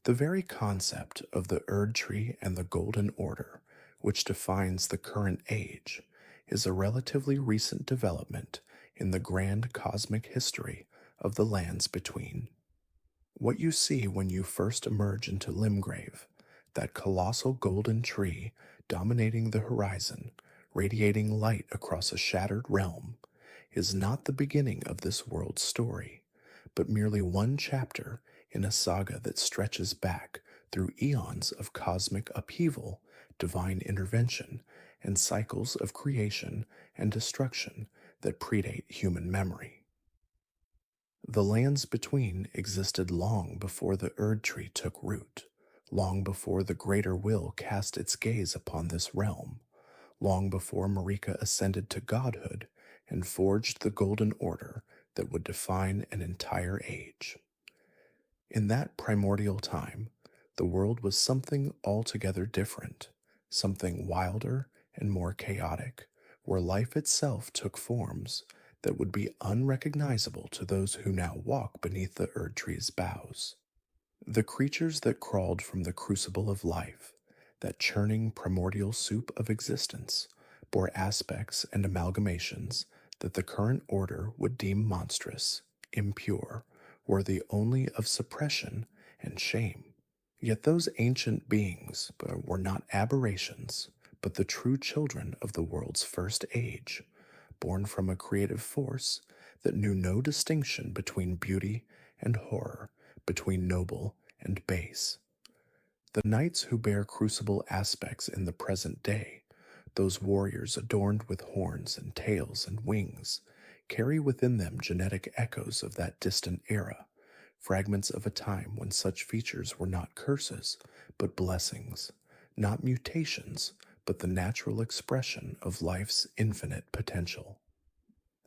The very concept of the Erd Tree and the Golden Order, which defines the current age, is a relatively recent development in the grand cosmic history of the lands between. What you see when you first emerge into Limgrave, that colossal golden tree dominating the horizon, radiating light across a shattered realm, is not the beginning of this world's story, but merely one chapter in a saga that stretches back through eons of cosmic upheaval, divine intervention, and cycles of creation and destruction that predate human memory. The lands between existed long before the Erd Tree took root, long before the Greater Will cast its gaze upon this realm, long before Marika ascended to godhood and forged the Golden Order that would define an entire age. In that primordial time, the world was something altogether different, something wilder and more chaotic, where life itself took forms that would be unrecognizable to those who now walk beneath the Erd Tree's boughs. The creatures that crawled from the crucible of life, that churning primordial soup of existence, bore aspects and amalgamations that the current order would deem monstrous, impure, worthy only of suppression and shame. Yet those ancient beings were not aberrations, but the true children of the world's first age, born from a creative force that knew no distinction between beauty and horror, between noble and base. The knights who bear crucible aspects in the present day, those warriors adorned with horns and tails and wings, carry within them genetic echoes of that distant era, fragments of a time when such features were not curses, but blessings, not mutations, but the natural expression of life's infinite potential.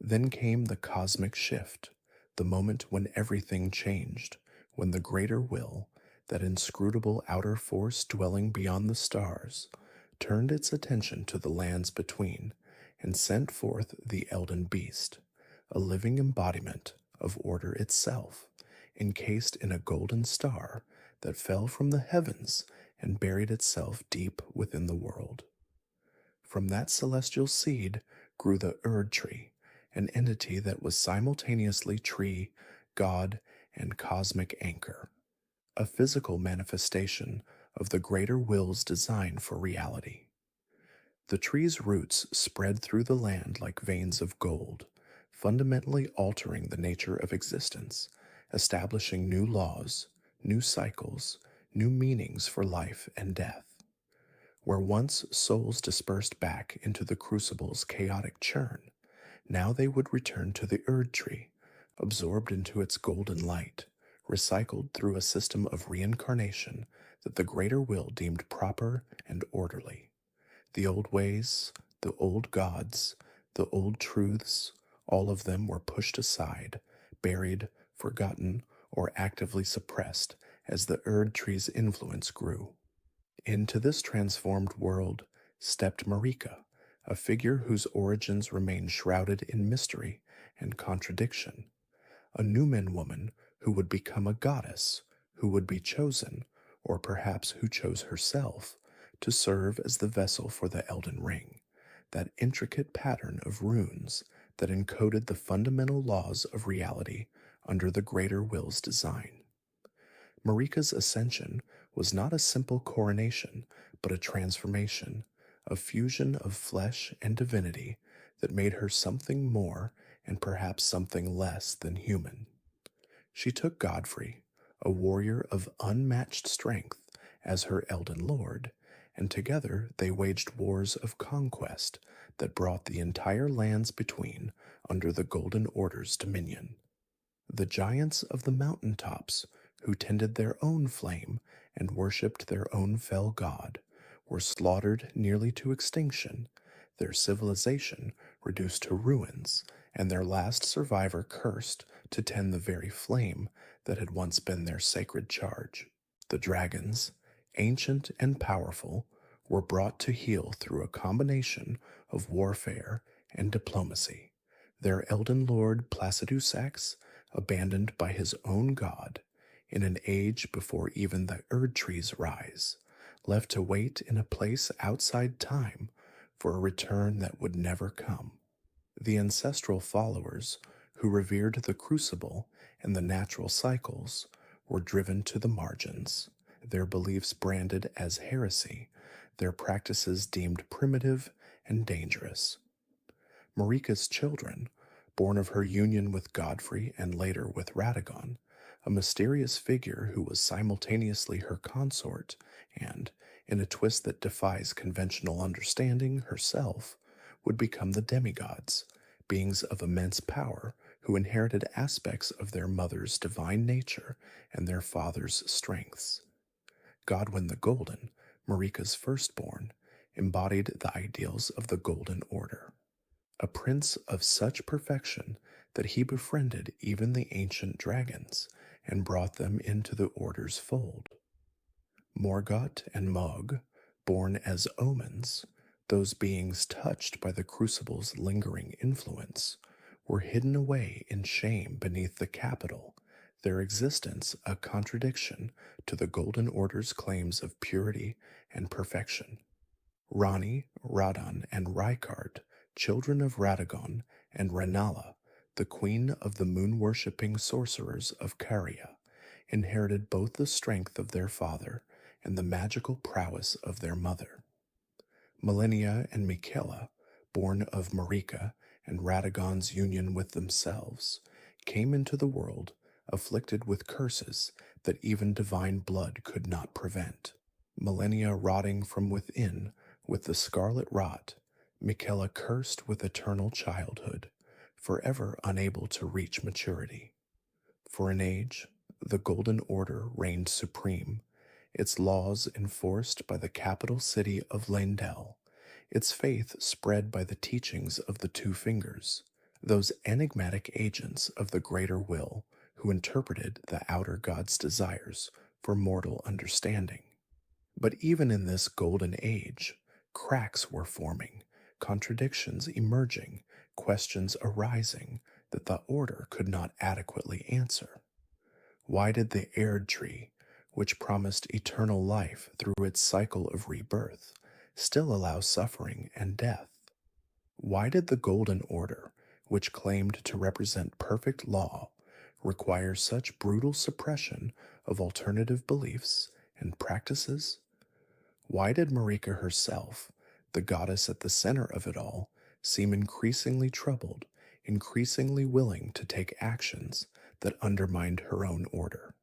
Then came the cosmic shift, the moment when everything changed, when the greater will, that inscrutable outer force dwelling beyond the stars, turned its attention to the lands between and sent forth the Elden Beast, a living embodiment of order itself, encased in a golden star that fell from the heavens and buried itself deep within the world. From that celestial seed grew the Erd Tree, an entity that was simultaneously tree, god, and cosmic anchor, a physical manifestation of the greater will's design for reality. The tree's roots spread through the land like veins of gold, fundamentally altering the nature of existence, establishing new laws, new cycles, new meanings for life and death. Where once souls dispersed back into the crucible's chaotic churn, now they would return to the Erd Tree, absorbed into its golden light, recycled through a system of reincarnation that the greater will deemed proper and orderly. The old ways, the old gods, the old truths, all of them were pushed aside, buried, forgotten, or actively suppressed as the Erd Tree's influence grew. Into this transformed world stepped Marika, a figure whose origins remain shrouded in mystery and contradiction, a Numen woman who would become a goddess, who would be chosen, or perhaps who chose herself, to serve as the vessel for the Elden Ring, that intricate pattern of runes that encoded the fundamental laws of reality under the greater will's design. Marika's ascension was not a simple coronation, but a transformation, a fusion of flesh and divinity that made her something more and perhaps something less than human. She took Godfrey, a warrior of unmatched strength, as her Elden Lord, and together they waged wars of conquest that brought the entire lands between under the Golden Order's dominion. The giants of the mountain tops, who tended their own flame and worshipped their own fell god, were slaughtered nearly to extinction, their civilization reduced to ruins, and their last survivor cursed to tend the very flame that had once been their sacred charge. The dragons, ancient and powerful, were brought to heel through a combination of warfare and diplomacy, their Elden Lord Placidusax abandoned by his own god, in an age before even the Erd trees rise, left to wait in a place outside time for a return that would never come. The ancestral followers who revered the crucible and the natural cycles were driven to the margins, their beliefs branded as heresy, their practices deemed primitive and dangerous. Marika's children, born of her union with Godfrey and later with Radagon, a mysterious figure who was simultaneously her consort and, in a twist that defies conventional understanding, herself, would become the demigods, beings of immense power who inherited aspects of their mother's divine nature and their father's strengths. Godwyn the Golden, Marika's firstborn, embodied the ideals of the Golden Order, a prince of such perfection that he befriended even the ancient dragons and brought them into the Order's fold. Morgoth and Mog, born as omens, those beings touched by the Crucible's lingering influence, were hidden away in shame beneath the capital, their existence a contradiction to the Golden Order's claims of purity and perfection. Rani, Radon, and Rykard, children of Radagon, and Renala, the queen of the moon-worshipping sorcerers of Caria, inherited both the strength of their father and the magical prowess of their mother. Millennia and Michaela, born of Marika and Radagon's union with themselves, came into the world afflicted with curses that even divine blood could not prevent. Millennia rotting from within with the scarlet rot, Michaela cursed with eternal childhood, forever unable to reach maturity. For an age, the Golden Order reigned supreme, its laws enforced by the capital city of Leyndell, its faith spread by the teachings of the Two Fingers, those enigmatic agents of the greater will who interpreted the outer god's desires for mortal understanding. But even in this golden age, cracks were forming, contradictions emerging, questions arising that the Order could not adequately answer. Why did the Erd tree, which promised eternal life through its cycle of rebirth, still allow suffering and death? Why did the Golden Order, which claimed to represent perfect law, require such brutal suppression of alternative beliefs and practices? Why did Marika herself, the goddess at the center of it all, seem increasingly troubled, increasingly willing to take actions that undermined her own order?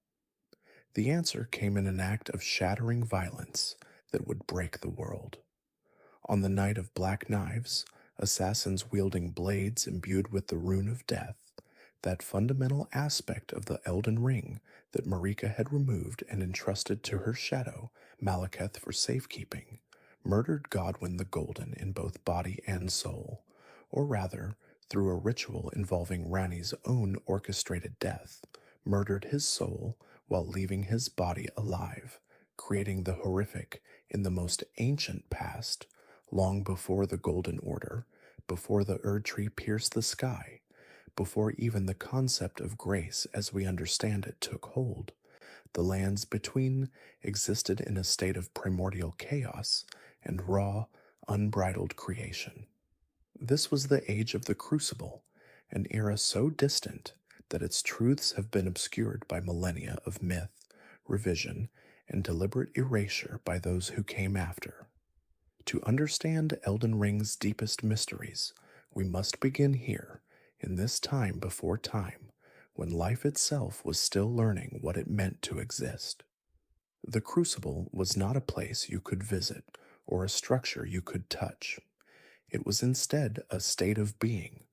The answer came in an act of shattering violence that would break the world. On the night of Black Knives, assassins wielding blades imbued with the rune of death, that fundamental aspect of the Elden Ring that Marika had removed and entrusted to her shadow, Malekith, for safekeeping, murdered Godwyn the Golden in both body and soul, or rather, through a ritual involving Rani's own orchestrated death, murdered his soul while leaving his body alive, creating the horrific in the most ancient past, long before the Golden Order, before the Erd Tree pierced the sky, before even the concept of grace as we understand it took hold. The lands between existed in a state of primordial chaos and raw, unbridled creation. This was the age of the Crucible, an era so distant that its truths have been obscured by millennia of myth, revision, and deliberate erasure by those who came after. To understand Elden Ring's deepest mysteries, we must begin here, in this time before time, when life itself was still learning what it meant to exist. The Crucible was not a place you could visit or a structure you could touch. It was instead a state of being,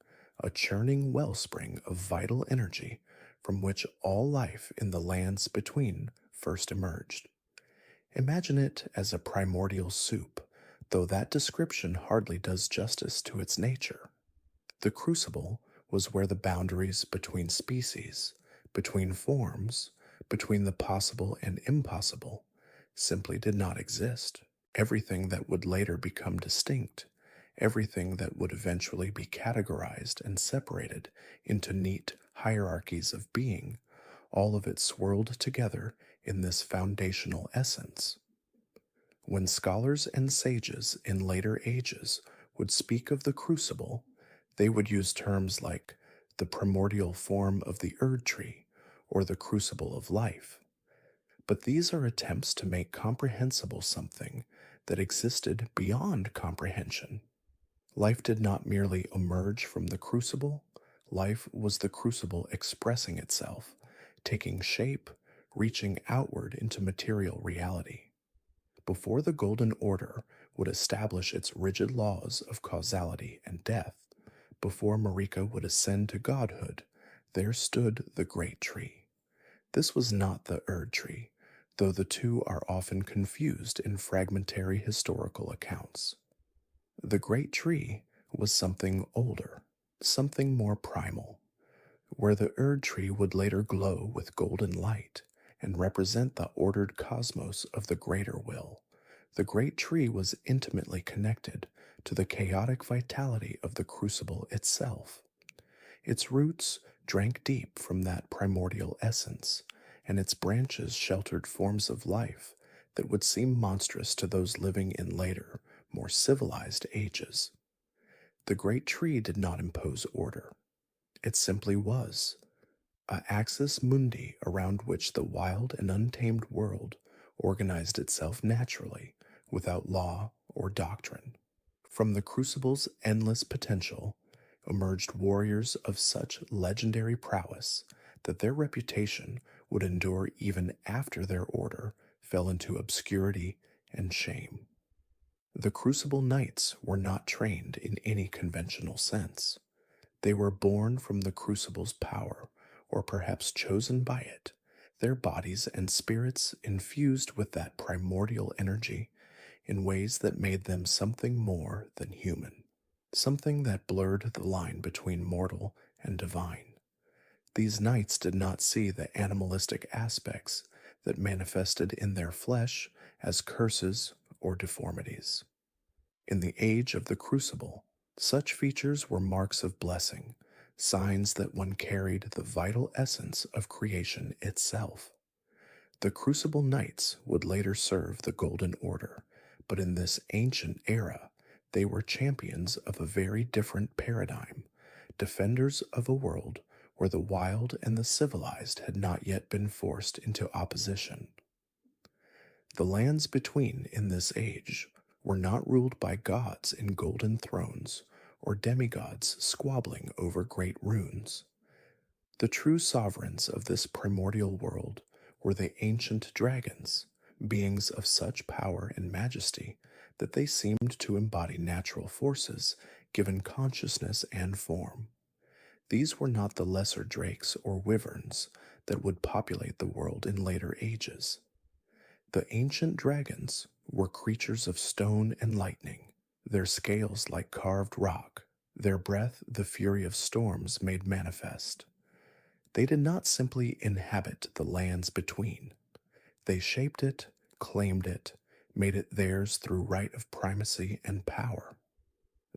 a churning wellspring of vital energy from which all life in the lands between first emerged. Imagine it as a primordial soup, though that description hardly does justice to its nature. The Crucible was where the boundaries between species, between forms, between the possible and impossible, simply did not exist. Everything that would later become distinct, everything that would eventually be categorized and separated into neat hierarchies of being, all of it swirled together in this foundational essence. When scholars and sages in later ages would speak of the crucible, they would use terms like the primordial form of the Erd tree or the crucible of life. But these are attempts to make comprehensible something that existed beyond comprehension. Life did not merely emerge from the crucible, life was the crucible expressing itself, taking shape, reaching outward into material reality. Before the Golden Order would establish its rigid laws of causality and death, before Marika would ascend to godhood, there stood the Great Tree. This was not the Erd Tree, though the two are often confused in fragmentary historical accounts. The Great Tree was something older, something more primal, where the Erd Tree would later glow with golden light and represent the ordered cosmos of the greater will. The Great Tree was intimately connected to the chaotic vitality of the crucible itself. Its roots drank deep from that primordial essence, and its branches sheltered forms of life that would seem monstrous to those living in later, more civilized ages. The Great Tree did not impose order. It simply was, a axis mundi around which the wild and untamed world organized itself naturally, without law or doctrine. From the crucible's endless potential emerged warriors of such legendary prowess that their reputation would endure even after their order fell into obscurity and shame. The Crucible Knights were not trained in any conventional sense. They were born from the Crucible's power, or perhaps chosen by it, their bodies and spirits infused with that primordial energy in ways that made them something more than human, something that blurred the line between mortal and divine. These knights did not see the animalistic aspects that manifested in their flesh as curses or deformities. In the age of the crucible, such features were marks of blessing, signs that one carried the vital essence of creation itself. The Crucible Knights would later serve the Golden Order, but in this ancient era, they were champions of a very different paradigm, defenders of a world where the wild and the civilized had not yet been forced into opposition. The lands between in this age were not ruled by gods in golden thrones or demigods squabbling over great runes. The true sovereigns of this primordial world were the ancient dragons, beings of such power and majesty that they seemed to embody natural forces given consciousness and form. These were not the lesser drakes or wyverns that would populate the world in later ages. The ancient dragons were creatures of stone and lightning, their scales like carved rock, their breath the fury of storms made manifest. They did not simply inhabit the lands between. They shaped it, claimed it, made it theirs through right of primacy and power.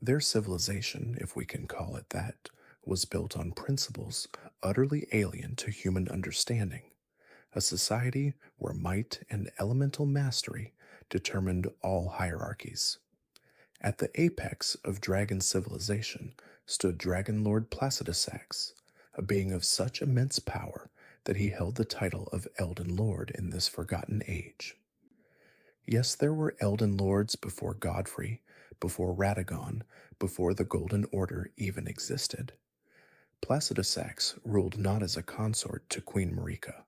Their civilization, if we can call it that, was built on principles utterly alien to human understanding, a society where might and elemental mastery determined all hierarchies. At the apex of dragon civilization stood Dragon Lord Placidusax, a being of such immense power that he held the title of Elden Lord in this forgotten age. Yes, there were Elden Lords before Godfrey, before Radagon, before the Golden Order even existed. Placidusax ruled not as a consort to Queen Marika,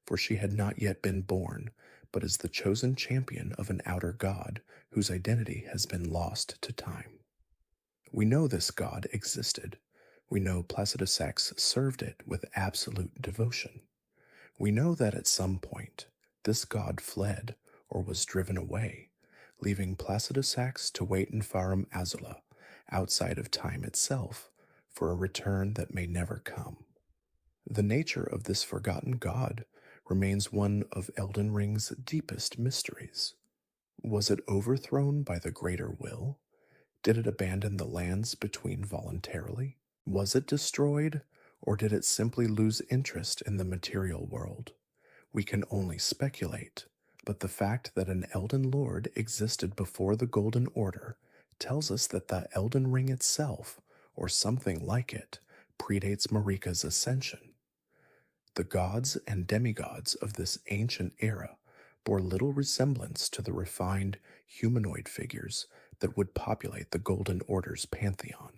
for she had not yet been born, but as the chosen champion of an outer god whose identity has been lost to time. We know this god existed. We know Placidusax served it with absolute devotion. We know that at some point, this god fled or was driven away, leaving Placidusax to wait in Farum Azula, outside of time itself, for a return that may never come. The nature of this forgotten god remains one of Elden Ring's deepest mysteries. Was it overthrown by the greater will? Did it abandon the lands between voluntarily? Was it destroyed, Or did it simply lose interest in the material world? We can only speculate, but the fact that an Elden Lord existed before the Golden Order tells us that the Elden Ring itself, or something like it, predates Marika's ascension. The gods and demigods of this ancient era bore little resemblance to the refined humanoid figures that would populate the Golden Order's pantheon.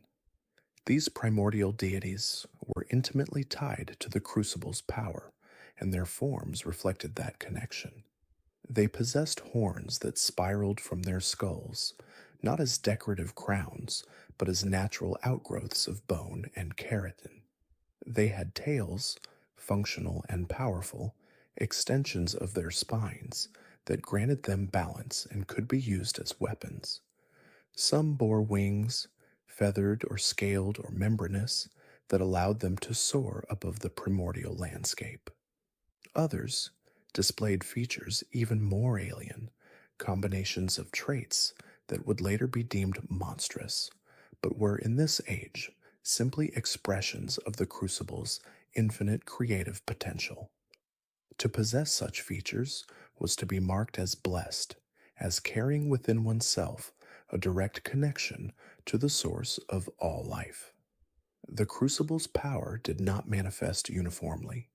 These primordial deities were intimately tied to the Crucible's power, and their forms reflected that connection. They possessed horns that spiraled from their skulls, not as decorative crowns, but as natural outgrowths of bone and keratin. They had tails, functional and powerful, extensions of their spines that granted them balance and could be used as weapons. Some bore wings, feathered or scaled or membranous, that allowed them to soar above the primordial landscape. Others displayed features even more alien, combinations of traits that would later be deemed monstrous, but were in this age simply expressions of the Crucible's infinite creative potential. To possess such features was to be marked as blessed, as carrying within oneself a direct connection to the source of all life. The Crucible's power did not manifest uniformly.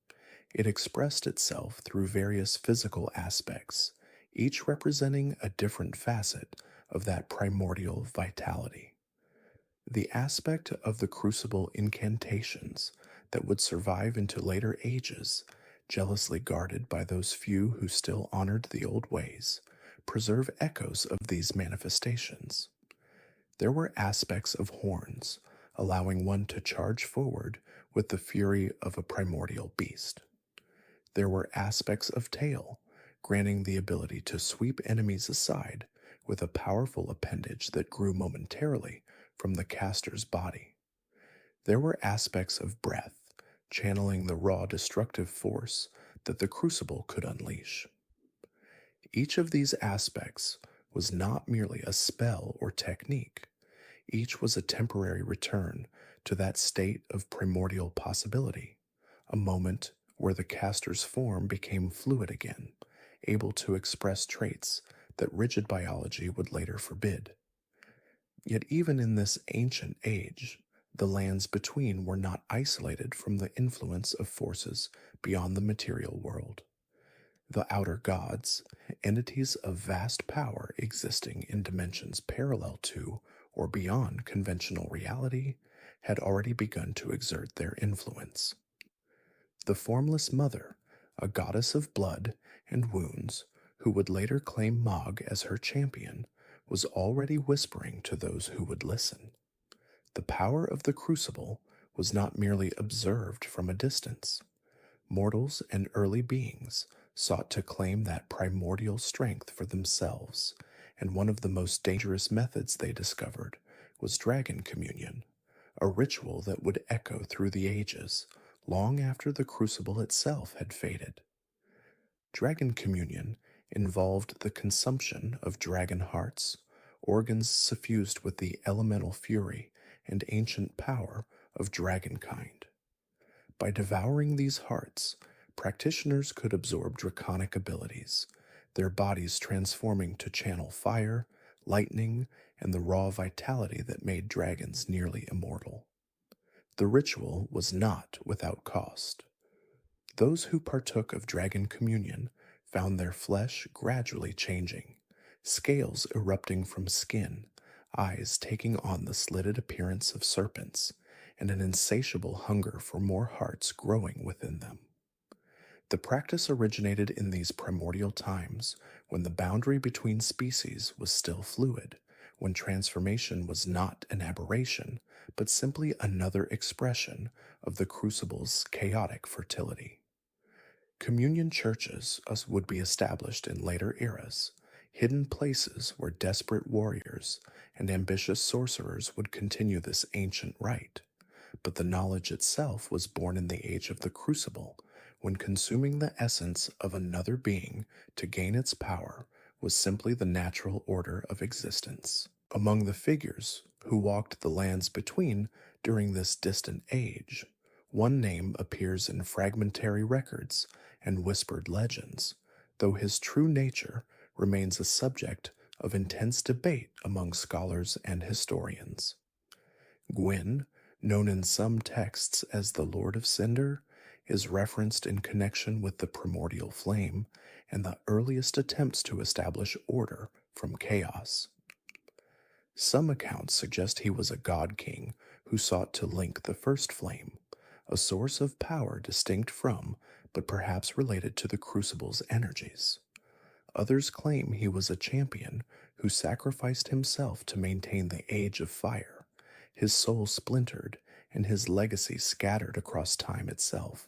It expressed itself through various physical aspects, each representing a different facet of that primordial vitality. The aspect of the Crucible incantations that would survive into later ages, jealously guarded by those few who still honored the old ways, preserve echoes of these manifestations. There were aspects of horns, allowing one to charge forward with the fury of a primordial beast. There were aspects of tail, granting the ability to sweep enemies aside with a powerful appendage that grew momentarily from the caster's body. There were aspects of breath, channeling the raw destructive force that the Crucible could unleash. Each of these aspects was not merely a spell or technique. Each was a temporary return to that state of primordial possibility, a moment where the caster's form became fluid again, able to express traits that rigid biology would later forbid. Yet even in this ancient age, the lands between were not isolated from the influence of forces beyond the material world. The outer gods, entities of vast power existing in dimensions parallel to or beyond conventional reality, had already begun to exert their influence. The Formless Mother, a goddess of blood and wounds, who would later claim Mog as her champion, was already whispering to those who would listen. The power of the Crucible was not merely observed from a distance. Mortals and early beings sought to claim that primordial strength for themselves, and one of the most dangerous methods they discovered was dragon communion, a ritual that would echo through the ages, long after the Crucible itself had faded. Dragon communion involved the consumption of dragon hearts, organs suffused with the elemental fury and ancient power of dragonkind. By devouring these hearts, practitioners could absorb draconic abilities, their bodies transforming to channel fire, lightning, and the raw vitality that made dragons nearly immortal. The ritual was not without cost. Those who partook of dragon communion found their flesh gradually changing, scales erupting from skin, eyes taking on the slitted appearance of serpents, and an insatiable hunger for more hearts growing within them. The practice originated in these primordial times when the boundary between species was still fluid, when transformation was not an aberration, but simply another expression of the Crucible's chaotic fertility. Communion churches would be established in later eras, hidden places where desperate warriors and ambitious sorcerers would continue this ancient rite. But the knowledge itself was born in the age of the Crucible, when consuming the essence of another being to gain its power was simply the natural order of existence. Among the figures who walked the lands between during this distant age One name appears in fragmentary records and whispered legends, though his true nature remains a subject of intense debate among scholars and historians. Gwyn, known in some texts as the Lord of Cinder, is referenced in connection with the primordial flame and the earliest attempts to establish order from chaos. Some accounts suggest he was a god king who sought to link the first flame, a source of power distinct from, but perhaps related to the crucible's energies. Others claim he was a champion who sacrificed himself to maintain the Age of Fire, his soul splintered and his legacy scattered across time itself.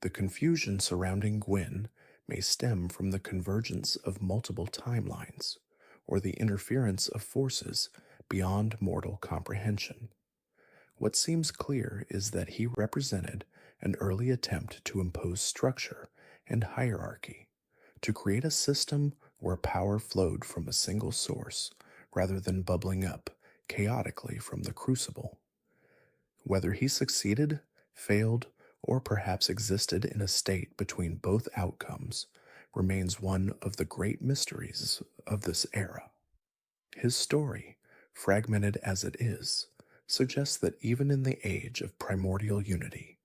The confusion surrounding Gwyn may stem from the convergence of multiple timelines, or the interference of forces beyond mortal comprehension. What seems clear is that he represented an early attempt to impose structure and hierarchy, to create a system where power flowed from a single source rather than bubbling up chaotically from the crucible. Whether he succeeded, failed, or perhaps existed in a state between both outcomes remains one of the great mysteries of this era. His story, fragmented as it is, suggests that even in the age of primordial unity,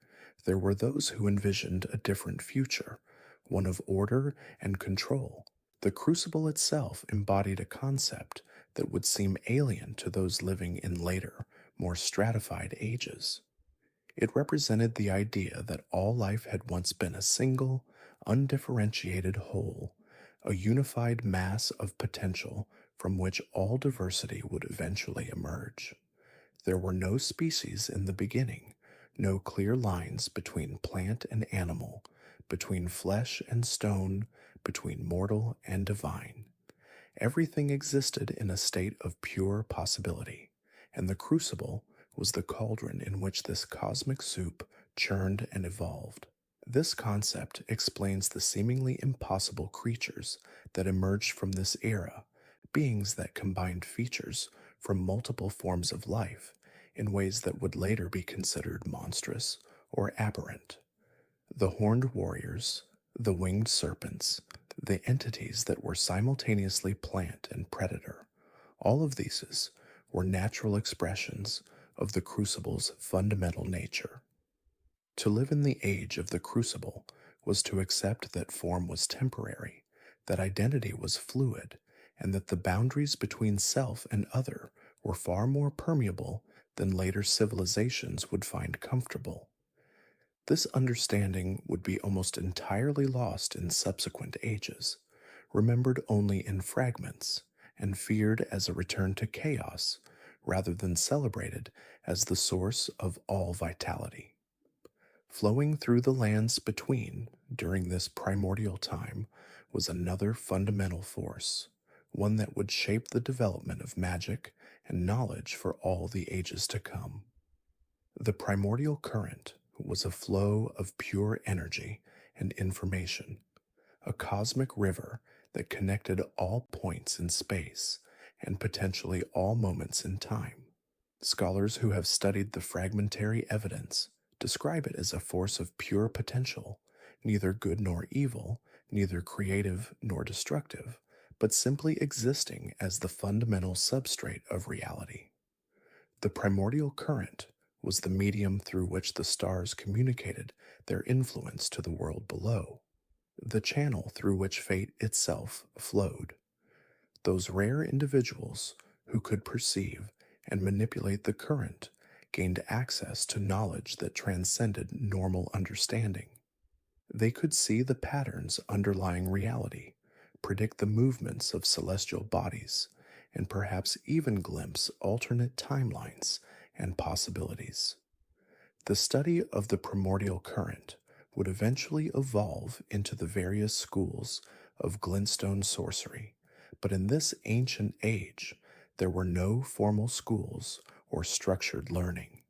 there were those who envisioned a different future, one of order and control. The crucible itself embodied a concept that would seem alien to those living in later, more stratified ages. It represented the idea that all life had once been a single, undifferentiated whole, a unified mass of potential from which all diversity would eventually emerge. There were no species in the beginning, no clear lines between plant and animal, between flesh and stone, between mortal and divine. Everything existed in a state of pure possibility, and the crucible was the cauldron in which this cosmic soup churned and evolved. This concept explains the seemingly impossible creatures that emerged from this era, beings that combined features from multiple forms of life in ways that would later be considered monstrous or aberrant. The horned warriors, the winged serpents, the entities that were simultaneously plant and predator, all of these were natural expressions of the crucible's fundamental nature. To live in the age of the crucible was to accept that form was temporary, that identity was fluid, and that the boundaries between self and other were far more permeable than later civilizations would find comfortable. This understanding would be almost entirely lost in subsequent ages, remembered only in fragments, and feared as a return to chaos rather than celebrated as the source of all vitality. Flowing through the lands between during this primordial time was another fundamental force, one that would shape the development of magic and knowledge for all the ages to come. The primordial current was a flow of pure energy and information, a cosmic river that connected all points in space and potentially all moments in time. Scholars who have studied the fragmentary evidence describe it as a force of pure potential, neither good nor evil, neither creative nor destructive, but simply existing as the fundamental substrate of reality. The primordial current was the medium through which the stars communicated their influence to the world below, the channel through which fate itself flowed. Those rare individuals who could perceive and manipulate the current gained access to knowledge that transcended normal understanding. They could see the patterns underlying reality, predict the movements of celestial bodies, and perhaps even glimpse alternate timelines and possibilities. The study of the primordial current would eventually evolve into the various schools of glintstone sorcery, but in this ancient age, there were no formal schools or structured learning.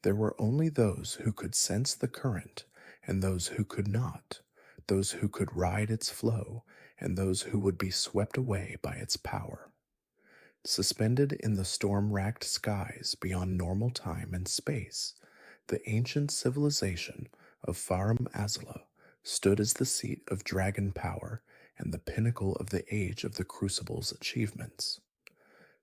There were only those who could sense the current and those who could not, those who could ride its flow and those who would be swept away by its power. Suspended in the storm-racked skies beyond normal time and space, The ancient civilization of Farum Azula stood as the seat of dragon power and the pinnacle of the age of the Crucible's achievements.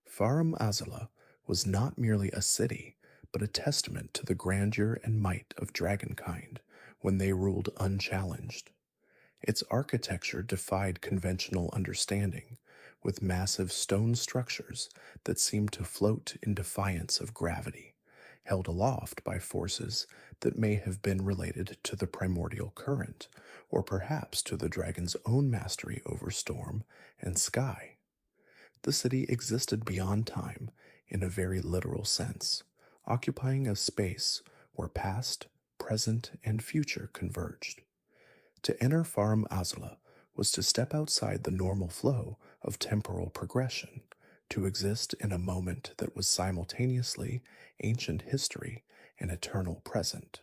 Farum Azula was not merely a city, but a testament to the grandeur and might of dragonkind when they ruled unchallenged. Its architecture defied conventional understanding, with massive stone structures that seemed to float in defiance of gravity, held aloft by forces that may have been related to the primordial current, or perhaps to the dragon's own mastery over storm and sky. The city existed beyond time in a very literal sense, occupying a space where past, present, and future converged. To enter Farum Azula was to step outside the normal flow of temporal progression, to exist in a moment that was simultaneously ancient history and eternal present.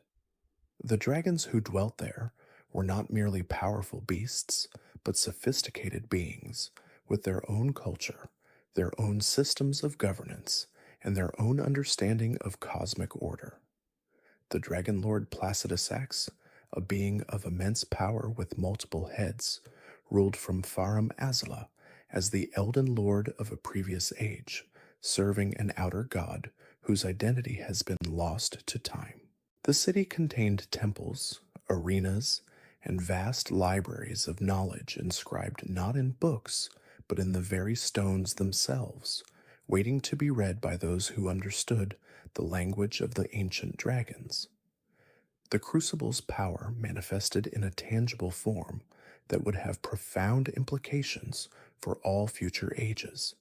The dragons who dwelt there were not merely powerful beasts, but sophisticated beings with their own culture, their own systems of governance, and their own understanding of cosmic order. The dragon lord Placidusax, a being of immense power with multiple heads, ruled from Farum Azula as the Elden Lord of a previous age, serving an outer god whose identity has been lost to time. The city contained temples, arenas, and vast libraries of knowledge inscribed not in books, but in the very stones themselves, waiting to be read by those who understood the language of the ancient dragons. The Crucible's power manifested in a tangible form that would have profound implications for all future ages.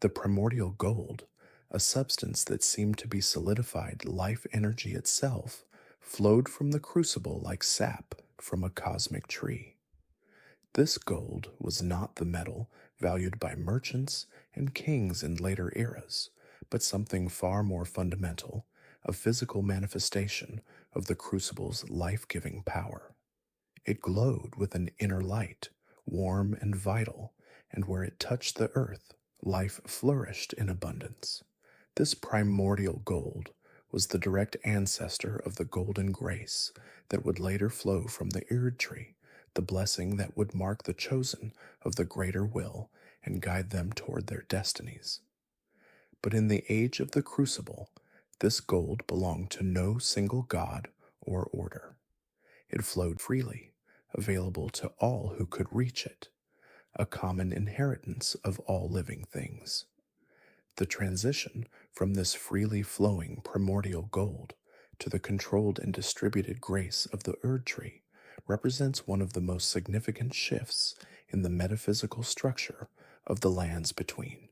The primordial gold, a substance that seemed to be solidified life energy itself, flowed from the crucible like sap from a cosmic tree. This gold was not the metal valued by merchants and kings in later eras, but something far more fundamental, a physical manifestation of the crucible's life-giving power. It glowed with an inner light, warm and vital, and where it touched the earth, life flourished in abundance. This primordial gold was the direct ancestor of the golden grace that would later flow from the Erd tree, the blessing that would mark the chosen of the greater will and guide them toward their destinies. But in the age of the crucible, this gold belonged to no single god or order. It flowed freely, available to all who could reach it, a common inheritance of all living things. The transition from this freely flowing primordial gold to the controlled and distributed grace of the Erd tree represents one of the most significant shifts in the metaphysical structure of the lands between.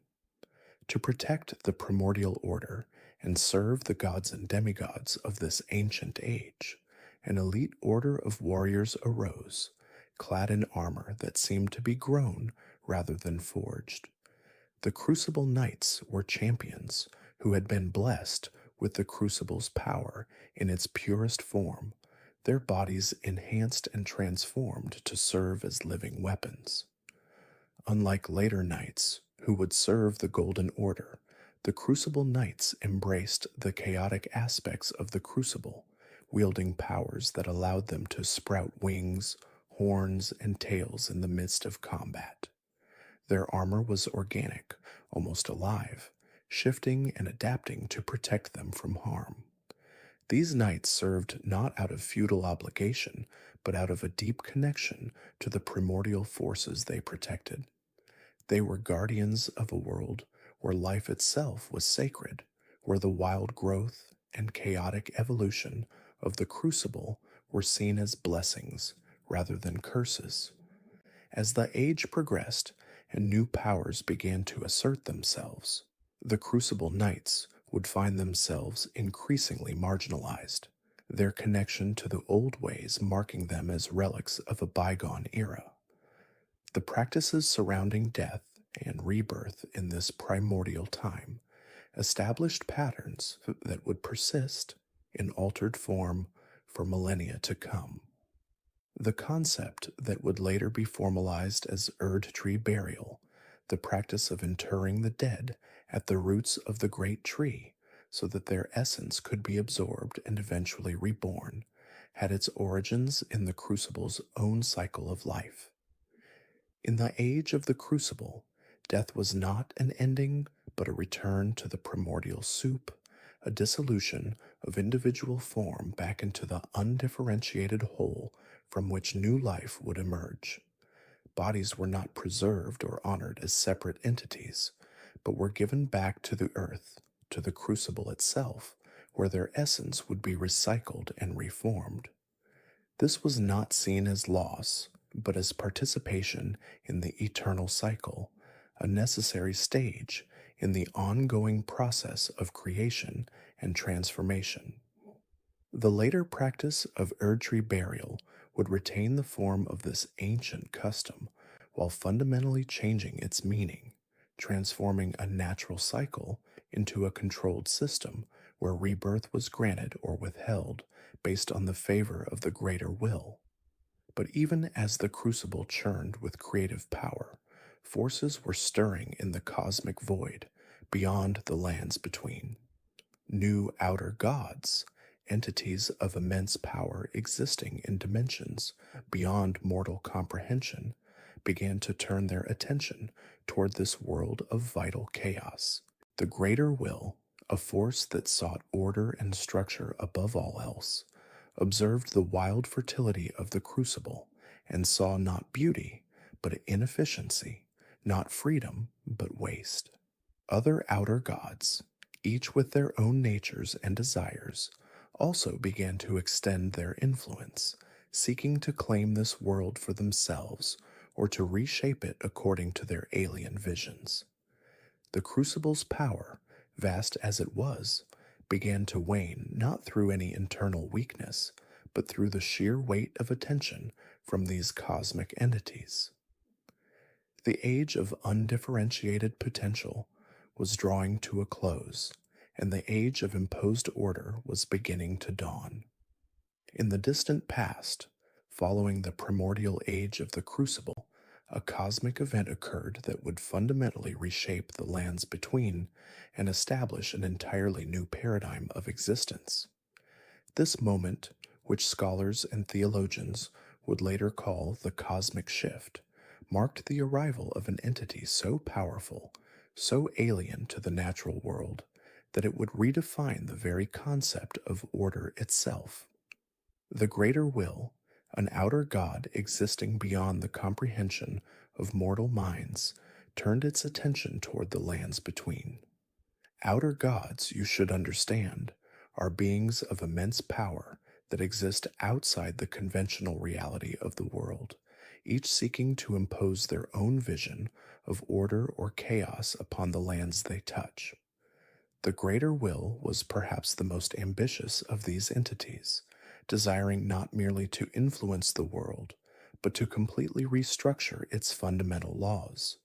To protect the primordial order and serve the gods and demigods of this ancient age, an elite order of warriors arose, clad in armor that seemed to be grown rather than forged. The Crucible Knights were champions who had been blessed with the Crucible's power in its purest form, their bodies enhanced and transformed to serve as living weapons. Unlike later knights who would serve the Golden Order, the Crucible Knights embraced the chaotic aspects of the Crucible, wielding powers that allowed them to sprout wings, horns, and tails in the midst of combat. Their armor was organic, almost alive, shifting and adapting to protect them from harm. These knights served not out of feudal obligation, but out of a deep connection to the primordial forces they protected. They were guardians of a world where life itself was sacred, where the wild growth and chaotic evolution of the crucible were seen as blessings rather than curses. As the age progressed and new powers began to assert themselves, the Crucible Knights would find themselves increasingly marginalized, their connection to the old ways marking them as relics of a bygone era. The practices surrounding death and rebirth in this primordial time established patterns that would persist in altered form for millennia to come. The concept that would later be formalized as Erd tree burial, the practice of interring the dead at the roots of the great tree, so that their essence could be absorbed and eventually reborn, had its origins in the crucible's own cycle of life. In the age of the crucible, death was not an ending, but a return to the primordial soup, a dissolution of individual form back into the undifferentiated whole from which new life would emerge. Bodies were not preserved or honored as separate entities, but were given back to the earth, to the crucible itself, where their essence would be recycled and reformed. This was not seen as loss, but as participation in the eternal cycle, a necessary stage in the ongoing process of creation and transformation. The later practice of Erdtree burial would retain the form of this ancient custom while fundamentally changing its meaning, transforming a natural cycle into a controlled system where rebirth was granted or withheld based on the favor of the greater will. But even as the crucible churned with creative power, forces were stirring in the cosmic void beyond the lands between. New outer gods, entities of immense power existing in dimensions beyond mortal comprehension, began to turn their attention toward this world of vital chaos. The greater will, a force that sought order and structure above all else, observed the wild fertility of the crucible and saw not beauty, but inefficiency, not freedom, but waste. Other outer gods, each with their own natures and desires, also began to extend their influence, seeking to claim this world for themselves or to reshape it according to their alien visions. The crucible's power, vast as it was, began to wane not through any internal weakness, but through the sheer weight of attention from these cosmic entities. The age of undifferentiated potential was drawing to a close, and the age of imposed order was beginning to dawn. In the distant past, following the primordial age of the crucible, a cosmic event occurred that would fundamentally reshape the lands between and establish an entirely new paradigm of existence. This moment, which scholars and theologians would later call the cosmic shift, marked the arrival of an entity so powerful, so alien to the natural world, that it would redefine the very concept of order itself. The greater will, an outer god existing beyond the comprehension of mortal minds, turned its attention toward the lands between. Outer gods, you should understand, are beings of immense power that exist outside the conventional reality of the world, each seeking to impose their own vision of order or chaos upon the lands they touch. The greater will was perhaps the most ambitious of these entities, desiring not merely to influence the world, but to completely restructure its fundamental laws.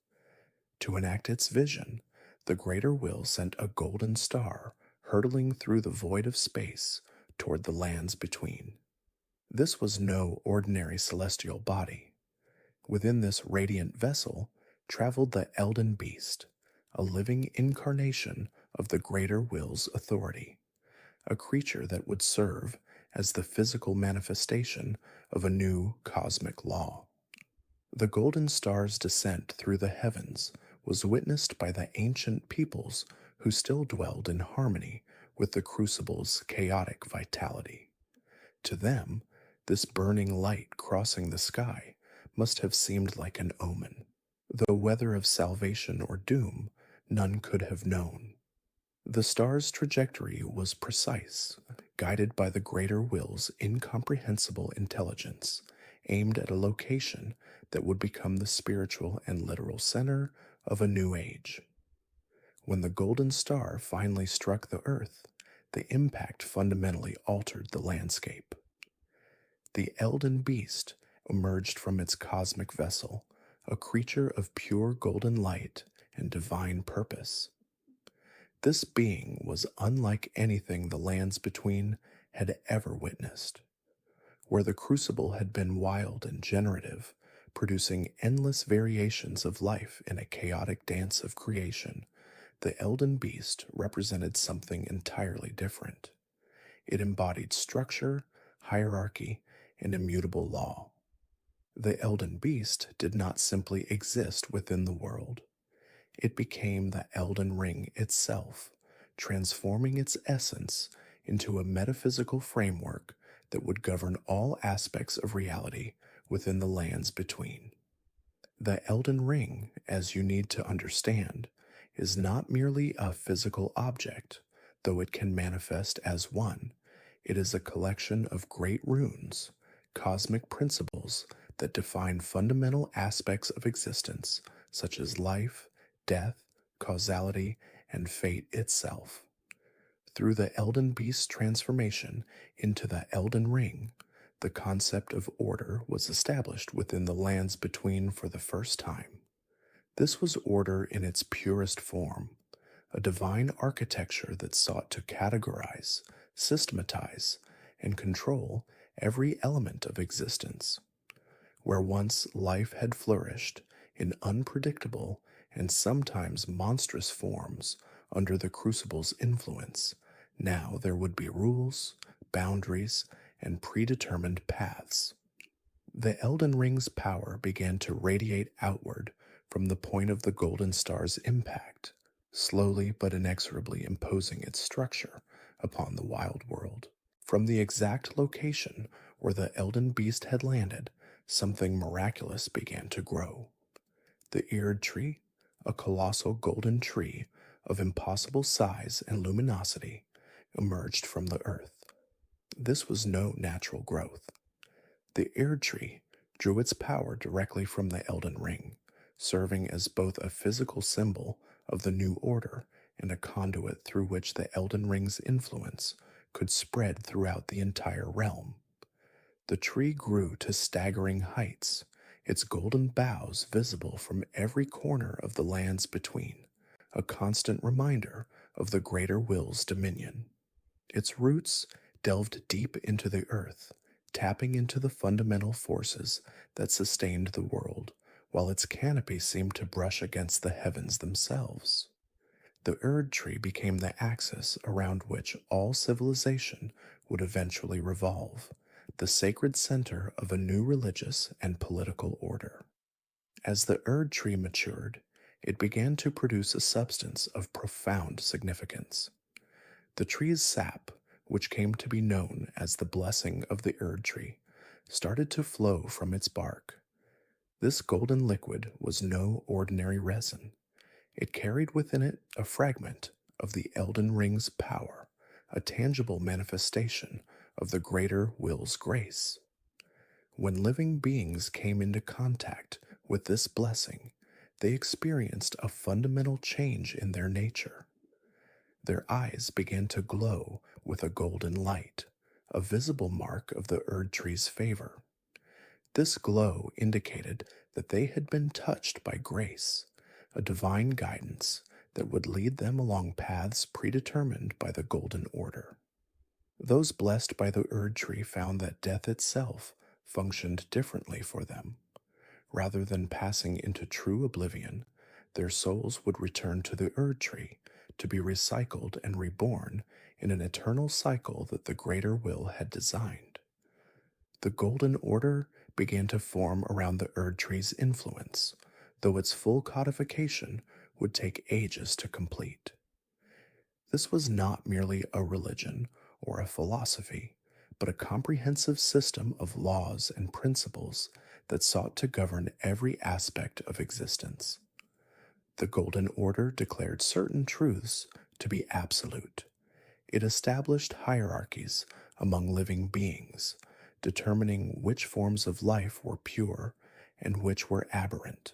To enact its vision, the greater will sent a golden star hurtling through the void of space toward the lands between. This was no ordinary celestial body. Within this radiant vessel traveled the Elden Beast, a living incarnation of the greater will's authority, a creature that would serve as the physical manifestation of a new cosmic law. The golden star's descent through the heavens was witnessed by the ancient peoples who still dwelled in harmony with the crucible's chaotic vitality. To them, this burning light crossing the sky must have seemed like an omen, though whether of salvation or doom none could have known. The star's trajectory was precise, guided by the greater will's incomprehensible intelligence, aimed at a location that would become the spiritual and literal center of a new age. When the golden star finally struck the earth, the impact fundamentally altered the landscape. The Elden Beast emerged from its cosmic vessel, a creature of pure golden light and divine purpose. This being was unlike anything the lands between had ever witnessed. Where the crucible had been wild and generative, producing endless variations of life in a chaotic dance of creation, The Elden Beast represented something entirely different. It embodied structure, hierarchy, and immutable law. The Elden Beast did not simply exist within the world, it became the Elden Ring itself, transforming its essence into a metaphysical framework that would govern all aspects of reality within the lands between. The Elden Ring, as you need to understand, is not merely a physical object, though it can manifest as one. It is a collection of great runes, cosmic principles that define fundamental aspects of existence, such as life, death, causality, and fate itself. Through the Elden Beast's transformation into the Elden Ring, the concept of order was established within the lands between for the first time. This was order in its purest form, a divine architecture that sought to categorize, systematize, and control every element of existence. Where once life had flourished in unpredictable and sometimes monstrous forms under the crucible's influence, now there would be rules, boundaries, and predetermined paths. The Elden Ring's power began to radiate outward from the point of the Golden Star's impact, slowly but inexorably imposing its structure upon the wild world. From the exact location where the Elden Beast had landed, something miraculous began to grow. The Erd Tree, a colossal golden tree of impossible size and luminosity, emerged from the earth. This was no natural growth. The Erd Tree drew its power directly from the Elden Ring, serving as both a physical symbol of the new order and a conduit through which the Elden Ring's influence could spread throughout the entire realm. The tree grew to staggering heights, its golden boughs visible from every corner of the lands between, a constant reminder of the greater will's dominion. Its roots delved deep into the earth, tapping into the fundamental forces that sustained the world, while its canopy seemed to brush against the heavens themselves. The Erd Tree became the axis around which all civilization would eventually revolve, the sacred center of a new religious and political order. As the Erd Tree matured, it began to produce a substance of profound significance. The tree's sap, which came to be known as the blessing of the Erd Tree, started to flow from its bark. This golden liquid was no ordinary resin. It carried within it a fragment of the Elden Ring's power, a tangible manifestation of the greater will's grace. When living beings came into contact with this blessing, they experienced a fundamental change in their nature. Their eyes began to glow with a golden light, a visible mark of the Erd Tree's favor. This glow indicated that they had been touched by grace, a divine guidance that would lead them along paths predetermined by the Golden Order. Those blessed by the Erd Tree found that death itself functioned differently for them. Rather than passing into true oblivion, their souls would return to the Erd Tree to be recycled and reborn in an eternal cycle that the greater will had designed. The Golden Order began to form around the Erd Tree's influence, though its full codification would take ages to complete. This was not merely a religion or a philosophy, but a comprehensive system of laws and principles that sought to govern every aspect of existence. The Golden Order declared certain truths to be absolute. It established hierarchies among living beings, determining which forms of life were pure and which were aberrant.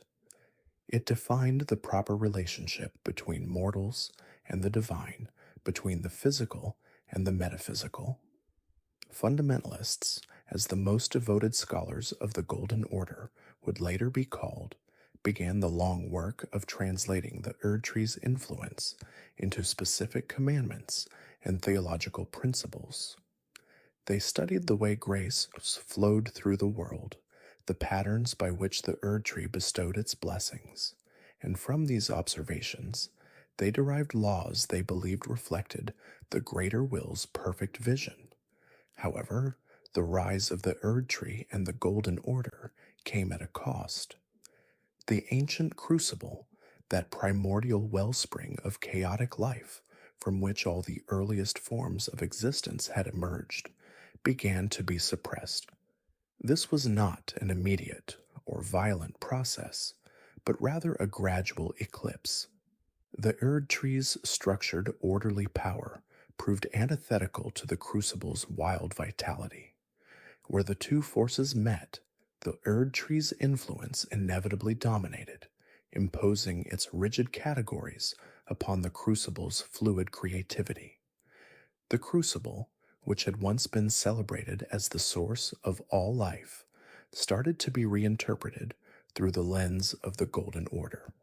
It defined the proper relationship between mortals and the divine, between the physical and the metaphysical. Fundamentalists, as the most devoted scholars of the Golden Order would later be called, began the long work of translating the Erd Tree's influence into specific commandments and theological principles. They studied the way grace flowed through the world, the patterns by which the Erd Tree bestowed its blessings, and from these observations, They derived laws they believed reflected the greater will's perfect vision. However, the rise of the Erd Tree and the Golden Order came at a cost. The ancient crucible, that primordial wellspring of chaotic life from which all the earliest forms of existence had emerged, began to be suppressed. This was not an immediate or violent process, but rather a gradual eclipse. The Erd Tree's structured, orderly power proved antithetical to the crucible's wild vitality. Where the two forces met, the Erd Tree's influence inevitably dominated, imposing its rigid categories upon the crucible's fluid creativity. The crucible, which had once been celebrated as the source of all life, started to be reinterpreted through the lens of the Golden Order.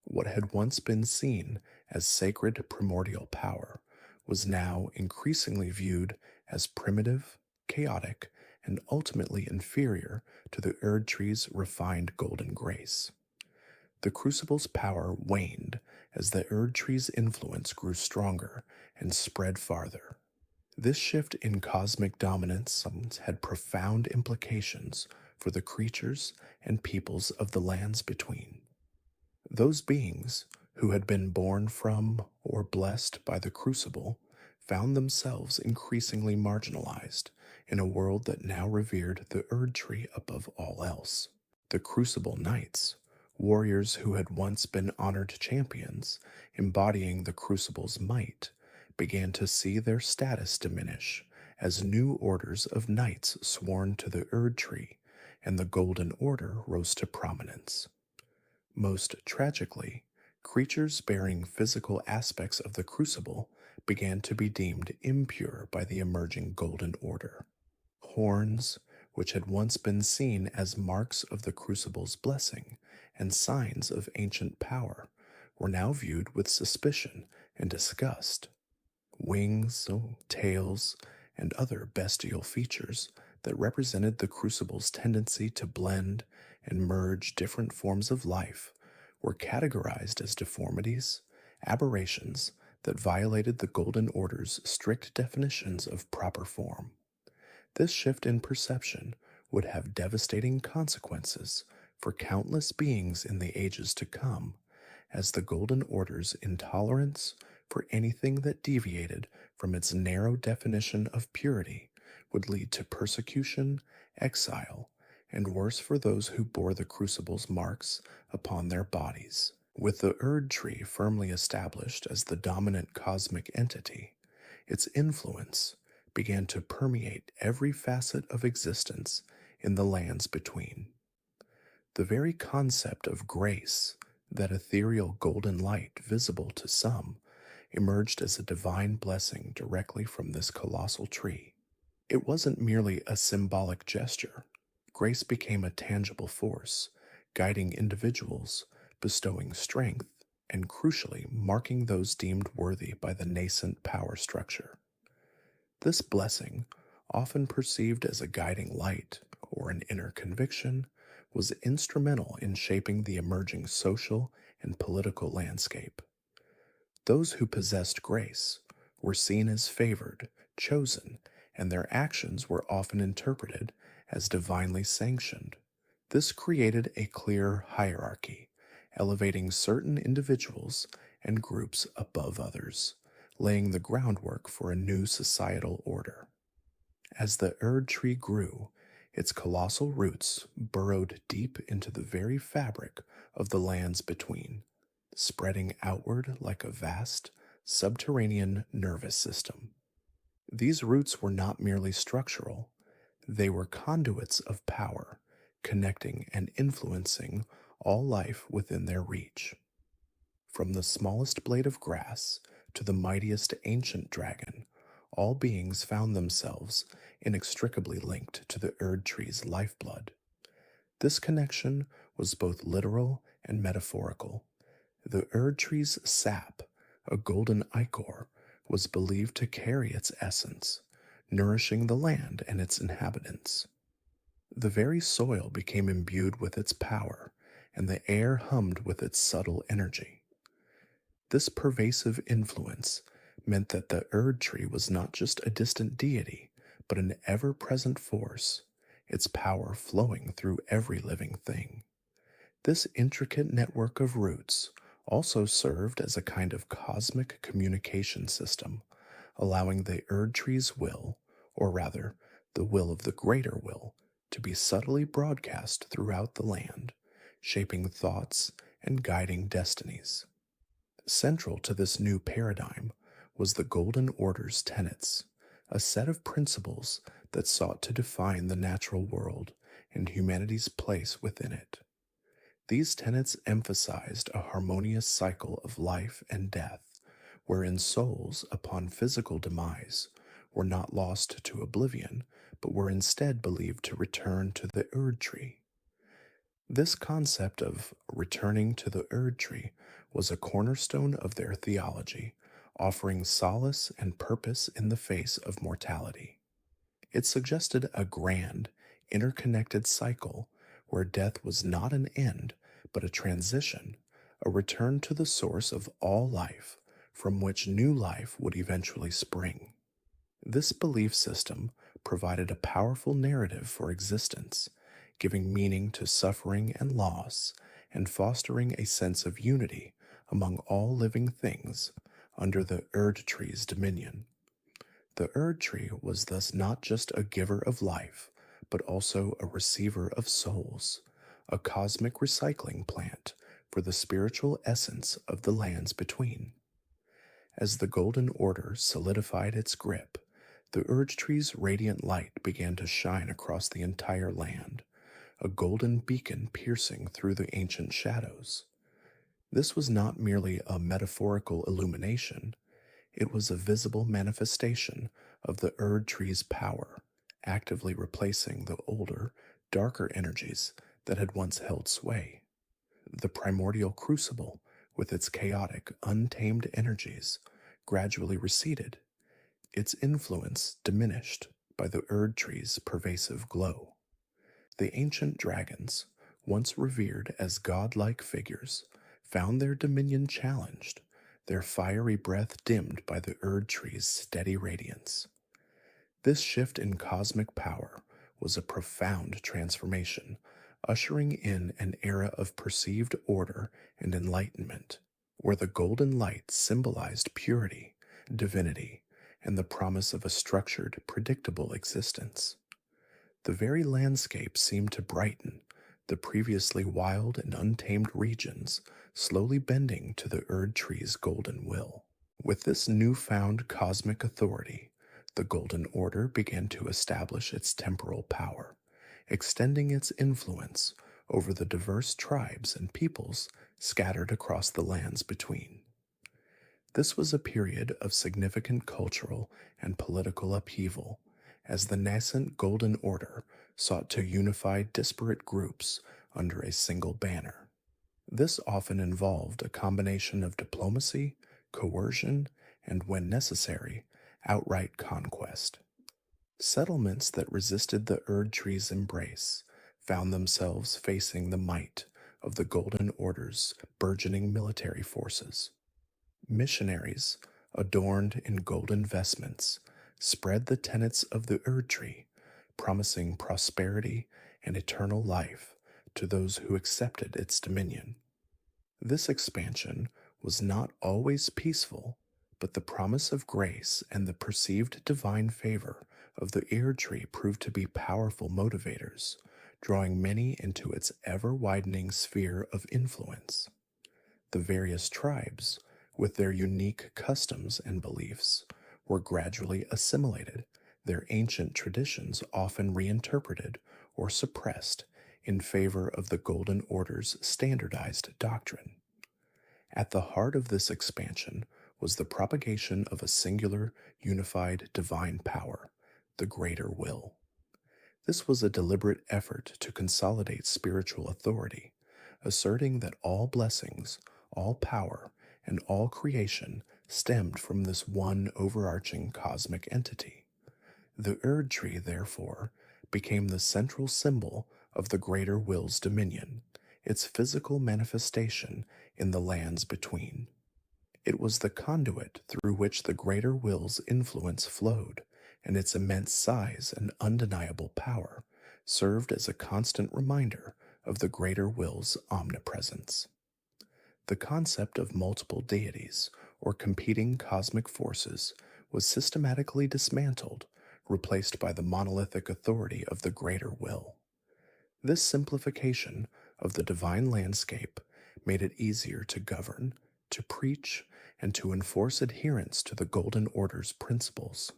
What had once been seen as sacred primordial power was now increasingly viewed as primitive, chaotic, and ultimately inferior to the Erd Tree's refined golden grace. The Crucible's power waned as the Erd Tree's influence grew stronger and spread farther. This shift in cosmic dominance had profound implications for the creatures and peoples of the lands between. Those beings who had been born from or blessed by the crucible found themselves increasingly marginalized in a world that now revered the Erd Tree above all else. The Crucible Knights, warriors who had once been honored champions, embodying the Crucible's might, began to see their status diminish as new orders of knights sworn to the Erd Tree and the Golden Order rose to prominence. Most tragically, creatures bearing physical aspects of the crucible began to be deemed impure by the emerging Golden Order. Horns, which had once been seen as marks of the crucible's blessing and signs of ancient power, were now viewed with suspicion and disgust. Wings, tails, and other bestial features that represented the crucible's tendency to blend and merge different forms of life were categorized as deformities, aberrations that violated the Golden Order's strict definitions of proper form. This shift in perception would have devastating consequences for countless beings in the ages to come, as the Golden Order's intolerance for anything that deviated from its narrow definition of purity would lead to persecution, exile, and worse for those who bore the crucible's marks upon their bodies. With the Erd Tree firmly established as the dominant cosmic entity, its influence began to permeate every facet of existence in the lands between. The very concept of grace, that ethereal golden light visible to some, emerged as a divine blessing directly from this colossal tree. It wasn't merely a symbolic gesture. Grace became a tangible force, guiding individuals, bestowing strength, and crucially marking those deemed worthy by the nascent power structure. This blessing, often perceived as a guiding light or an inner conviction, was instrumental in shaping the emerging social and political landscape. Those who possessed grace were seen as favored, chosen, and their actions were often interpreted as divinely sanctioned. This created a clear hierarchy, elevating certain individuals and groups above others, laying the groundwork for a new societal order. As the Erd Tree grew, its colossal roots burrowed deep into the very fabric of the lands between, spreading outward like a vast, subterranean nervous system. These roots were not merely structural, they were conduits of power, connecting and influencing all life within their reach. From the smallest blade of grass to the mightiest ancient dragon, all beings found themselves inextricably linked to the Erd Tree's lifeblood. This connection was both literal and metaphorical. The Erd Tree's sap, a golden ichor, was believed to carry its essence, nourishing the land and its inhabitants. The very soil became imbued with its power, and the air hummed with its subtle energy. This pervasive influence meant that the Erd tree was not just a distant deity, but an ever present force, its power flowing through every living thing. This intricate network of roots also served as a kind of cosmic communication system, allowing the Erd tree's will, or rather, the will of the greater will, to be subtly broadcast throughout the land, shaping thoughts and guiding destinies. Central to this new paradigm was the Golden Order's tenets, a set of principles that sought to define the natural world and humanity's place within it. These tenets emphasized a harmonious cycle of life and death, wherein souls, upon physical demise, were not lost to oblivion, but were instead believed to return to the Erd tree. This concept of returning to the Erd tree was a cornerstone of their theology, offering solace and purpose in the face of mortality. It suggested a grand, interconnected cycle where death was not an end, but a transition, a return to the source of all life, from which new life would eventually spring. This belief system provided a powerful narrative for existence, giving meaning to suffering and loss, and fostering a sense of unity among all living things under the Erd tree's dominion. The Erd tree was thus not just a giver of life, but also a receiver of souls, a cosmic recycling plant for the spiritual essence of the lands between. As the Golden Order solidified its grip, the Erd tree's radiant light began to shine across the entire land, a golden beacon piercing through the ancient shadows. This was not merely a metaphorical illumination, it was a visible manifestation of the Erd tree's power, actively replacing the older, darker energies that had once held sway. The primordial crucible, with its chaotic, untamed energies, gradually receded, its influence diminished by the Erd tree's pervasive glow. The ancient dragons, once revered as godlike figures, found their dominion challenged, their fiery breath dimmed by the Erd tree's steady radiance. This shift in cosmic power was a profound transformation, ushering in an era of perceived order and enlightenment, where the golden light symbolized purity, divinity, and the promise of a structured, predictable existence. The very landscape seemed to brighten, the previously wild and untamed regions slowly bending to the Erd tree's golden will. With this newfound cosmic authority, the Golden Order began to establish its temporal power, extending its influence over the diverse tribes and peoples scattered across the lands between. This was a period of significant cultural and political upheaval, as the nascent Golden Order sought to unify disparate groups under a single banner. This often involved a combination of diplomacy, coercion, and, when necessary, outright conquest. Settlements that resisted the Erd tree's embrace found themselves facing the might of the Golden Order's burgeoning military forces. Missionaries, adorned in golden vestments, spread the tenets of the Erd tree, promising prosperity and eternal life to those who accepted its dominion. This expansion was not always peaceful, but the promise of grace and the perceived divine favor of the Erd tree proved to be powerful motivators, drawing many into its ever-widening sphere of influence. The various tribes, with their unique customs and beliefs, were gradually assimilated, their ancient traditions often reinterpreted or suppressed in favor of the Golden Order's standardized doctrine. At the heart of this expansion was the propagation of a singular, unified divine power, the greater will. This was a deliberate effort to consolidate spiritual authority, asserting that all blessings, all power, and all creation stemmed from this one overarching cosmic entity. The Erd tree, therefore, became the central symbol of the greater will's dominion, its physical manifestation in the lands between. It was the conduit through which the greater will's influence flowed, and its immense size and undeniable power served as a constant reminder of the greater will's omnipresence. The concept of multiple deities, or competing cosmic forces, was systematically dismantled, replaced by the monolithic authority of the greater will. This simplification of the divine landscape made it easier to govern, to preach, and to enforce adherence to the Golden Order's principles.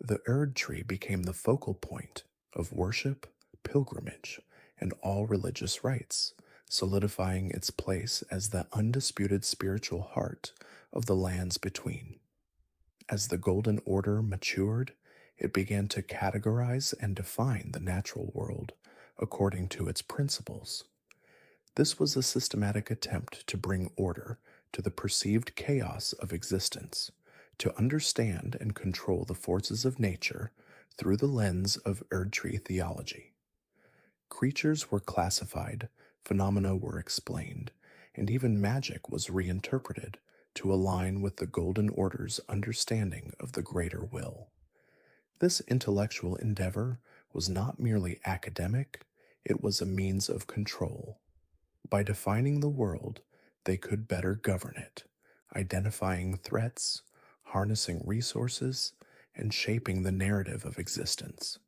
The Erd Tree became the focal point of worship, pilgrimage, and all religious rites, solidifying its place as the undisputed spiritual heart of the lands between. As the Golden Order matured, it began to categorize and define the natural world according to its principles. This was a systematic attempt to bring order to the perceived chaos of existence, to understand and control the forces of nature through the lens of Erdtree theology. Creatures were classified, phenomena were explained, and even magic was reinterpreted to align with the Golden Order's understanding of the greater will. This intellectual endeavor was not merely academic, it was a means of control. By defining the world, they could better govern it, identifying threats, harnessing resources, and shaping the narrative of existence.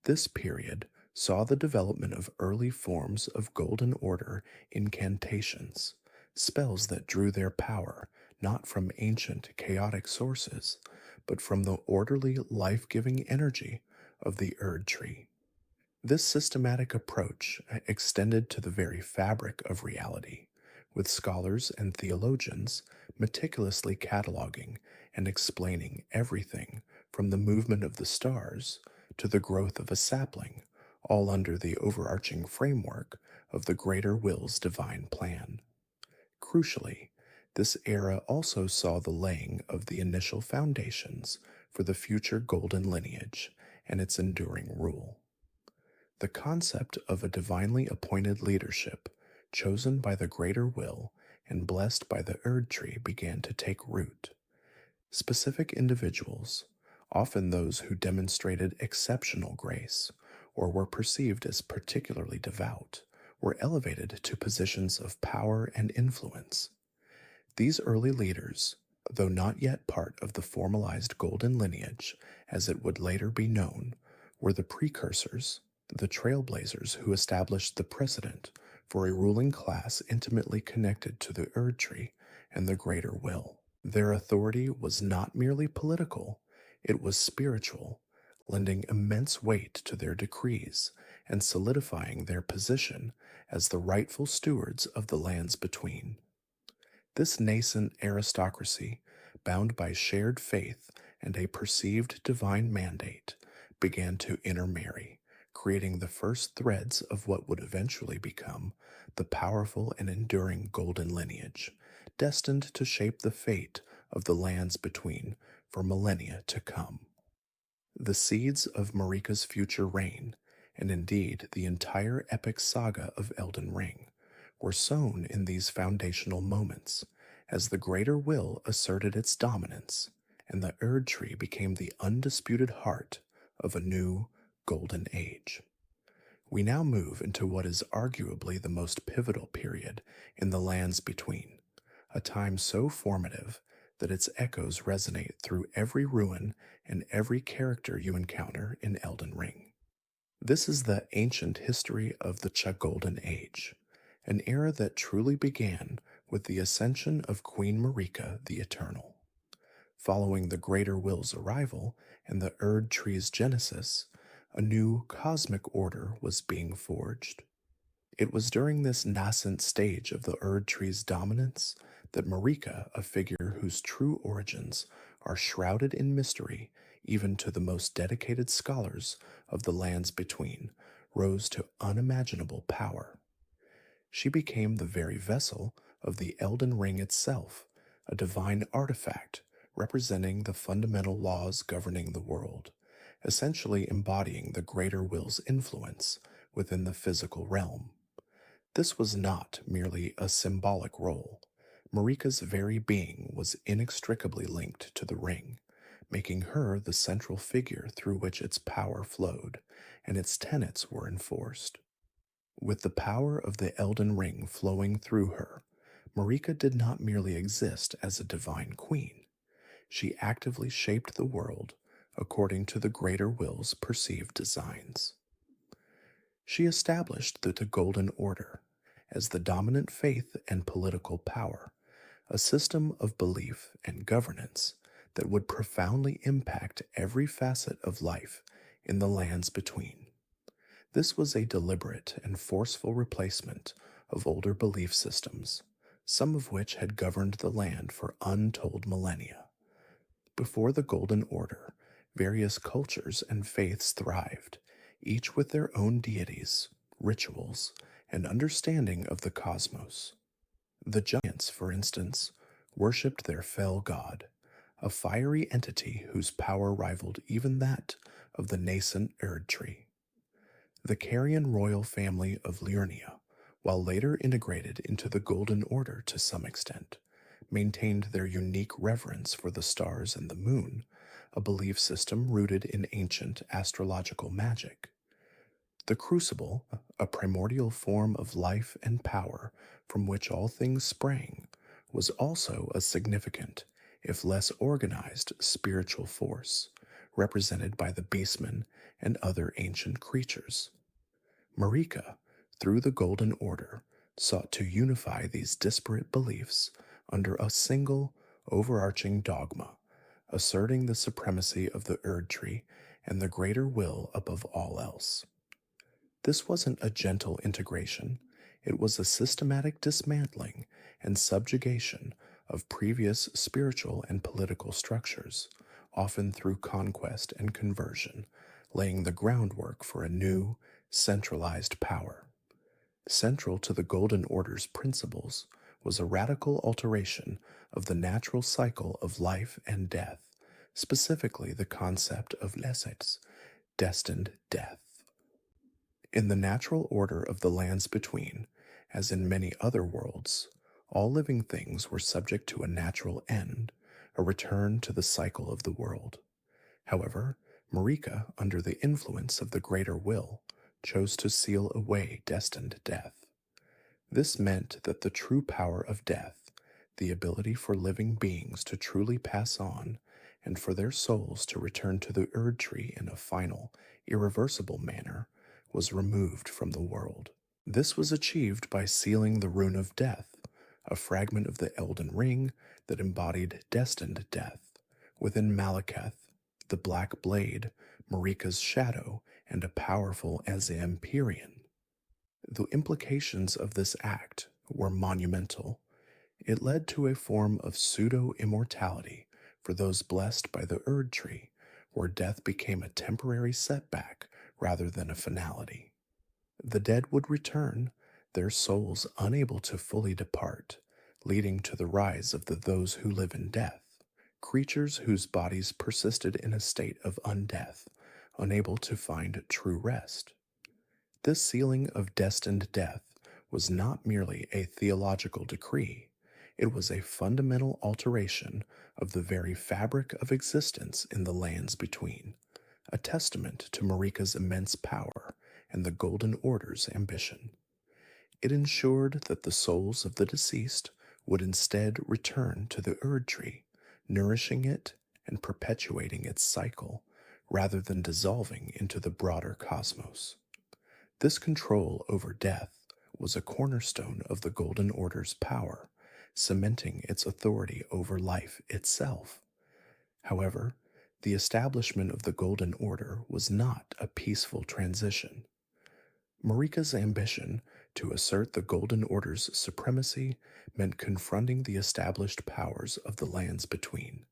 This period saw the development of early forms of Golden Order incantations, spells that drew their power not from ancient chaotic sources, but from the orderly life-giving energy of the Erd Tree. This systematic approach extended to the very fabric of reality, with scholars and theologians meticulously cataloging and explaining everything from the movement of the stars to the growth of a sapling, all under the overarching framework of the greater will's divine plan. Crucially, this era also saw the laying of the initial foundations for the future golden lineage and its enduring rule. The concept of a divinely appointed leadership, chosen by the greater will and blessed by the Erd Tree, began to take root. Specific individuals, often those who demonstrated exceptional grace or were perceived as particularly devout, were elevated to positions of power and influence. These early leaders, though not yet part of the formalized golden lineage as it would later be known, were the precursors, the trailblazers who established the precedent for a ruling class intimately connected to the Erd Tree and the greater will. Their authority was not merely political, it was spiritual, lending immense weight to their decrees and solidifying their position as the rightful stewards of the lands between. This nascent aristocracy, bound by shared faith and a perceived divine mandate, began to intermarry, creating the first threads of what would eventually become the powerful and enduring golden lineage, destined to shape the fate of the lands between for millennia to come. The seeds of Marika's future reign, and indeed the entire epic saga of Elden Ring, were sown in these foundational moments, as the greater will asserted its dominance, and the Erd Tree became the undisputed heart of a new golden age. We now move into what is arguably the most pivotal period in the lands between, a time so formative that its echoes resonate through every ruin and every character you encounter in Elden Ring. This is the ancient history of the Golden Age, an era that truly began with the ascension of Queen Marika the Eternal. Following the Greater Will's arrival and the Erd Tree's genesis, a new cosmic order was being forged. It was during this nascent stage of the Erd Tree's dominance that Marika, a figure whose true origins are shrouded in mystery even to the most dedicated scholars of the lands between, rose to unimaginable power. She became the very vessel of the Elden Ring itself, a divine artifact representing the fundamental laws governing the world, essentially embodying the greater will's influence within the physical realm. This was not merely a symbolic role. Marika's very being was inextricably linked to the ring, making her the central figure through which its power flowed and its tenets were enforced. With the power of the Elden Ring flowing through her, Marika did not merely exist as a divine queen. She actively shaped the world according to the greater will's perceived designs. She established the Golden Order as the dominant faith and political power, a system of belief and governance that would profoundly impact every facet of life in the lands between. This was a deliberate and forceful replacement of older belief systems, some of which had governed the land for untold millennia. Before the Golden Order, various cultures and faiths thrived, each with their own deities, rituals, and understanding of the cosmos. The giants, for instance, worshipped their fell god, a fiery entity whose power rivaled even that of the nascent Erd tree. The Carian royal family of Liurnia, while later integrated into the Golden Order to some extent, maintained their unique reverence for the stars and the moon, a belief system rooted in ancient astrological magic. The crucible, a primordial form of life and power from which all things sprang, was also a significant, if less organized, spiritual force, represented by the beastmen and other ancient creatures. Marika, through the Golden Order, sought to unify these disparate beliefs under a single, overarching dogma, asserting the supremacy of the Erd tree and the greater will above all else. This wasn't a gentle integration, it was a systematic dismantling and subjugation of previous spiritual and political structures, often through conquest and conversion, laying the groundwork for a new, centralized power. Central to the Golden Order's principles was a radical alteration of the natural cycle of life and death, specifically the concept of nesets, destined death. In the natural order of the lands between, as in many other worlds, all living things were subject to a natural end, a return to the cycle of the world. However, Marika, under the influence of the greater will, chose to seal away destined death. This meant that the true power of death, the ability for living beings to truly pass on, and for their souls to return to the Erd tree in a final, irreversible manner, was removed from the world. This was achieved by sealing the Rune of Death, a fragment of the Elden Ring that embodied destined death, within Malekith, the Black Blade, Marika's shadow, and a powerful Empyrean. The implications of this act were monumental. It led to a form of pseudo-immortality for those blessed by the Erd tree, where death became a temporary setback rather than a finality. The dead would return, their souls unable to fully depart, leading to the rise of those who live in death, creatures whose bodies persisted in a state of undeath, unable to find true rest. This sealing of destined death was not merely a theological decree, it was a fundamental alteration of the very fabric of existence in the lands between, a testament to Marika's immense power and the Golden Order's ambition. It ensured that the souls of the deceased would instead return to the Erd tree, nourishing it and perpetuating its cycle, rather than dissolving into the broader cosmos. This control over death was a cornerstone of the Golden Order's power, cementing its authority over life itself. However, the establishment of the Golden Order was not a peaceful transition. Marika's ambition to assert the Golden Order's supremacy meant confronting the established powers of the lands between,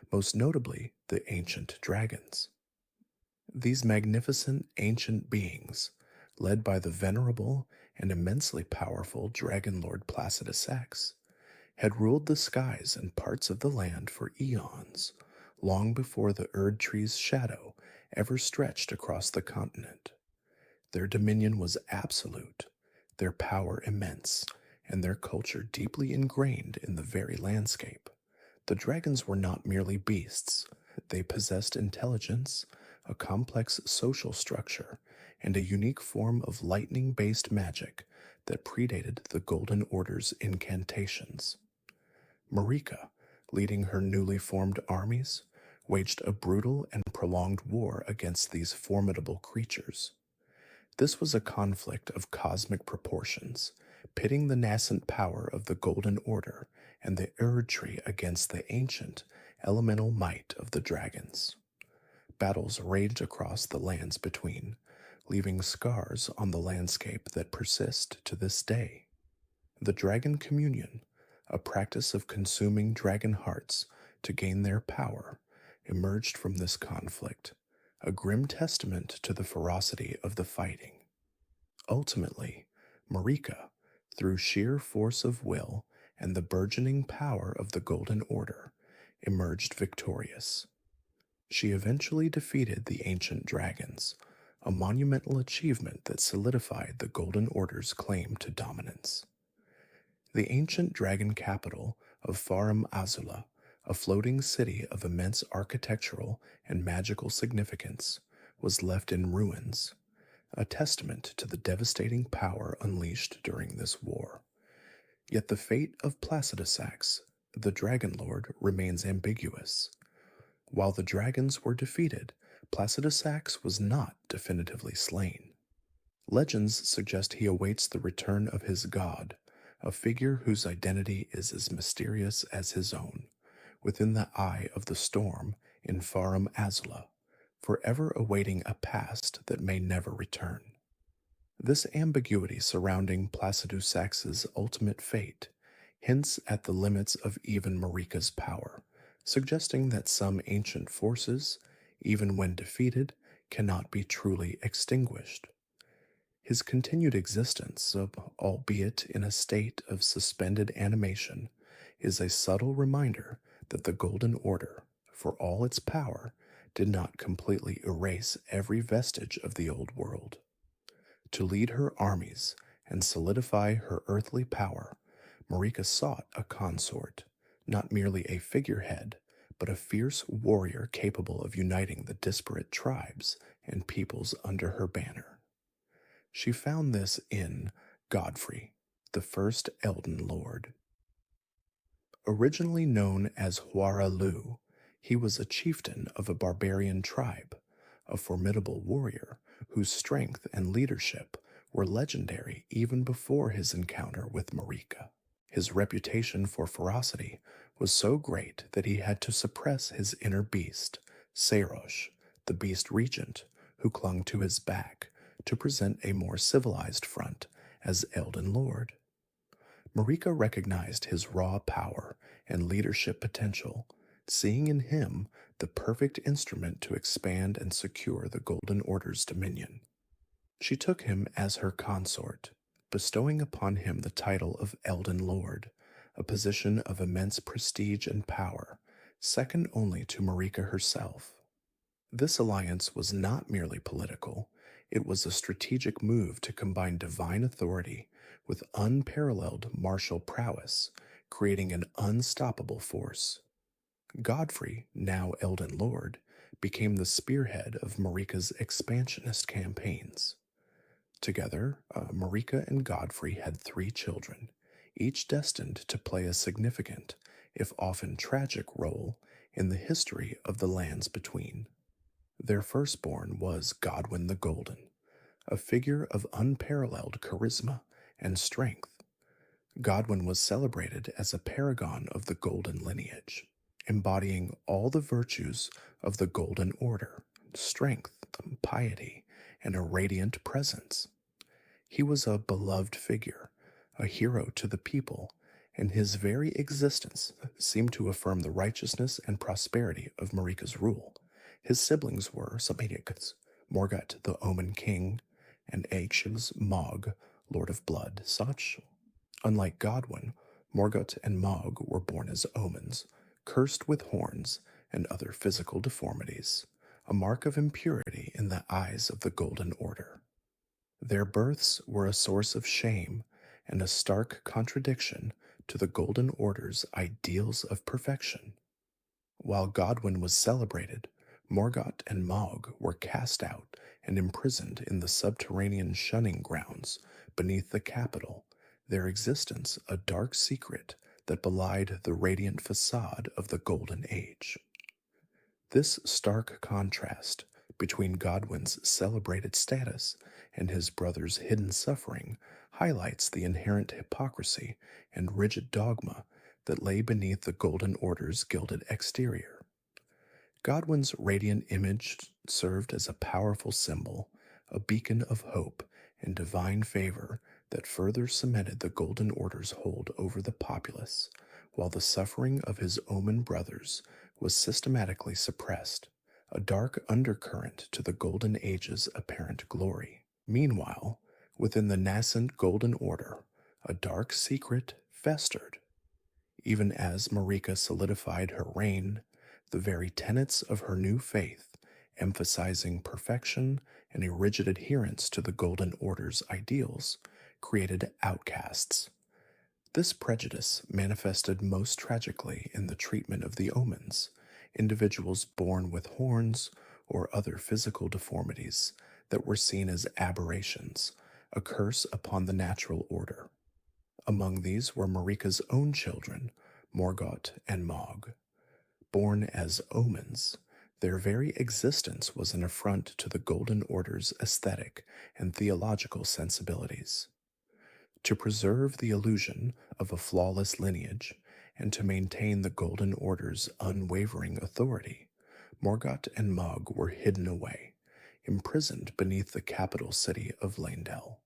most notably the ancient dragons. These magnificent ancient beings, led by the venerable and immensely powerful Dragon Lord Placidus X, had ruled the skies and parts of the land for eons, long before the Erd tree's shadow ever stretched across the continent. Their dominion was absolute, their power immense, and their culture deeply ingrained in the very landscape. The dragons were not merely beasts, they possessed intelligence, a complex social structure, and a unique form of lightning based magic that predated the Golden Order's incantations. Marika, leading her newly formed armies, waged a brutal and prolonged war against these formidable creatures. This was a conflict of cosmic proportions, pitting the nascent power of the Golden Order and the Erd Tree against the ancient, elemental might of the dragons. Battles raged across the lands between, leaving scars on the landscape that persist to this day. The Dragon Communion, a practice of consuming dragon hearts to gain their power, emerged from this conflict, a grim testament to the ferocity of the fighting. Ultimately, Marika, through sheer force of will and the burgeoning power of the Golden Order, emerged victorious. She eventually defeated the ancient dragons, a monumental achievement that solidified the Golden Order's claim to dominance. The ancient dragon capital of Farum Azula, a floating city of immense architectural and magical significance, was left in ruins, a testament to the devastating power unleashed during this war. Yet the fate of Placidusax, the Dragon Lord, remains ambiguous. While the dragons were defeated, Placidusax was not definitively slain. Legends suggest he awaits the return of his god, a figure whose identity is as mysterious as his own, within the eye of the storm in Farum Azula, forever awaiting a past that may never return. This ambiguity surrounding Placidusax's ultimate fate hints at the limits of even Marika's power, suggesting that some ancient forces, even when defeated, cannot be truly extinguished. His continued existence, albeit in a state of suspended animation, is a subtle reminder that the Golden Order, for all its power, did not completely erase every vestige of the old world. To lead her armies and solidify her earthly power, Marika sought a consort, not merely a figurehead, but a fierce warrior capable of uniting the disparate tribes and peoples under her banner. She found this in Godfrey, the first Elden Lord. Originally known as Huara Lu, he was a chieftain of a barbarian tribe, a formidable warrior whose strength and leadership were legendary even before his encounter with Marika. His reputation for ferocity was so great that he had to suppress his inner beast, Sarosh, the beast regent, who clung to his back, to present a more civilized front as Elden Lord. Marika recognized his raw power and leadership potential, seeing in him the perfect instrument to expand and secure the Golden Order's dominion. She took him as her consort, bestowing upon him the title of Elden Lord, a position of immense prestige and power, second only to Marika herself. This alliance was not merely political, it was a strategic move to combine divine authority with unparalleled martial prowess, creating an unstoppable force. Godfrey, now Elden Lord, became the spearhead of Marika's expansionist campaigns. Together, Marika and Godfrey had 3 children, each destined to play a significant, if often tragic, role in the history of the lands between. Their firstborn was Godwyn the Golden, a figure of unparalleled charisma and strength. Godwyn was celebrated as a paragon of the Golden lineage, embodying all the virtues of the Golden Order: strength, piety, and a radiant presence. He was a beloved figure, a hero to the people, and his very existence seemed to affirm the righteousness and prosperity of Marika's rule. His siblings were Samediakuts, Morgut the Omen King, and Aegsh's Mog, Lord of Blood. Such, unlike Godwyn, Morgut and Mog were born as omens, cursed with horns and other physical deformities, a mark of impurity in the eyes of the Golden Order. Their births were a source of shame and a stark contradiction to the Golden Order's ideals of perfection. While Godwin was celebrated, Morgoth and Mog were cast out and imprisoned in the subterranean shunning grounds beneath the capital, their existence a dark secret that belied the radiant facade of the Golden Age. This stark contrast between Godwin's celebrated status and his brother's hidden suffering highlights the inherent hypocrisy and rigid dogma that lay beneath the Golden Order's gilded exterior. Godwin's radiant image served as a powerful symbol, a beacon of hope and divine favor that further cemented the Golden Order's hold over the populace, while the suffering of his Omen brothers was systematically suppressed, a dark undercurrent to the Golden Age's apparent glory. Meanwhile, within the nascent Golden Order, a dark secret festered. Even as Marika solidified her reign, the very tenets of her new faith, emphasizing perfection and a rigid adherence to the Golden Order's ideals, created outcasts. This prejudice manifested most tragically in the treatment of the omens, individuals born with horns or other physical deformities that were seen as aberrations, a curse upon the natural order. Among these were Marika's own children, Morgoth and Mog. Born as omens, their very existence was an affront to the Golden Order's aesthetic and theological sensibilities. To preserve the illusion of a flawless lineage and to maintain the Golden Order's unwavering authority, Morgoth and Mog were hidden away, imprisoned beneath the capital city of Leyndell.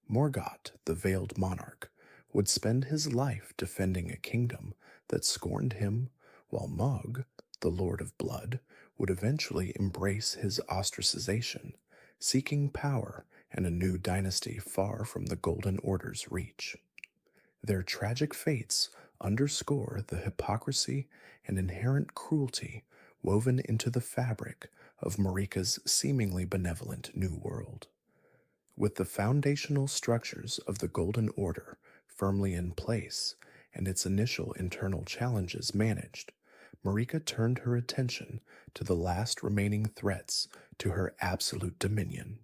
Morgoth, the veiled monarch, would spend his life defending a kingdom that scorned him, while Mog, the Lord of Blood, would eventually embrace his ostracization, seeking power and a new dynasty far from the Golden Order's reach. Their tragic fates underscore the hypocrisy and inherent cruelty woven into the fabric of Marika's seemingly benevolent new world. With the foundational structures of the Golden Order firmly in place and its initial internal challenges managed, Marika turned her attention to the last remaining threats to her absolute dominion.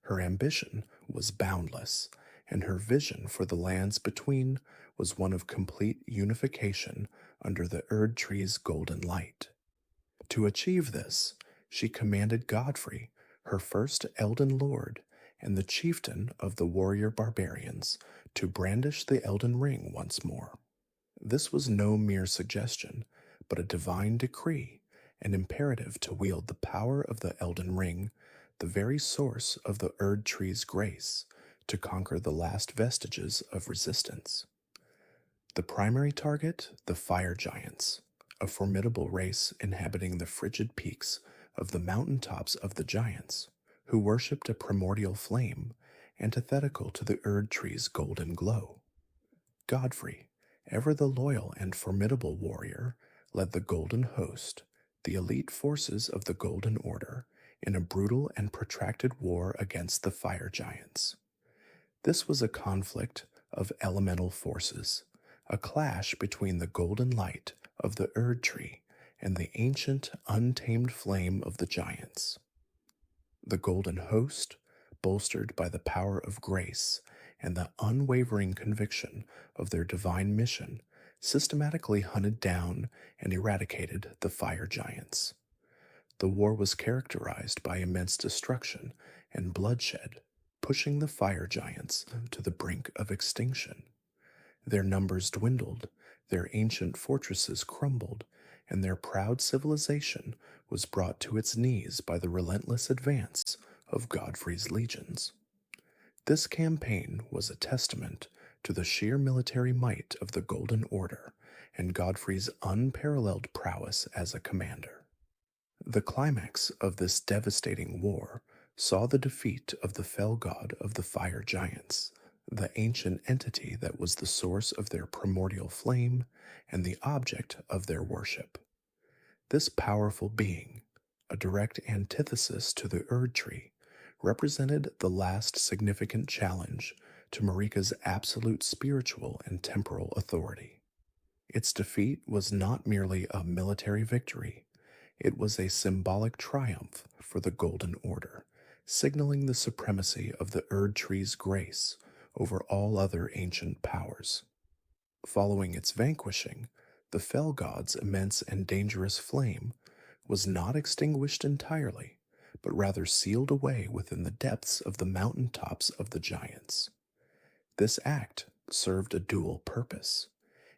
Her ambition was boundless, and her vision for the lands between was one of complete unification under the Erd Tree's golden light. To achieve this, she commanded Godfrey, her first Elden Lord, and the chieftain of the warrior barbarians, to brandish the Elden Ring once more. This was no mere suggestion, but a divine decree, an imperative to wield the power of the Elden Ring, the very source of the Erd Tree's grace, to conquer the last vestiges of resistance. The primary target, the fire giants, a formidable race inhabiting the frigid peaks of the mountain tops of the giants, who worshipped a primordial flame, antithetical to the Erd Tree's golden glow. Godfrey, ever the loyal and formidable warrior, led the Golden Host, the elite forces of the Golden Order, in a brutal and protracted war against the fire giants. This was a conflict of elemental forces, a clash between the golden light of the Erd Tree and the ancient, untamed flame of the giants. The Golden Host, bolstered by the power of grace and the unwavering conviction of their divine mission, systematically hunted down and eradicated the fire giants. The war was characterized by immense destruction and bloodshed, pushing the fire giants to the brink of extinction. Their numbers dwindled, their ancient fortresses crumbled, and their proud civilization was brought to its knees by the relentless advance of Godfrey's legions. This campaign was a testament to the sheer military might of the Golden Order and Godfrey's unparalleled prowess as a commander. The climax of this devastating war saw the defeat of the fell god of the fire giants, the ancient entity that was the source of their primordial flame and the object of their worship. This powerful being, a direct antithesis to the Erd Tree, represented the last significant challenge to Marika's absolute spiritual and temporal authority. Its defeat was not merely a military victory, it was a symbolic triumph for the Golden Order, signaling the supremacy of the Erd Tree's grace over all other ancient powers. Following its vanquishing, the Fell God's immense and dangerous flame was not extinguished entirely, but rather sealed away within the depths of the mountain tops of the giants. This act served a dual purpose.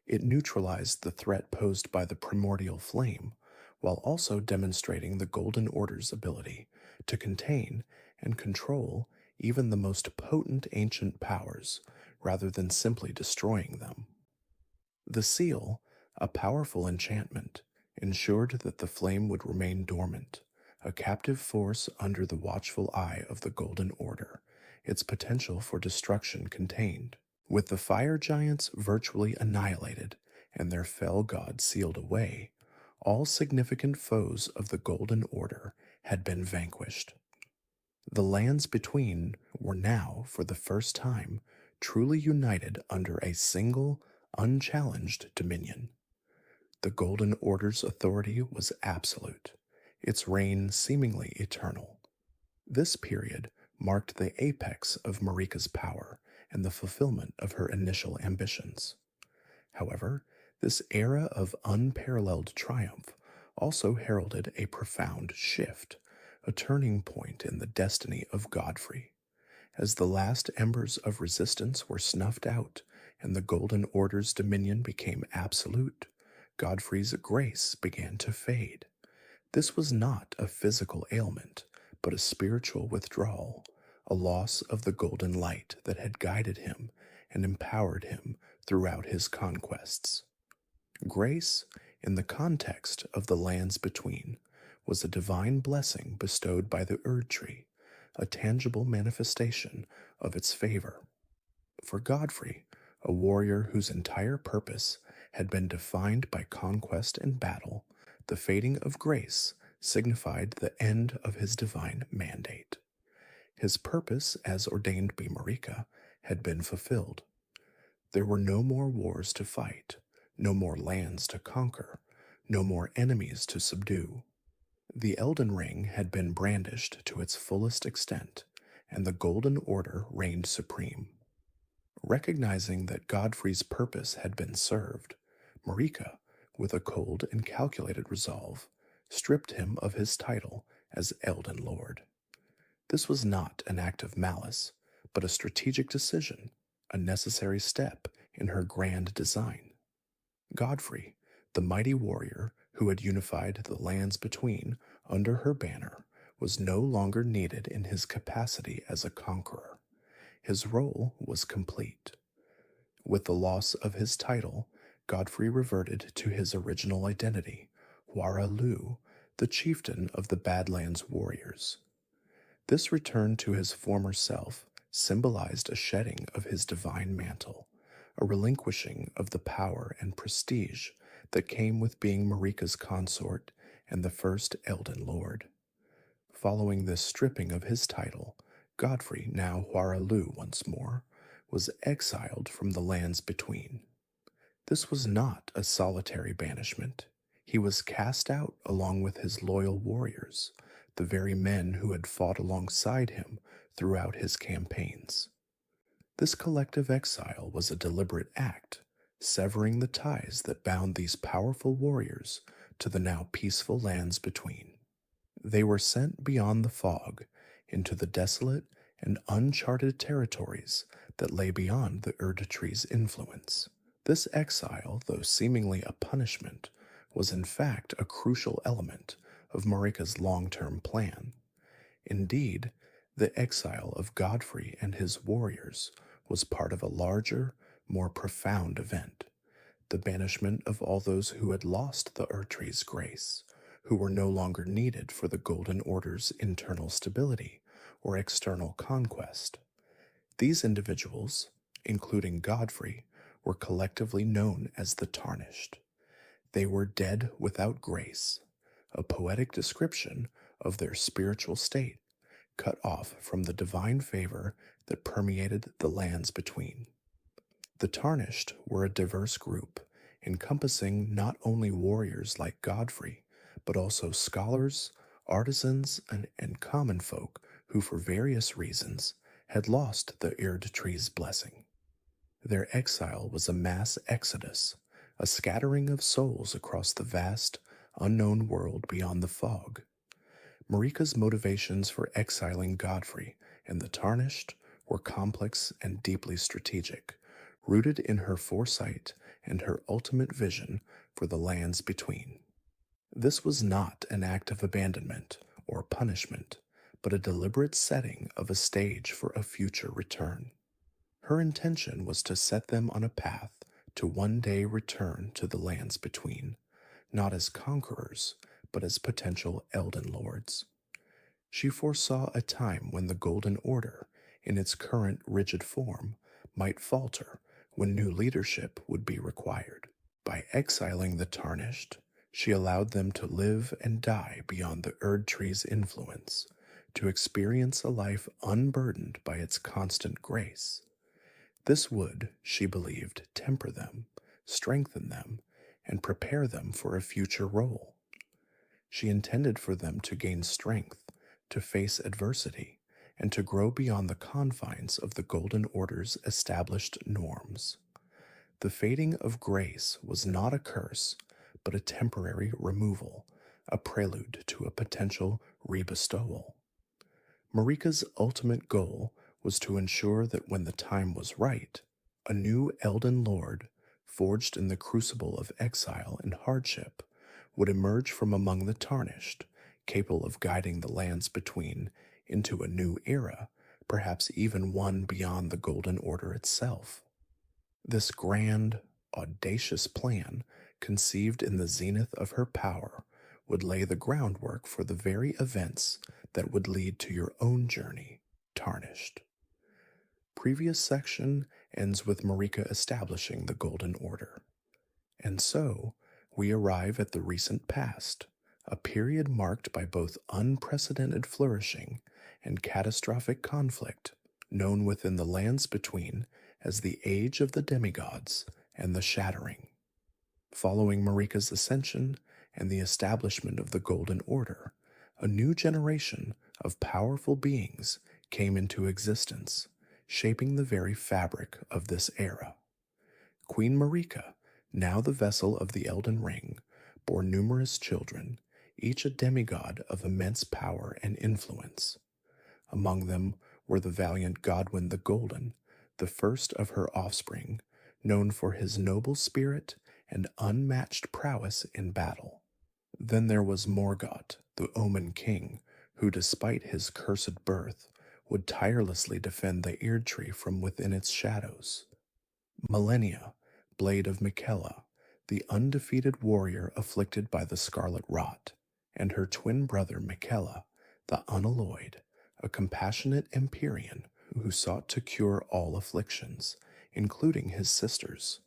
It neutralized the threat posed by the primordial flame, while also demonstrating the Golden Order's ability to contain and control even the most potent ancient powers, rather than simply destroying them. The seal, a powerful enchantment, ensured that the flame would remain dormant, a captive force under the watchful eye of the Golden Order, its potential for destruction contained. With the fire giants virtually annihilated and their fell god sealed away, all significant foes of the Golden Order had been vanquished. The lands between were now, for the first time, truly united under a single, unchallenged dominion. The Golden Order's authority was absolute, its reign seemingly eternal. This period marked the apex of Marika's power and the fulfillment of her initial ambitions. However, this era of unparalleled triumph also heralded a profound shift, a turning point in the destiny of Godfrey. As the last embers of resistance were snuffed out and the Golden Order's dominion became absolute, Godfrey's grace began to fade. This was not a physical ailment, but a spiritual withdrawal, a loss of the golden light that had guided him and empowered him throughout his conquests. Grace, in the context of the lands between, was a divine blessing bestowed by the Erd Tree, a tangible manifestation of its favor. For Godfrey, a warrior whose entire purpose had been defined by conquest and battle, the fading of grace signified the end of his divine mandate. His purpose, as ordained by Marika, had been fulfilled. There were no more wars to fight, no more lands to conquer, no more enemies to subdue. The Elden Ring had been brandished to its fullest extent, and the Golden Order reigned supreme. Recognizing that Godfrey's purpose had been served, Marika, with a cold and calculated resolve, stripped him of his title as Elden Lord. This was not an act of malice, but a strategic decision, a necessary step in her grand design. Godfrey, the mighty warrior who had unified the lands between under her banner, was no longer needed in his capacity as a conqueror. His role was complete. With the loss of his title, Godfrey reverted to his original identity, Huara Lu, the chieftain of the Badlands warriors. This return to his former self symbolized a shedding of his divine mantle, a relinquishing of the power and prestige that came with being Marika's consort and the first Elden Lord. Following this stripping of his title, Godfrey, now Huara Lu once more, was exiled from the lands between. This was not a solitary banishment. He was cast out along with his loyal warriors, the very men who had fought alongside him throughout his campaigns. This collective exile was a deliberate act, severing the ties that bound these powerful warriors to the now peaceful lands between. They were sent beyond the fog into the desolate and uncharted territories that lay beyond the Erd Tree's influence. This exile, though seemingly a punishment, was in fact a crucial element of Marika's long-term plan. Indeed, the exile of Godfrey and his warriors was part of a larger, more profound event, the banishment of all those who had lost the Erd Tree's grace, who were no longer needed for the Golden Order's internal stability or external conquest. These individuals, including Godfrey, were collectively known as the Tarnished. They were dead without grace, a poetic description of their spiritual state, cut off from the divine favor that permeated the lands between. The Tarnished were a diverse group, encompassing not only warriors like Godfrey, but also scholars, artisans, and common folk who, for various reasons, had lost the Erd Tree's blessing. Their exile was a mass exodus, a scattering of souls across the vast, unknown world beyond the fog. Marika's motivations for exiling Godfrey and the Tarnished were complex and deeply strategic, rooted in her foresight and her ultimate vision for the lands between. This was not an act of abandonment or punishment, but a deliberate setting of a stage for a future return. Her intention was to set them on a path to one day return to the lands between, not as conquerors, but as potential Elden Lords. She foresaw a time when the Golden Order, in its current rigid form, might falter when new leadership would be required. By exiling the Tarnished, she allowed them to live and die beyond the Erd Tree's influence, to experience a life unburdened by its constant grace. This would, she believed, temper them, strengthen them, and prepare them for a future role. She intended for them to gain strength, to face adversity, and to grow beyond the confines of the Golden Order's established norms. The fading of grace was not a curse, but a temporary removal, a prelude to a potential rebestowal. Marika's ultimate goal was to ensure that when the time was right, a new Elden Lord, forged in the crucible of exile and hardship, would emerge from among the Tarnished, capable of guiding the lands between into a new era, perhaps even one beyond the Golden Order itself. This grand, audacious plan, conceived in the zenith of her power, would lay the groundwork for the very events that would lead to your own journey, Tarnished. Previous section ends with Marika establishing the Golden Order. And so, we arrive at the recent past, a period marked by both unprecedented flourishing and catastrophic conflict, known within the lands between as the Age of the Demigods and the Shattering. Following Marika's ascension and the establishment of the Golden Order, a new generation of powerful beings came into existence, shaping the very fabric of this era. Queen Marika, now the vessel of the Elden Ring, bore numerous children, each a demigod of immense power and influence. Among them were the valiant Godwyn the Golden, the first of her offspring, known for his noble spirit and unmatched prowess in battle. Then there was Morgott, the Omen King, who, despite his cursed birth, would tirelessly defend the Erd Tree from within its shadows. Millennia, Blade of Miquella, the undefeated warrior afflicted by the Scarlet Rot, and her twin brother Miquella, the Unalloyed, a compassionate Empyrean who sought to cure all afflictions, including his sisters.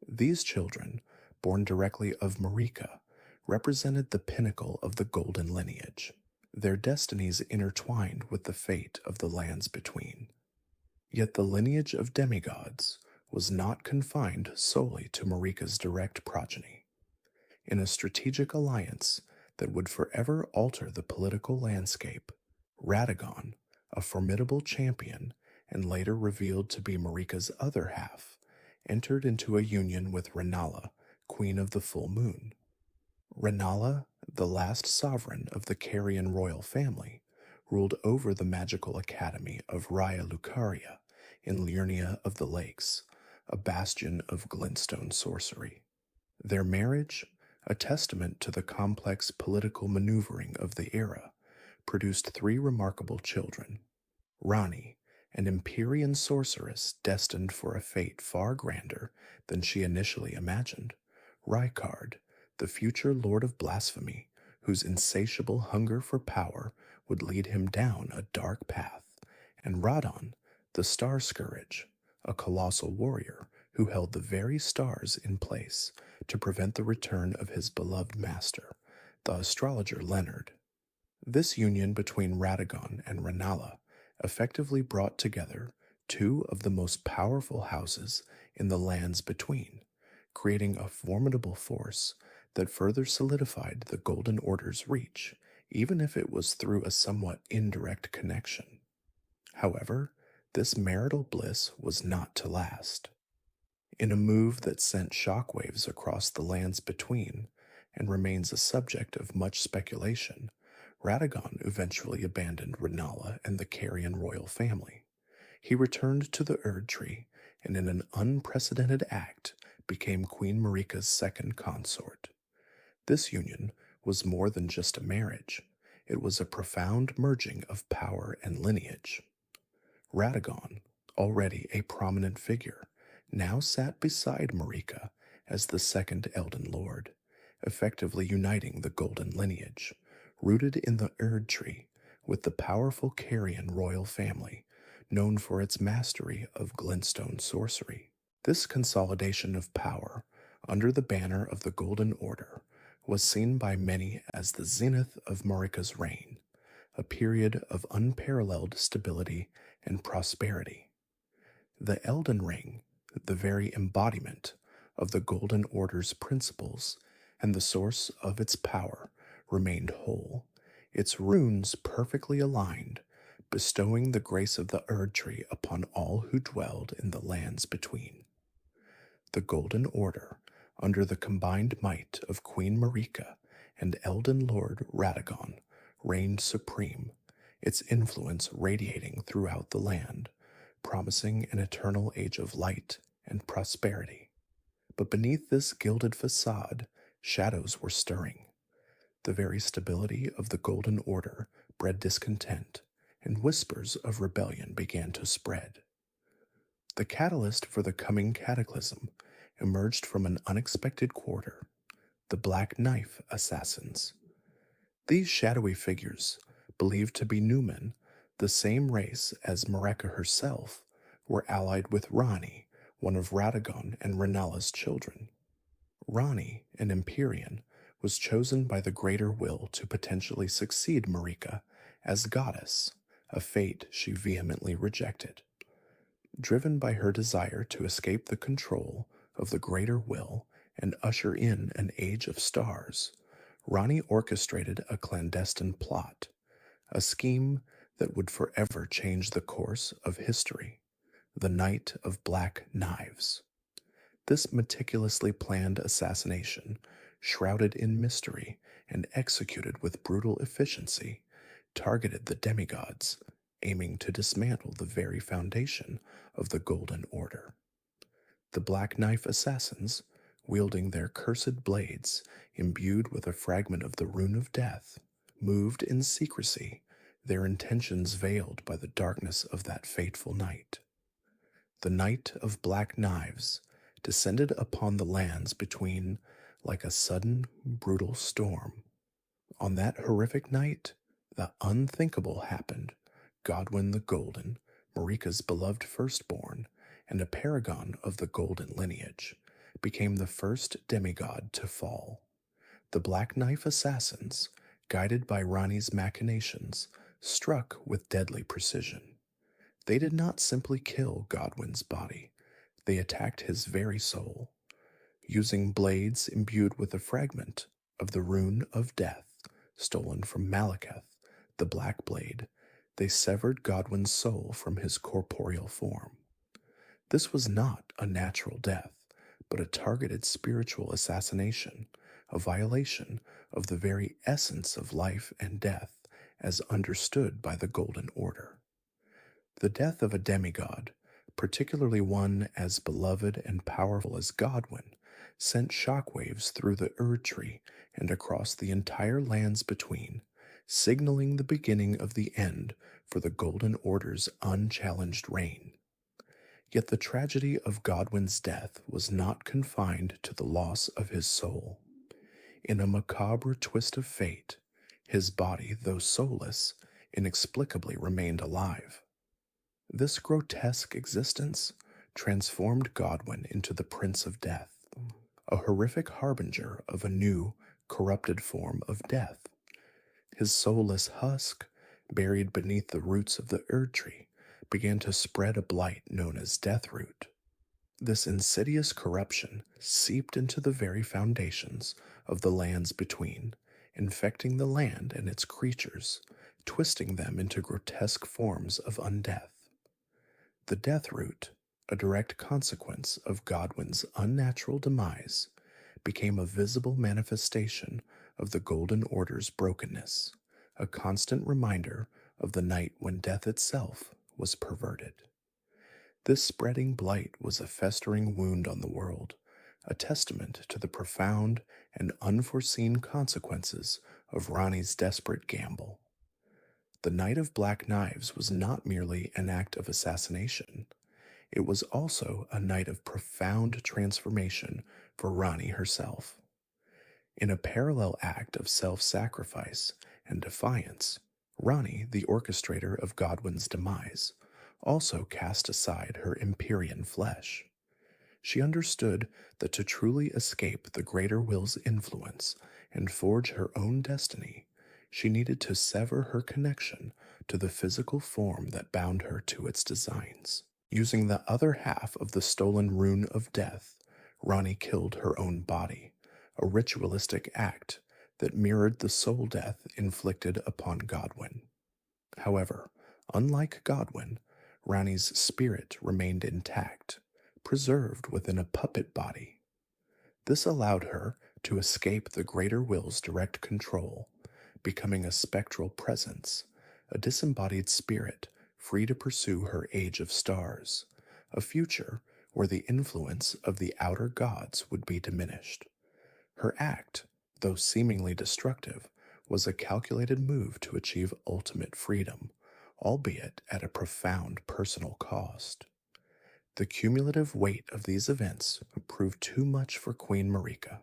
These children, born directly of Marika, represented the pinnacle of the Golden lineage, their destinies intertwined with the fate of the lands between. Yet the lineage of demigods was not confined solely to Marika's direct progeny. In a strategic alliance that would forever alter the political landscape, Radagon, a formidable champion and later revealed to be Marika's other half, entered into a union with Renala, Queen of the Full Moon. Renala, the last sovereign of the Carian royal family, ruled over the magical academy of Raya Lucaria in Liurnia of the Lakes, a bastion of glintstone sorcery. Their marriage, a testament to the complex political maneuvering of the era, produced 3 remarkable children: Rani, an Empyrean sorceress destined for a fate far grander than she initially imagined; Rykard, the future Lord of Blasphemy, whose insatiable hunger for power would lead him down a dark path; and Radon, the Star Scourge, a colossal warrior who held the very stars in place to prevent the return of his beloved master, the astrologer Leonard. This union between Radagon and Renala effectively brought together two of the most powerful houses in the lands between, creating a formidable force that further solidified the Golden Order's reach, even if it was through a somewhat indirect connection. However, this marital bliss was not to last. In a move that sent shockwaves across the lands between and remains a subject of much speculation, Radagon eventually abandoned Renala and the Carian royal family. He returned to the Erd Tree and, in an unprecedented act, became Queen Marika's second consort. This union was more than just a marriage, it was a profound merging of power and lineage. Radagon, already a prominent figure, now sat beside Marika as the second Elden Lord, effectively uniting the golden lineage, rooted in the Erd Tree, with the powerful Carian royal family, known for its mastery of glintstone sorcery. This consolidation of power, under the banner of the Golden Order, was seen by many as the zenith of Marika's reign, a period of unparalleled stability and prosperity. The Elden Ring, the very embodiment of the Golden Order's principles and the source of its power, remained whole, its runes perfectly aligned, bestowing the grace of the Erd Tree upon all who dwelled in the lands between. The Golden Order, under the combined might of Queen Marika and Elden Lord Radagon, reigned supreme, its influence radiating throughout the land, promising an eternal age of light and prosperity. But beneath this gilded facade, shadows were stirring. The very stability of the Golden Order bred discontent, and whispers of rebellion began to spread. The catalyst for the coming cataclysm emerged from an unexpected quarter: the Black Knife Assassins. These shadowy figures, believed to be Numen, the same race as Mareka herself, were allied with Rani, one of Radagon and Renala's children. Rani, an Empyrean, was chosen by the Greater Will to potentially succeed Marika as goddess, a fate she vehemently rejected. Driven by her desire to escape the control of the Greater Will and usher in an age of stars, Rani orchestrated a clandestine plot, a scheme that would forever change the course of history: the Night of Black Knives. This meticulously planned assassination, shrouded in mystery and executed with brutal efficiency, targeted the demigods, aiming to dismantle the very foundation of the Golden Order. The Black Knife Assassins, wielding their cursed blades imbued with a fragment of the Rune of Death, moved in secrecy, their intentions veiled by the darkness of that fateful night. The Night of Black Knives descended upon the lands between like a sudden, brutal storm. On that horrific night, the unthinkable happened. Godwyn the Golden, Marika's beloved firstborn, and a paragon of the golden lineage, became the first demigod to fall. The Black Knife Assassins, guided by Rani's machinations, struck with deadly precision. They did not simply kill Godwyn's body, they attacked his very soul. Using blades imbued with a fragment of the Rune of Death, stolen from Malekith, the Black Blade, they severed Godwyn's soul from his corporeal form. This was not a natural death, but a targeted spiritual assassination, a violation of the very essence of life and death as understood by the Golden Order. The death of a demigod, particularly one as beloved and powerful as Godwyn, sent shockwaves through the Erd Tree and across the entire lands between, signaling the beginning of the end for the Golden Order's unchallenged reign. Yet the tragedy of Godwyn's death was not confined to the loss of his soul. In a macabre twist of fate, his body, though soulless, inexplicably remained alive. This grotesque existence transformed Godwyn into the Prince of Death, a horrific harbinger of a new, corrupted form of death. His soulless husk, buried beneath the roots of the Erd tree, began to spread a blight known as deathroot. This insidious corruption seeped into the very foundations of the lands between, infecting the land and its creatures, twisting them into grotesque forms of undeath. The deathroot, a direct consequence of Godwin's unnatural demise, became a visible manifestation of the Golden Order's brokenness, a constant reminder of the night when death itself was perverted. This spreading blight was a festering wound on the world, a testament to the profound and unforeseen consequences of Ronnie's desperate gamble. The Night of Black Knives was not merely an act of assassination, it was also a night of profound transformation for Ronnie herself. In a parallel act of self sacrifice and defiance, Ronnie, the orchestrator of Godwin's demise, also cast aside her Empyrean flesh. She understood that to truly escape the greater will's influence and forge her own destiny, she needed to sever her connection to the physical form that bound her to its designs. Using the other half of the stolen rune of death, Ronnie killed her own body, a ritualistic act that mirrored the soul death inflicted upon Godwin. However, unlike Godwin, Ronnie's spirit remained intact, preserved within a puppet body. This allowed her to escape the greater will's direct control, becoming a spectral presence, a disembodied spirit free to pursue her age of stars, a future where the influence of the outer gods would be diminished. Her act, though seemingly destructive, was a calculated move to achieve ultimate freedom, albeit at a profound personal cost. The cumulative weight of these events proved too much for Queen Marika.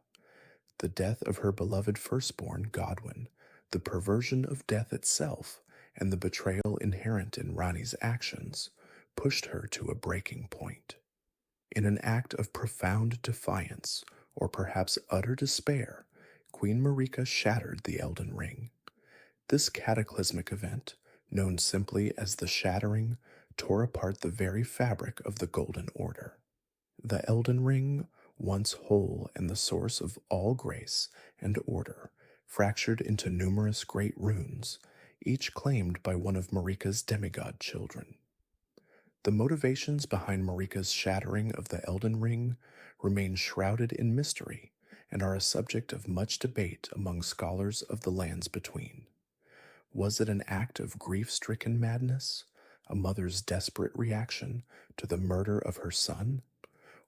The death of her beloved firstborn, Godwin, the perversion of death itself, and the betrayal inherent in Ronnie's actions pushed her to a breaking point. In an act of profound defiance, or perhaps utter despair, Queen Marika shattered the Elden Ring. This cataclysmic event, known simply as the Shattering, tore apart the very fabric of the Golden Order. The Elden Ring, once whole and the source of all grace and order, fractured into numerous great runes, each claimed by one of Marika's demigod children. The motivations behind Marika's shattering of the Elden Ring remain shrouded in mystery and are a subject of much debate among scholars of the lands between. Was it an act of grief-stricken madness, a mother's desperate reaction to the murder of her son?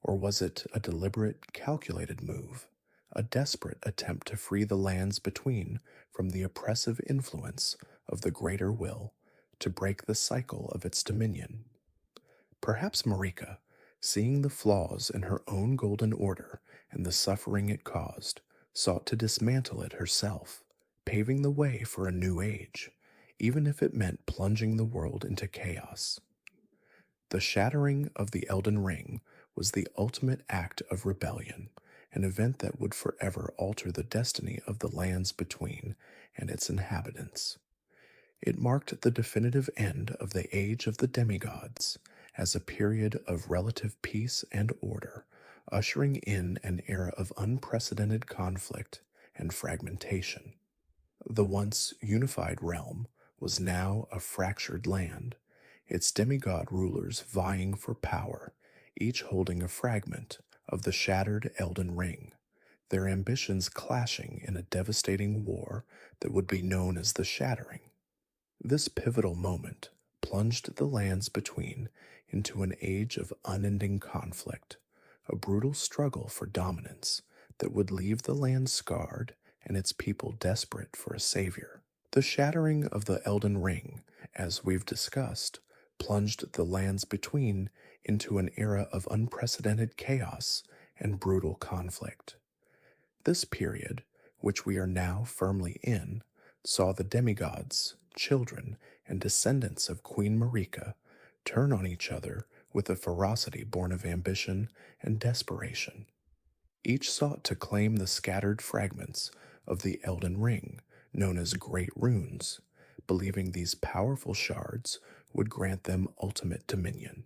Or was it a deliberate, calculated move, a desperate attempt to free the lands between from the oppressive influence of the greater will, to break the cycle of its dominion? Perhaps Marika, seeing the flaws in her own golden order and the suffering it caused, sought to dismantle it herself, paving the way for a new age, even if it meant plunging the world into chaos. The shattering of the Elden Ring was the ultimate act of rebellion, an event that would forever alter the destiny of the lands between and its inhabitants. It marked the definitive end of the Age of the Demigods, as a period of relative peace and order, ushering in an era of unprecedented conflict and fragmentation. The once unified realm was now a fractured land, its demigod rulers vying for power, each holding a fragment of the shattered Elden Ring, their ambitions clashing in a devastating war that would be known as the Shattering. This pivotal moment plunged the lands between into an age of unending conflict, a brutal struggle for dominance that would leave the land scarred and its people desperate for a savior. The shattering of the Elden Ring, as we've discussed, plunged the lands between into an era of unprecedented chaos and brutal conflict. This period, which we are now firmly in, saw the demigods, children, and descendants of Queen Marika turn on each other with a ferocity born of ambition and desperation. Each sought to claim the scattered fragments of the Elden Ring, known as Great Runes, believing these powerful shards would grant them ultimate dominion.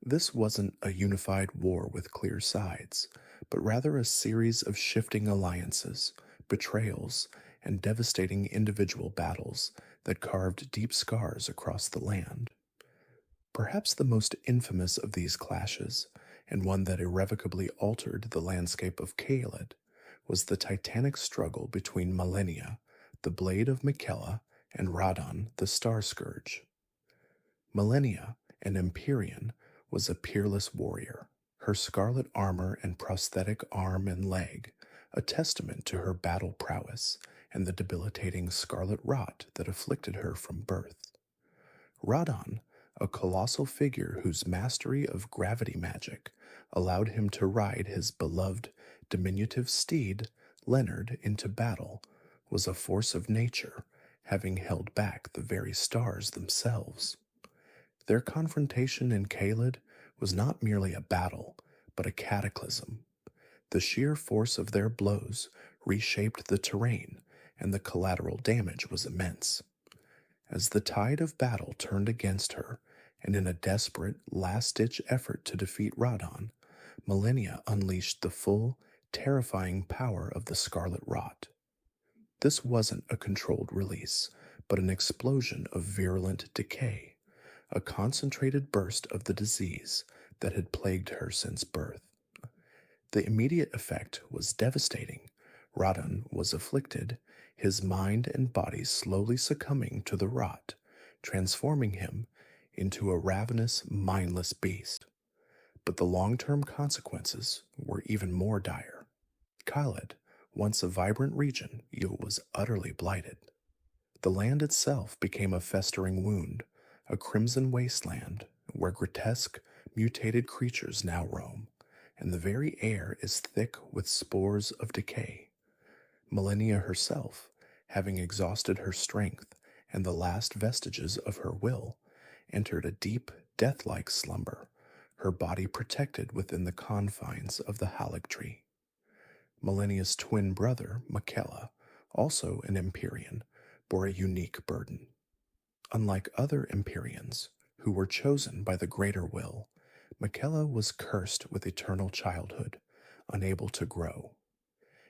This wasn't a unified war with clear sides, but rather a series of shifting alliances, betrayals, and devastating individual battles that carved deep scars across the land. Perhaps the most infamous of these clashes, and one that irrevocably altered the landscape of Caelid, was the titanic struggle between Malenia, the Blade of Miquella, and Radon, the Star Scourge. Malenia, an Empyrean, was a peerless warrior, her scarlet armor and prosthetic arm and leg a testament to her battle prowess and the debilitating scarlet rot that afflicted her from birth. Radon, a colossal figure whose mastery of gravity magic allowed him to ride his beloved diminutive steed, Leonard, into battle, was a force of nature, having held back the very stars themselves. Their confrontation in Caelid was not merely a battle, but a cataclysm. The sheer force of their blows reshaped the terrain, and the collateral damage was immense. As the tide of battle turned against her, and in a desperate, last-ditch effort to defeat Radon, Malenia unleashed the full, terrifying power of the Scarlet Rot. This wasn't a controlled release, but an explosion of virulent decay, a concentrated burst of the disease that had plagued her since birth. The immediate effect was devastating. Radon was afflicted, his mind and body slowly succumbing to the rot, transforming him into a ravenous, mindless beast. But the long-term consequences were even more dire. Khaled, once a vibrant region, was utterly blighted. The land itself became a festering wound, a crimson wasteland where grotesque, mutated creatures now roam, and the very air is thick with spores of decay. Malenia herself, having exhausted her strength and the last vestiges of her will, entered a deep, death-like slumber, her body protected within the confines of the Haligtree. Malenia's twin brother, Miquella, also an Empyrean, bore a unique burden. Unlike other Empyreans, who were chosen by the greater will, Miquella was cursed with eternal childhood, unable to grow.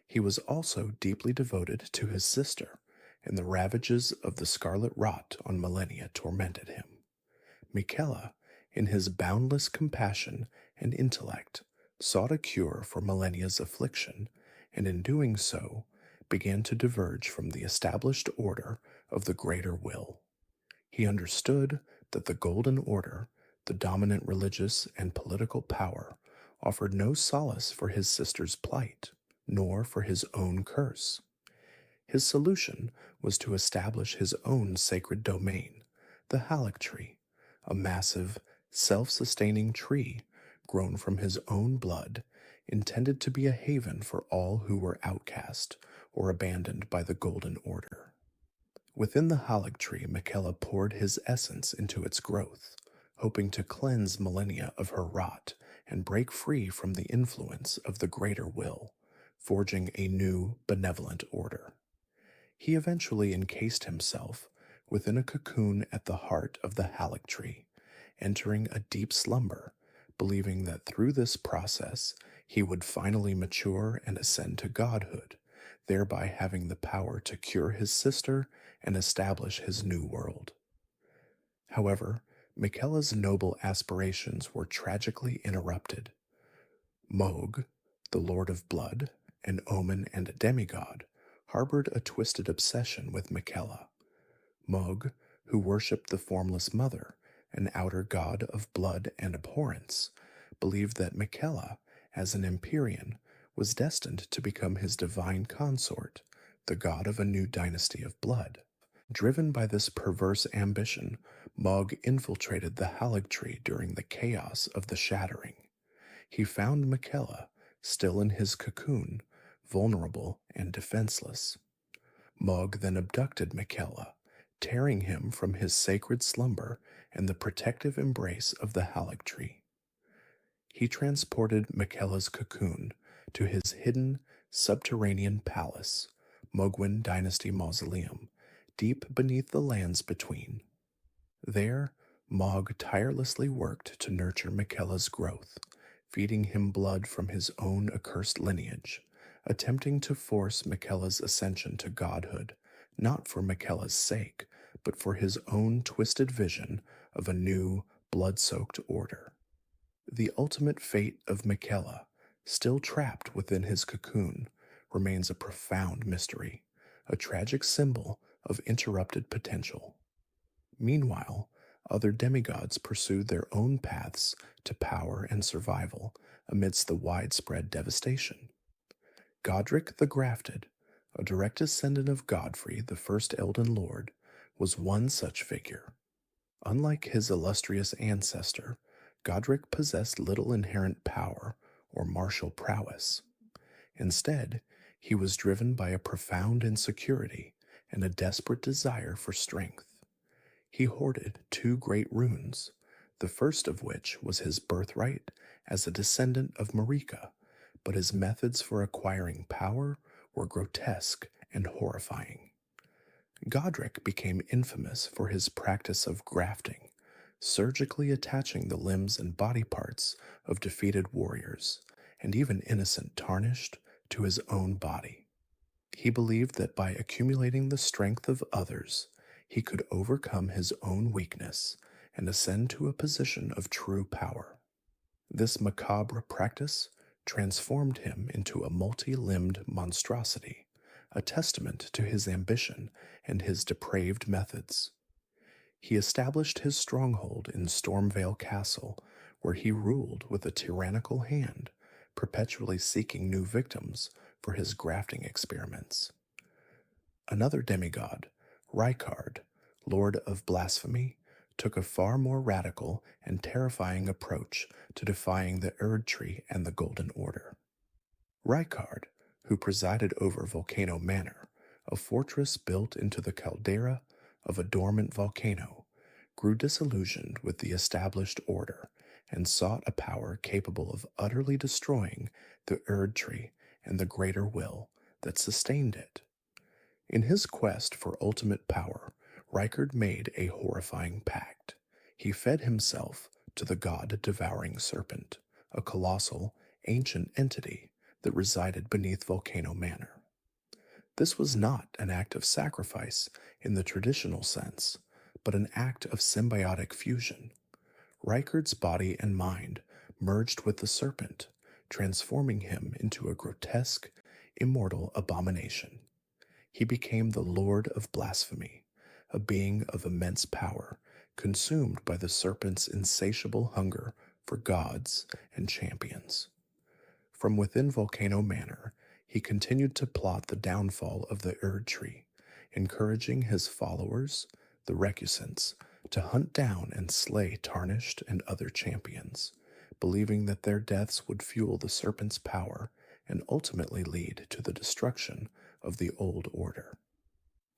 He was also deeply devoted to his sister, and the ravages of the scarlet rot on Malenia tormented him. Miquella, in his boundless compassion and intellect, sought a cure for Malenia's affliction, and in doing so, began to diverge from the established order of the greater will. He understood that the Golden Order, the dominant religious and political power, offered no solace for his sister's plight, nor for his own curse. His solution was to establish his own sacred domain, the Haligtree, a massive, self-sustaining tree grown from his own blood, intended to be a haven for all who were outcast or abandoned by the Golden Order. Within the Haligtree, Miquella poured his essence into its growth, hoping to cleanse Malenia of her rot and break free from the influence of the greater will, forging a new, benevolent order. He eventually encased himself within a cocoon at the heart of the Haligtree, entering a deep slumber, believing that through this process he would finally mature and ascend to godhood, thereby having the power to cure his sister and establish his new world. However, Miquella's noble aspirations were tragically interrupted. Moog, the Lord of Blood, an omen and a demigod, harbored a twisted obsession with Miquella. Moog, who worshipped the Formless Mother, an outer god of blood and abhorrence, believed that Miquella, as an Empyrean, was destined to become his divine consort, the god of a new dynasty of blood. Driven by this perverse ambition, Moog infiltrated the Haligtree during the chaos of the Shattering. He found Miquella, still in his cocoon, vulnerable and defenseless. Moog then abducted Miquella, tearing him from his sacred slumber and the protective embrace of the Haligtree. He transported Miquella's cocoon to his hidden subterranean palace, Mogwin Dynasty Mausoleum, deep beneath the lands between. There, Mog tirelessly worked to nurture Miquella's growth, feeding him blood from his own accursed lineage, attempting to force Miquella's ascension to godhood, not for Miquella's sake, but for his own twisted vision of a new, blood soaked order. The ultimate fate of Miquella, still trapped within his cocoon, remains a profound mystery, a tragic symbol of interrupted potential. Meanwhile, other demigods pursued their own paths to power and survival amidst the widespread devastation. Godric the Grafted, a direct descendant of Godfrey, the first Elden Lord, was one such figure. Unlike his illustrious ancestor, Godric possessed little inherent power or martial prowess. Instead, he was driven by a profound insecurity and a desperate desire for strength. He hoarded two great runes, the first of which was his birthright as a descendant of Marika, but his methods for acquiring power were grotesque and horrifying. Godric became infamous for his practice of grafting, surgically attaching the limbs and body parts of defeated warriors, and even innocent tarnished, to his own body. He believed that by accumulating the strength of others, he could overcome his own weakness and ascend to a position of true power. This macabre practice transformed him into a multi-limbed monstrosity, a testament to his ambition and his depraved methods. He established his stronghold in Stormvale Castle, where he ruled with a tyrannical hand, perpetually seeking new victims for his grafting experiments. Another demigod, Rykard, Lord of Blasphemy, took a far more radical and terrifying approach to defying the Erd Tree and the Golden Order. Rykard, who presided over Volcano Manor, a fortress built into the caldera of a dormant volcano, grew disillusioned with the established order and sought a power capable of utterly destroying the Erd Tree and the greater will that sustained it. In his quest for ultimate power, Rykard made a horrifying pact. He fed himself to the god-devouring serpent, a colossal, ancient entity that resided beneath Volcano Manor. This was not an act of sacrifice in the traditional sense, but an act of symbiotic fusion. Rykard's body and mind merged with the serpent, transforming him into a grotesque, immortal abomination. He became the Lord of Blasphemy, a being of immense power, consumed by the serpent's insatiable hunger for gods and champions. From within Volcano Manor, he continued to plot the downfall of the Erd Tree, encouraging his followers, the Recusants, to hunt down and slay Tarnished and other champions, believing that their deaths would fuel the serpent's power and ultimately lead to the destruction of the old order.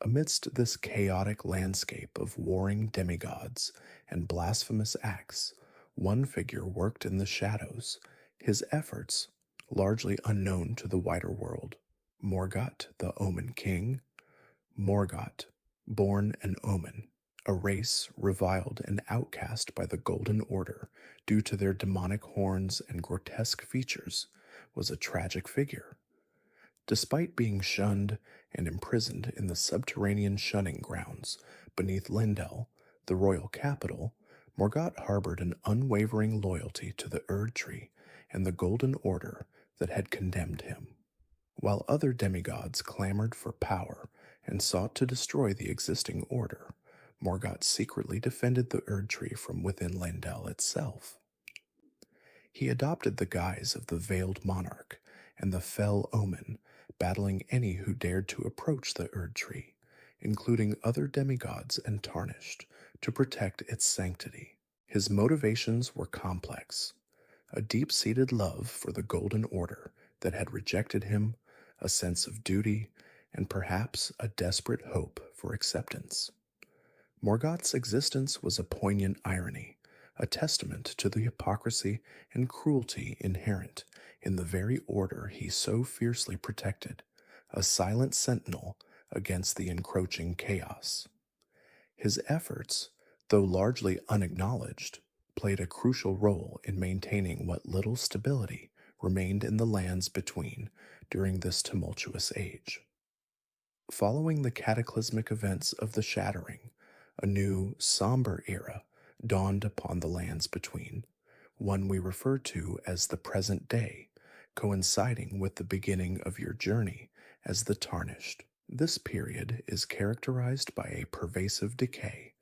Amidst this chaotic landscape of warring demigods and blasphemous acts, one figure worked in the shadows, his efforts largely unknown to the wider world. Morgott, the Omen King. Morgott, born an Omen, a race reviled and outcast by the Golden Order due to their demonic horns and grotesque features, was a tragic figure. Despite being shunned and imprisoned in the subterranean shunning grounds beneath Lindell, the royal capital, Morgott harbored an unwavering loyalty to the Erd Tree and the Golden Order that had condemned him. While other demigods clamored for power and sought to destroy the existing order, Morgott secretly defended the Erd Tree from within Lindell itself. He adopted the guise of the Veiled Monarch and the Fell Omen, battling any who dared to approach the Erd Tree, including other demigods and Tarnished, to protect its sanctity. His motivations were complex: a deep-seated love for the Golden Order that had rejected him, a sense of duty, and perhaps a desperate hope for acceptance. Morgott's existence was a poignant irony, a testament to the hypocrisy and cruelty inherent in the very order he so fiercely protected, a silent sentinel against the encroaching chaos. His efforts, though largely unacknowledged, played a crucial role in maintaining what little stability remained in the lands between during this tumultuous age. Following the cataclysmic events of the Shattering, a new, somber era dawned upon the lands between, one we refer to as the present day, coinciding with the beginning of your journey as the Tarnished. This period is characterized by a pervasive decay,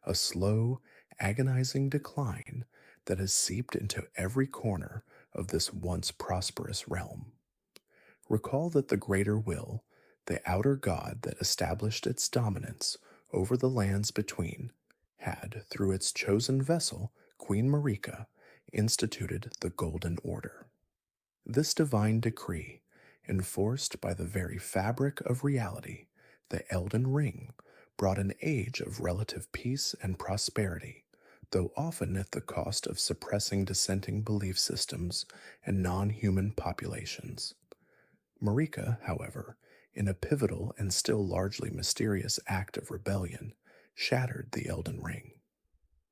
a slow, agonizing decline that has seeped into every corner of this once prosperous realm. Recall that the Greater Will, the outer god that established its dominance over the lands between, had, through its chosen vessel, Queen Marika, instituted the Golden Order. This divine decree, enforced by the very fabric of reality, the Elden Ring, brought an age of relative peace and prosperity, though often at the cost of suppressing dissenting belief systems and non human populations. Marika, however, in a pivotal and still largely mysterious act of rebellion, shattered the Elden Ring.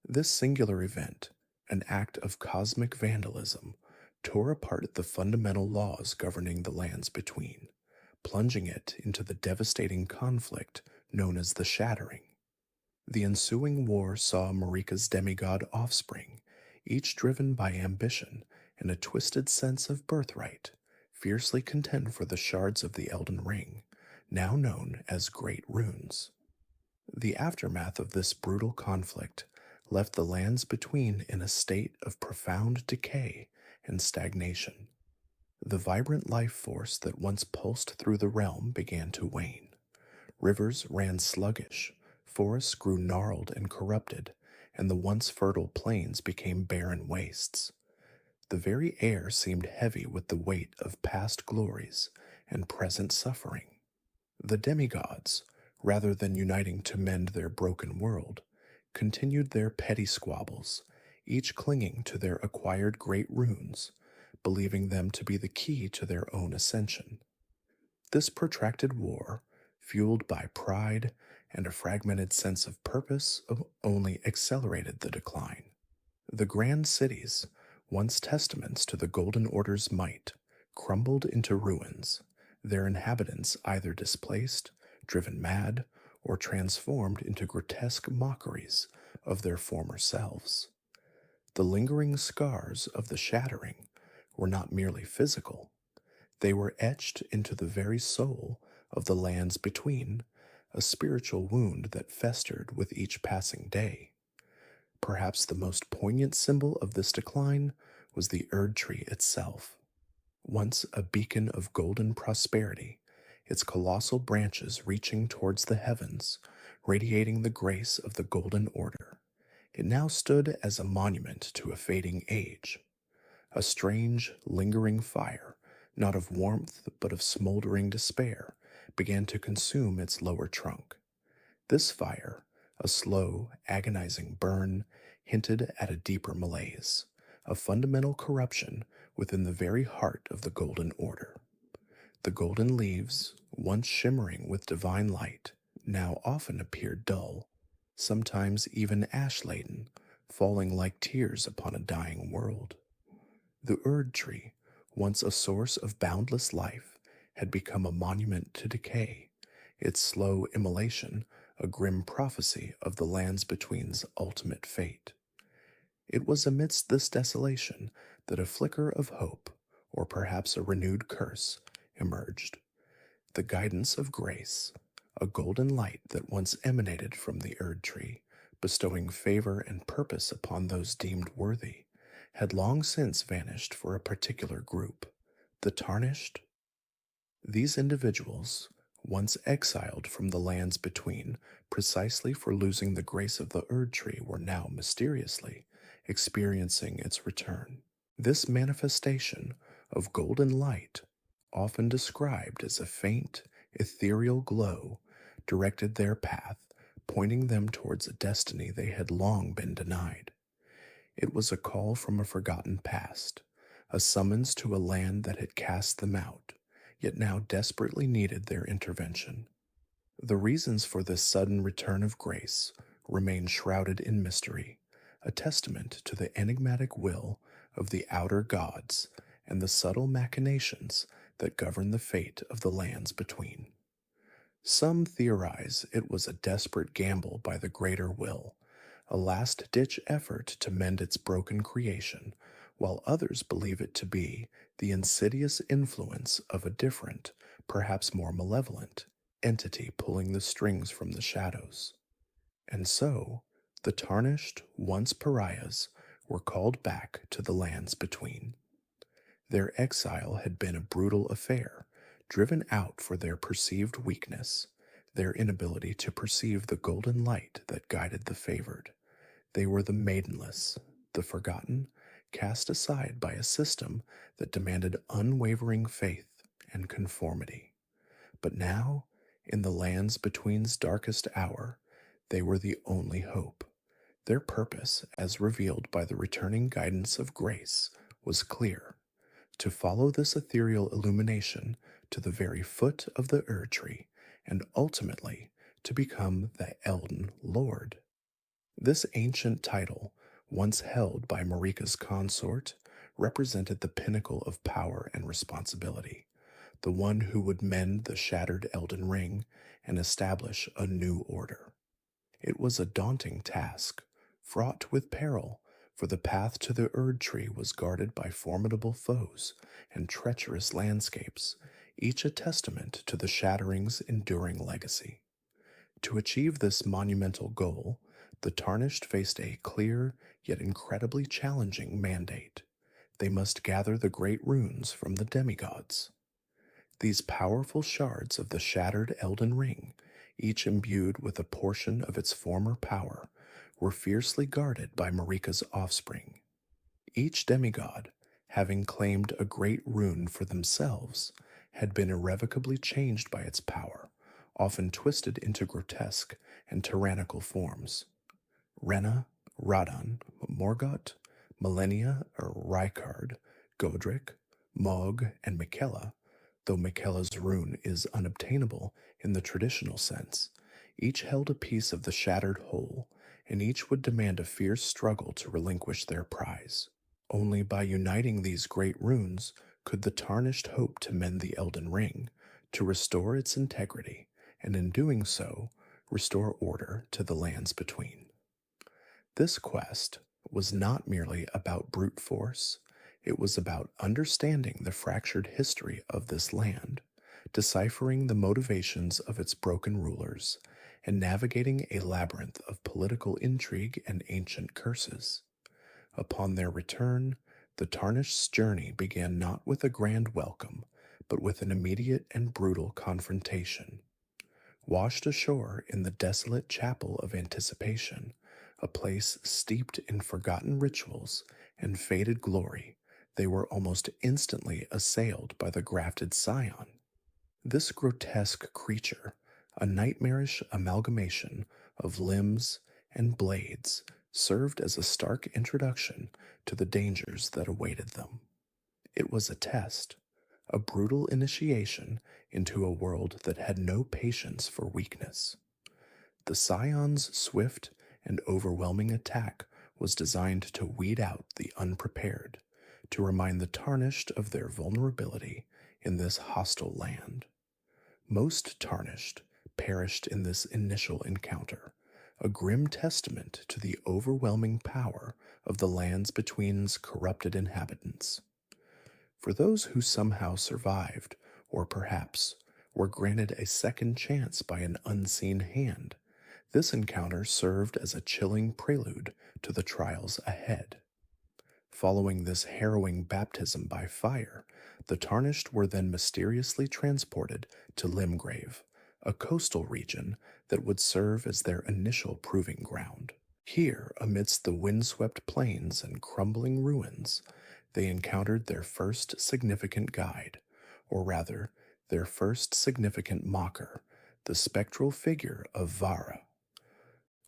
This singular event, an act of cosmic vandalism, tore apart the fundamental laws governing the lands between, plunging it into the devastating conflict known as the Shattering. The ensuing war saw Marika's demigod offspring, each driven by ambition and a twisted sense of birthright, fiercely contend for the shards of the Elden Ring, now known as Great Runes. The aftermath of this brutal conflict left the lands between in a state of profound decay and stagnation. The vibrant life force that once pulsed through the realm began to wane. Rivers ran sluggish, forests grew gnarled and corrupted, and the once fertile plains became barren wastes. The very air seemed heavy with the weight of past glories and present suffering. The demigods, rather than uniting to mend their broken world, continued their petty squabbles, each clinging to their acquired great runes, believing them to be the key to their own ascension. This protracted war, fueled by pride and a fragmented sense of purpose, only accelerated the decline. The grand cities, once testaments to the Golden Order's might, crumbled into ruins, their inhabitants either displaced, driven mad, or transformed into grotesque mockeries of their former selves. The lingering scars of the Shattering were not merely physical, they were etched into the very soul of the lands between, a spiritual wound that festered with each passing day. Perhaps the most poignant symbol of this decline was the Erd Tree itself. Once a beacon of golden prosperity, its colossal branches reaching towards the heavens, radiating the grace of the Golden Order, it now stood as a monument to a fading age. A strange, lingering fire, not of warmth but of smoldering despair, began to consume its lower trunk. This fire, a slow, agonizing burn, hinted at a deeper malaise, a fundamental corruption within the very heart of the Golden Order. The golden leaves, once shimmering with divine light, now often appeared dull, sometimes even ash-laden, falling like tears upon a dying world. The Erd Tree, once a source of boundless life, had become a monument to decay, its slow immolation a grim prophecy of the lands between's ultimate fate. It was amidst this desolation that a flicker of hope, or perhaps a renewed curse, emerged. The guidance of grace, a golden light that once emanated from the Erd Tree, bestowing favor and purpose upon those deemed worthy, had long since vanished for a particular group, the Tarnished. These individuals, once exiled from the lands between precisely for losing the grace of the Erd Tree, were now mysteriously experiencing its return. This manifestation of golden light, often described as a faint, ethereal glow, directed their path, pointing them towards a destiny they had long been denied. It was a call from a forgotten past, a summons to a land that had cast them out, yet now desperately needed their intervention. The reasons for this sudden return of grace remain shrouded in mystery, a testament to the enigmatic will of the outer gods and the subtle machinations that govern the fate of the lands between. Some theorize it was a desperate gamble by the greater will, a last ditch effort to mend its broken creation, while others believe it to be the insidious influence of a different, perhaps more malevolent, entity pulling the strings from the shadows. And so, the tarnished, once pariahs, were called back to the lands between. Their exile had been a brutal affair, driven out for their perceived weakness, their inability to perceive the golden light that guided the favored. They were the maidenless, the forgotten, cast aside by a system that demanded unwavering faith and conformity. But now, in the lands between's darkest hour, they were the only hope. Their purpose, as revealed by the returning guidance of grace, was clear: to follow this ethereal illumination to the very foot of the Ur tree, and ultimately to become the Elden Lord. This ancient title, once held by Marika's consort, represented the pinnacle of power and responsibility, the one who would mend the shattered Elden Ring and establish a new order. It was a daunting task, fraught with peril, for the path to the Erd Tree was guarded by formidable foes and treacherous landscapes, each a testament to the Shattering's enduring legacy. To achieve this monumental goal, the Tarnished faced a clear yet incredibly challenging mandate. They must gather the great runes from the demigods. These powerful shards of the shattered Elden Ring, each imbued with a portion of its former power, were fiercely guarded by Marika's offspring. Each demigod, having claimed a great rune for themselves, had been irrevocably changed by its power, often twisted into grotesque and tyrannical forms. Rena, Radon, Morgoth, Millennia or Rykard, Godric, Mog, and Mikella, though Mikella's rune is unobtainable in the traditional sense, each held a piece of the shattered whole, and each would demand a fierce struggle to relinquish their prize. Only by uniting these great runes could the Tarnished hope to mend the Elden Ring, to restore its integrity, and in doing so, restore order to the lands between. This quest was not merely about brute force, it was about understanding the fractured history of this land, deciphering the motivations of its broken rulers, and navigating a labyrinth of political intrigue and ancient curses. Upon their return, the Tarnished's journey began not with a grand welcome, but with an immediate and brutal confrontation. Washed ashore in the desolate chapel of anticipation, a place steeped in forgotten rituals and faded glory, they were almost instantly assailed by the grafted scion. This grotesque creature, a nightmarish amalgamation of limbs and blades, served as a stark introduction to the dangers that awaited them. It was a test, a brutal initiation into a world that had no patience for weakness. The Scion's swift and overwhelming attack was designed to weed out the unprepared, to remind the Tarnished of their vulnerability in this hostile land. Most Tarnished perished in this initial encounter, a grim testament to the overwhelming power of the lands between's corrupted inhabitants. For those who somehow survived, or perhaps were granted a second chance by an unseen hand, this encounter served as a chilling prelude to the trials ahead. Following this harrowing baptism by fire, the Tarnished were then mysteriously transported to Limgrave, a coastal region that would serve as their initial proving ground. Here, amidst the windswept plains and crumbling ruins, they encountered their first significant guide, or rather, their first significant mocker, the spectral figure of Vara.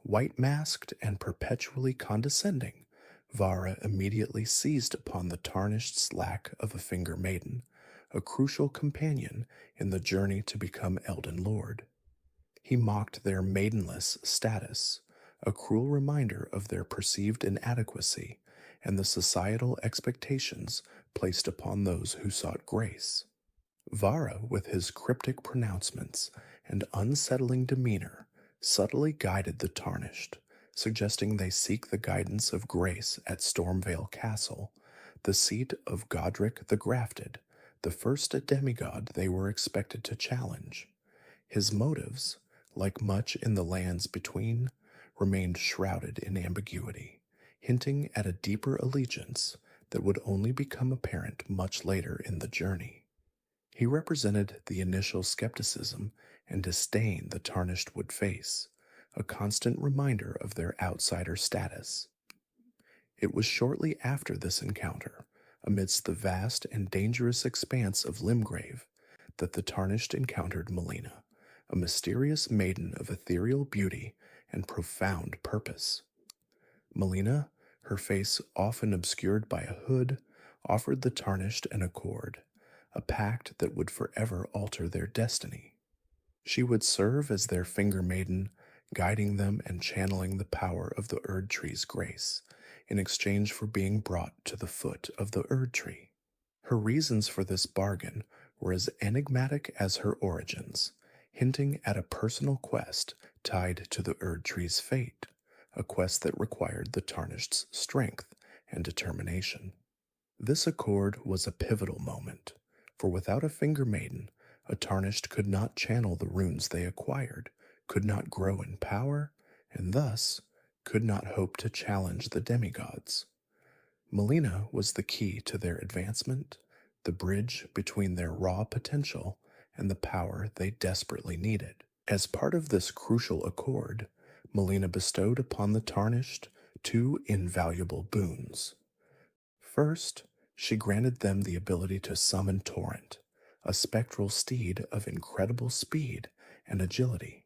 White-masked and perpetually condescending, Vara immediately seized upon the Tarnished's lack of a finger maiden, a crucial companion in the journey to become Elden Lord. He mocked their maidenless status, a cruel reminder of their perceived inadequacy and the societal expectations placed upon those who sought grace. Vara, with his cryptic pronouncements and unsettling demeanor, subtly guided the tarnished, suggesting they seek the guidance of grace at Stormvale Castle, the seat of Godric the Grafted, the first demigod they were expected to challenge. His motives, like much in the lands between, remained shrouded in ambiguity, hinting at a deeper allegiance that would only become apparent much later in the journey. He represented the initial skepticism and disdain the tarnished would face, a constant reminder of their outsider status. It was shortly after this encounter, amidst the vast and dangerous expanse of Limgrave, that the tarnished encountered Melina, a mysterious maiden of ethereal beauty and profound purpose. Melina, her face often obscured by a hood, offered the tarnished an accord, a pact that would forever alter their destiny. She would serve as their finger maiden, guiding them and channeling the power of the Erd Tree's grace, in exchange for being brought to the foot of the Erd Tree. Her reasons for this bargain were as enigmatic as her origins, hinting at a personal quest tied to the Erd Tree's fate, a quest that required the Tarnished's strength and determination. This accord was a pivotal moment, for without a finger maiden, a Tarnished could not channel the runes they acquired, could not grow in power, and thus could not hope to challenge the demigods. Melina was the key to their advancement, the bridge between their raw potential and the power they desperately needed. As part of this crucial accord, Melina bestowed upon the Tarnished two invaluable boons. First, she granted them the ability to summon Torrent, a spectral steed of incredible speed and agility.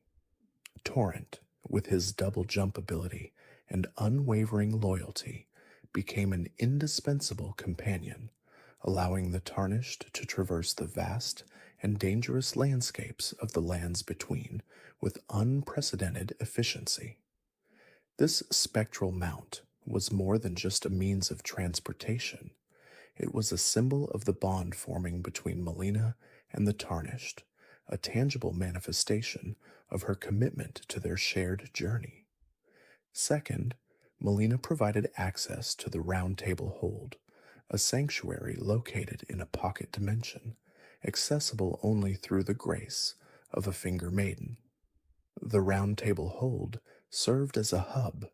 Torrent, with his double jump ability and unwavering loyalty, became an indispensable companion, allowing the Tarnished to traverse the vast and dangerous landscapes of the lands between with unprecedented efficiency. This spectral mount was more than just a means of transportation. It was a symbol of the bond forming between Melina and the Tarnished, a tangible manifestation of her commitment to their shared journey. Second, Melina provided access to the Round Table Hold, a sanctuary located in a pocket dimension, accessible only through the grace of a finger maiden. The Round Table Hold served as a hub,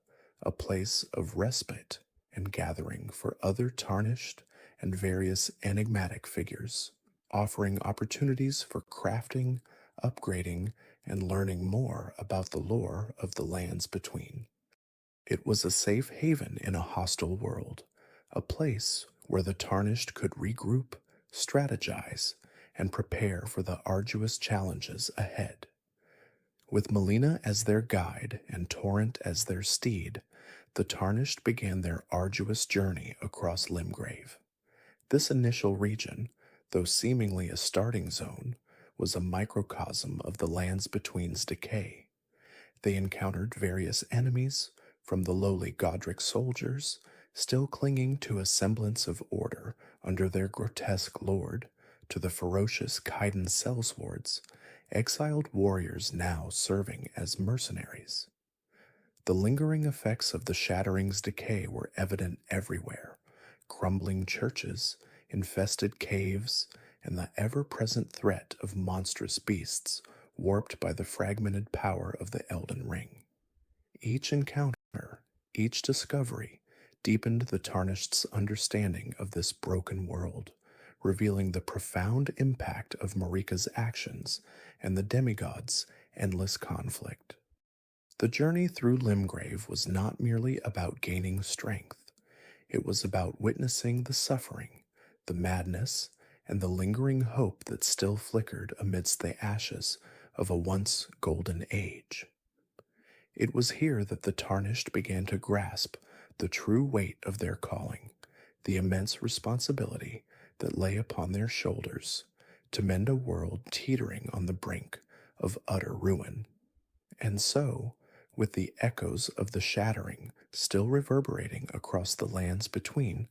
a place of respite and gathering for other Tarnished and various enigmatic figures, offering opportunities for crafting, upgrading, and learning more about the lore of the lands between. It was a safe haven in a hostile world, a place where the Tarnished could regroup, strategize, and prepare for the arduous challenges ahead. With Melina as their guide and Torrent as their steed, the Tarnished began their arduous journey across Limgrave. This initial region, though seemingly a starting zone, was a microcosm of the lands between's decay. They encountered various enemies, from the lowly Godric soldiers, still clinging to a semblance of order under their grotesque lord, to the ferocious Kaiden sellswords, exiled warriors now serving as mercenaries. The lingering effects of the Shattering's decay were evident everywhere: crumbling churches, infested caves, and the ever-present threat of monstrous beasts warped by the fragmented power of the Elden Ring. Each encounter, each discovery, deepened the Tarnished's understanding of this broken world, revealing the profound impact of Marika's actions and the demigods' endless conflict. The journey through Limgrave was not merely about gaining strength. It was about witnessing the suffering, the madness, and the lingering hope that still flickered amidst the ashes of a once golden age. It was here that the Tarnished began to grasp the true weight of their calling, the immense responsibility that lay upon their shoulders to mend a world teetering on the brink of utter ruin. And so, with the echoes of the shattering still reverberating across the lands between,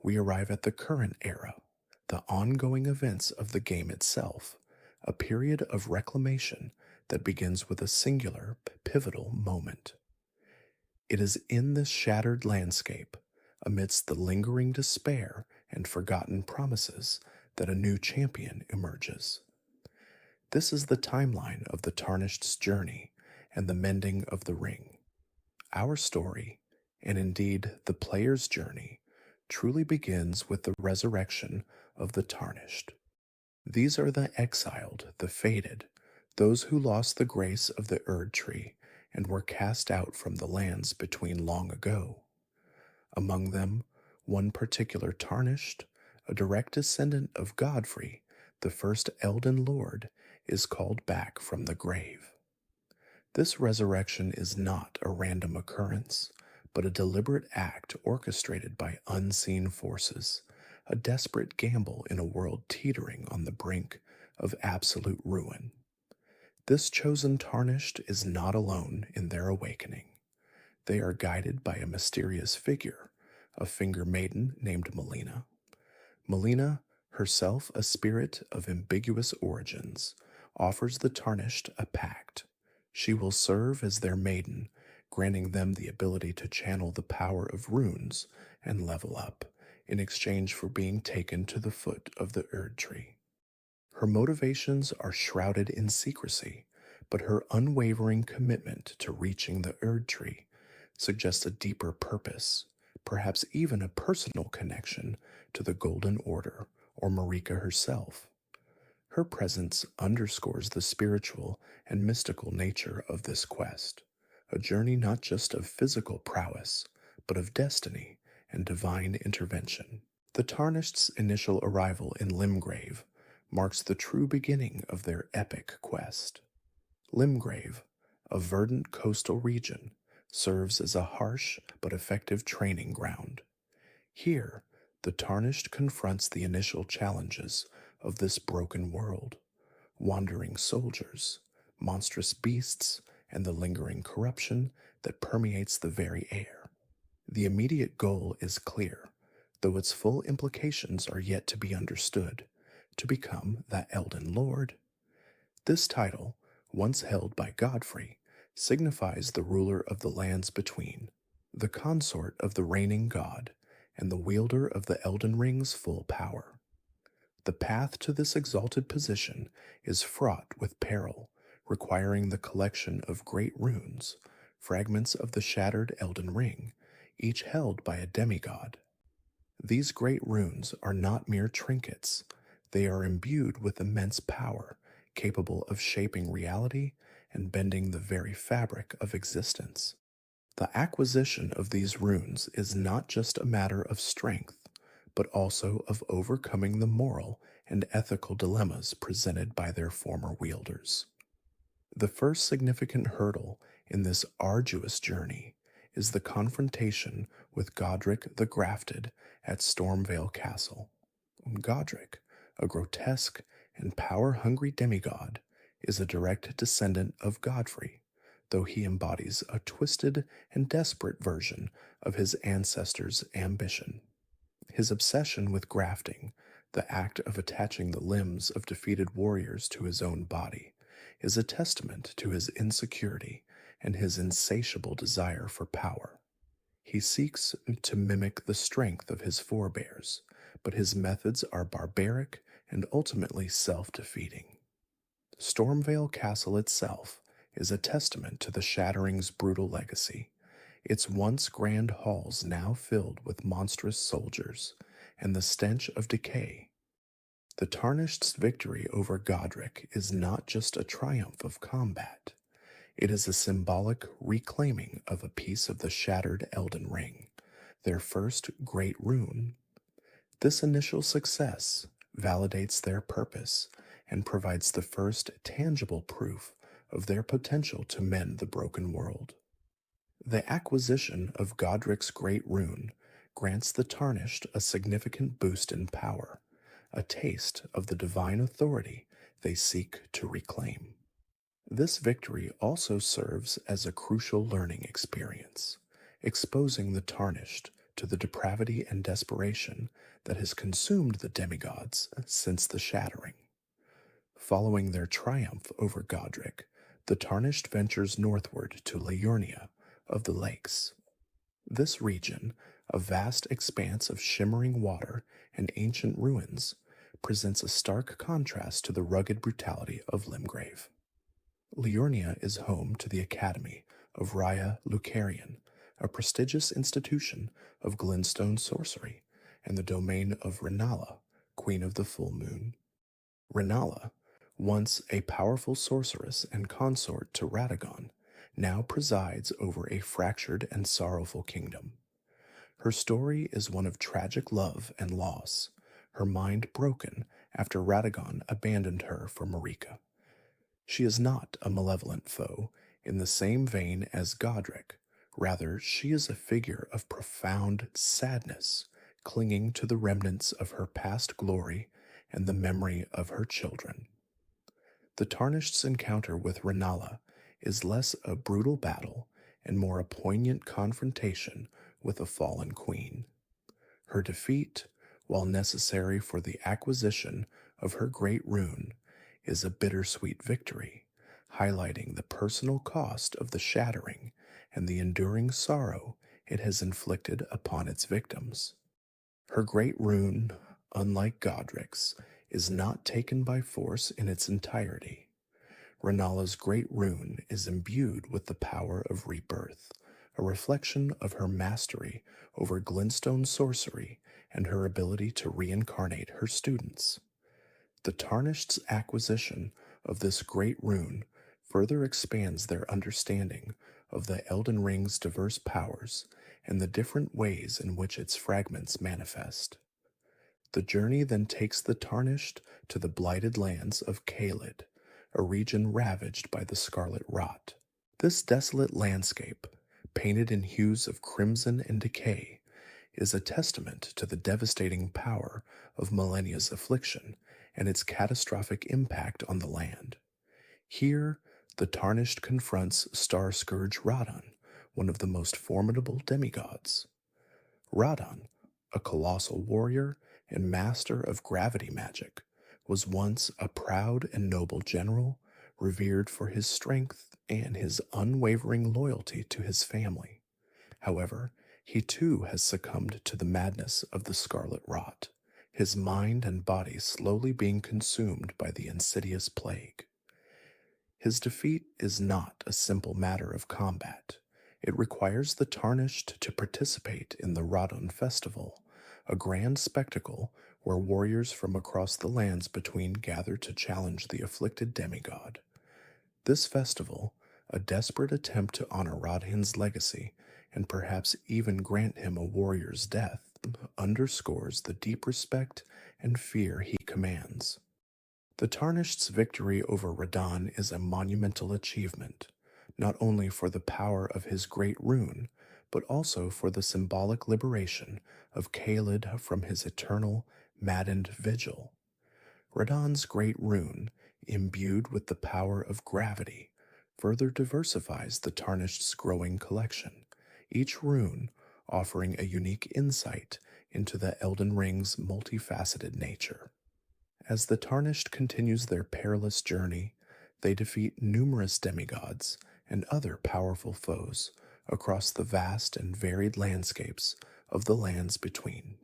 we arrive at the current era, the ongoing events of the game itself, a period of reclamation that begins with a singular, pivotal moment. It is in this shattered landscape, amidst the lingering despair and forgotten promises, that a new champion emerges. This is the timeline of the Tarnished's journey and the mending of the ring. Our story, and indeed the player's journey, truly begins with the resurrection of the Tarnished. These are the exiled, the fated, those who lost the grace of the Erd Tree and were cast out from the lands between long ago. Among them, one particular Tarnished, a direct descendant of Godfrey, the first Elden Lord, is called back from the grave. This resurrection is not a random occurrence, but a deliberate act orchestrated by unseen forces, a desperate gamble in a world teetering on the brink of absolute ruin. This chosen Tarnished is not alone in their awakening. They are guided by a mysterious figure, a finger maiden named Melina. Melina, herself a spirit of ambiguous origins, offers the Tarnished a pact. She will serve as their maiden, granting them the ability to channel the power of runes and level up, in exchange for being taken to the foot of the Erd Tree. Her motivations are shrouded in secrecy, but her unwavering commitment to reaching the Erd Tree suggests a deeper purpose, perhaps even a personal connection to the Golden Order or Marika herself. Her presence underscores the spiritual and mystical nature of this quest, a journey not just of physical prowess, but of destiny and divine intervention. The Tarnished's initial arrival in Limgrave marks the true beginning of their epic quest. Limgrave, a verdant coastal region, serves as a harsh but effective training ground. Here, the Tarnished confronts the initial challenges of this broken world: wandering soldiers, monstrous beasts, and the lingering corruption that permeates the very air. The immediate goal is clear, though its full implications are yet to be understood: to become that Elden Lord. This title, once held by Godfrey, signifies the ruler of the lands between, the consort of the reigning god, and the wielder of the Elden Ring's full power. The path to this exalted position is fraught with peril, requiring the collection of great runes, fragments of the shattered Elden Ring, each held by a demigod. These great runes are not mere trinkets. They are imbued with immense power, capable of shaping reality and bending the very fabric of existence. The acquisition of these runes is not just a matter of strength, but also of overcoming the moral and ethical dilemmas presented by their former wielders. The first significant hurdle in this arduous journey is the confrontation with Godric the Grafted at Stormvale Castle. Godric, a grotesque and power-hungry demigod, is a direct descendant of Godfrey, though he embodies a twisted and desperate version of his ancestors' ambition. His obsession with grafting, the act of attaching the limbs of defeated warriors to his own body, is a testament to his insecurity and his insatiable desire for power. He seeks to mimic the strength of his forebears, but his methods are barbaric and ultimately self-defeating. Stormvale Castle itself is a testament to the Shattering's brutal legacy, its once grand halls now filled with monstrous soldiers and the stench of decay. The Tarnished's victory over Godric is not just a triumph of combat. It is a symbolic reclaiming of a piece of the shattered Elden Ring, their first great rune. This initial success validates their purpose and provides the first tangible proof of their potential to mend the broken world. The acquisition of Godric's great rune grants the Tarnished a significant boost in power, a taste of the divine authority they seek to reclaim. This victory also serves as a crucial learning experience, exposing the tarnished to the depravity and desperation that has consumed the demigods since the shattering. Following their triumph over Godric, the tarnished ventures northward to Liurnia of the Lakes. This region, a vast expanse of shimmering water and ancient ruins, presents a stark contrast to the rugged brutality of Limgrave. Liurnia is home to the Academy of Raya Lucarian, a prestigious institution of glintstone sorcery, and the domain of Renala, Queen of the Full Moon. Renala, once a powerful sorceress and consort to Radagon, now presides over a fractured and sorrowful kingdom. Her story is one of tragic love and loss, her mind broken after Radagon abandoned her for Marika. She is not a malevolent foe in the same vein as Godric. Rather, she is a figure of profound sadness, clinging to the remnants of her past glory and the memory of her children. The Tarnished's encounter with Renala is less a brutal battle and more a poignant confrontation with a fallen queen. Her defeat, while necessary for the acquisition of her great rune, is a bittersweet victory, highlighting the personal cost of the shattering and the enduring sorrow it has inflicted upon its victims. Her great rune, unlike Godric's, is not taken by force in its entirety. Renala's great rune is imbued with the power of rebirth, a reflection of her mastery over glintstone sorcery and her ability to reincarnate her students. The Tarnished's acquisition of this great rune further expands their understanding of the Elden Ring's diverse powers and the different ways in which its fragments manifest. The journey then takes the Tarnished to the blighted lands of Caelid, a region ravaged by the Scarlet Rot. This desolate landscape, painted in hues of crimson and decay, is a testament to the devastating power of millennia's affliction and its catastrophic impact on the land. Here, the Tarnished confronts Star Scourge Radon, one of the most formidable demigods. Radon, a colossal warrior and master of gravity magic, was once a proud and noble general, revered for his strength and his unwavering loyalty to his family. However, he too has succumbed to the madness of the Scarlet Rot, his mind and body slowly being consumed by the insidious plague. His defeat is not a simple matter of combat. It requires the Tarnished to participate in the Radon Festival, a grand spectacle where warriors from across the lands between gather to challenge the afflicted demigod. This festival, a desperate attempt to honor Rodhin's legacy and perhaps even grant him a warrior's death, underscores the deep respect and fear he commands. The Tarnished's victory over Radon is a monumental achievement, not only for the power of his great rune, but also for the symbolic liberation of Caelid from his eternal, maddened vigil. Radon's great rune, imbued with the power of gravity, further diversifies the Tarnished's growing collection, each rune offering a unique insight into the Elden Ring's multifaceted nature. As the Tarnished continues their perilous journey, they defeat numerous demigods and other powerful foes across the vast and varied landscapes of the lands between.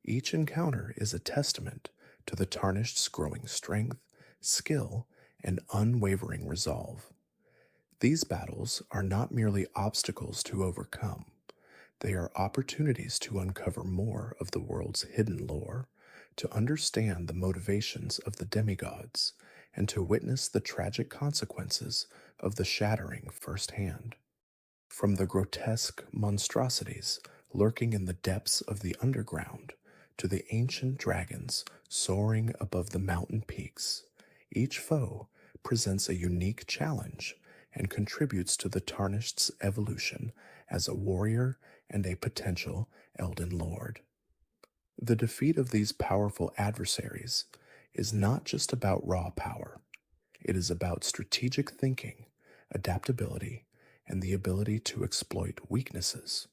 Each encounter is a testament to the Tarnished's growing strength, skill, and unwavering resolve. These battles are not merely obstacles to overcome, they are opportunities to uncover more of the world's hidden lore, to understand the motivations of the demigods, and to witness the tragic consequences of the shattering firsthand. From the grotesque monstrosities lurking in the depths of the underground to the ancient dragons soaring above the mountain peaks, each foe presents a unique challenge and contributes to the Tarnished's evolution as a warrior and a potential Elden Lord. The defeat of these powerful adversaries is not just about raw power. It is about strategic thinking, adaptability, and the ability to exploit weaknesses.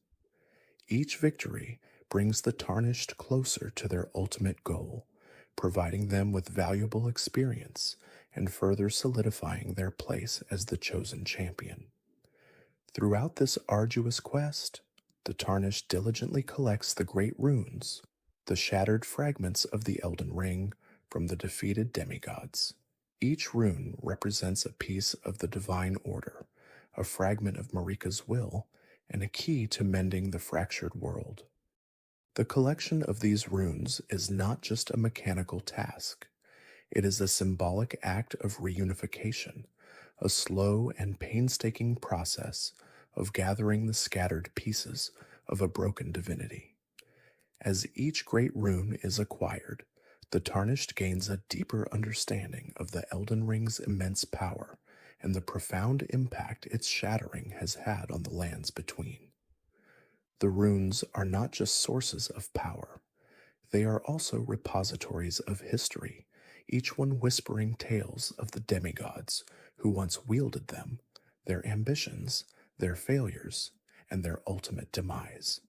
Each victory brings the Tarnished closer to their ultimate goal, providing them with valuable experience and further solidifying their place as the chosen champion. Throughout this arduous quest, the Tarnished diligently collects the great runes, the shattered fragments of the Elden Ring from the defeated demigods. Each rune represents a piece of the divine order, a fragment of Marika's will, and a key to mending the fractured world. The collection of these runes is not just a mechanical task, it is a symbolic act of reunification, a slow and painstaking process of gathering the scattered pieces of a broken divinity. As each great rune is acquired, the Tarnished gains a deeper understanding of the Elden Ring's immense power and the profound impact its shattering has had on the lands between. The runes are not just sources of power, they are also repositories of history, each one whispering tales of the demigods who once wielded them, their ambitions, their failures, and their ultimate demise.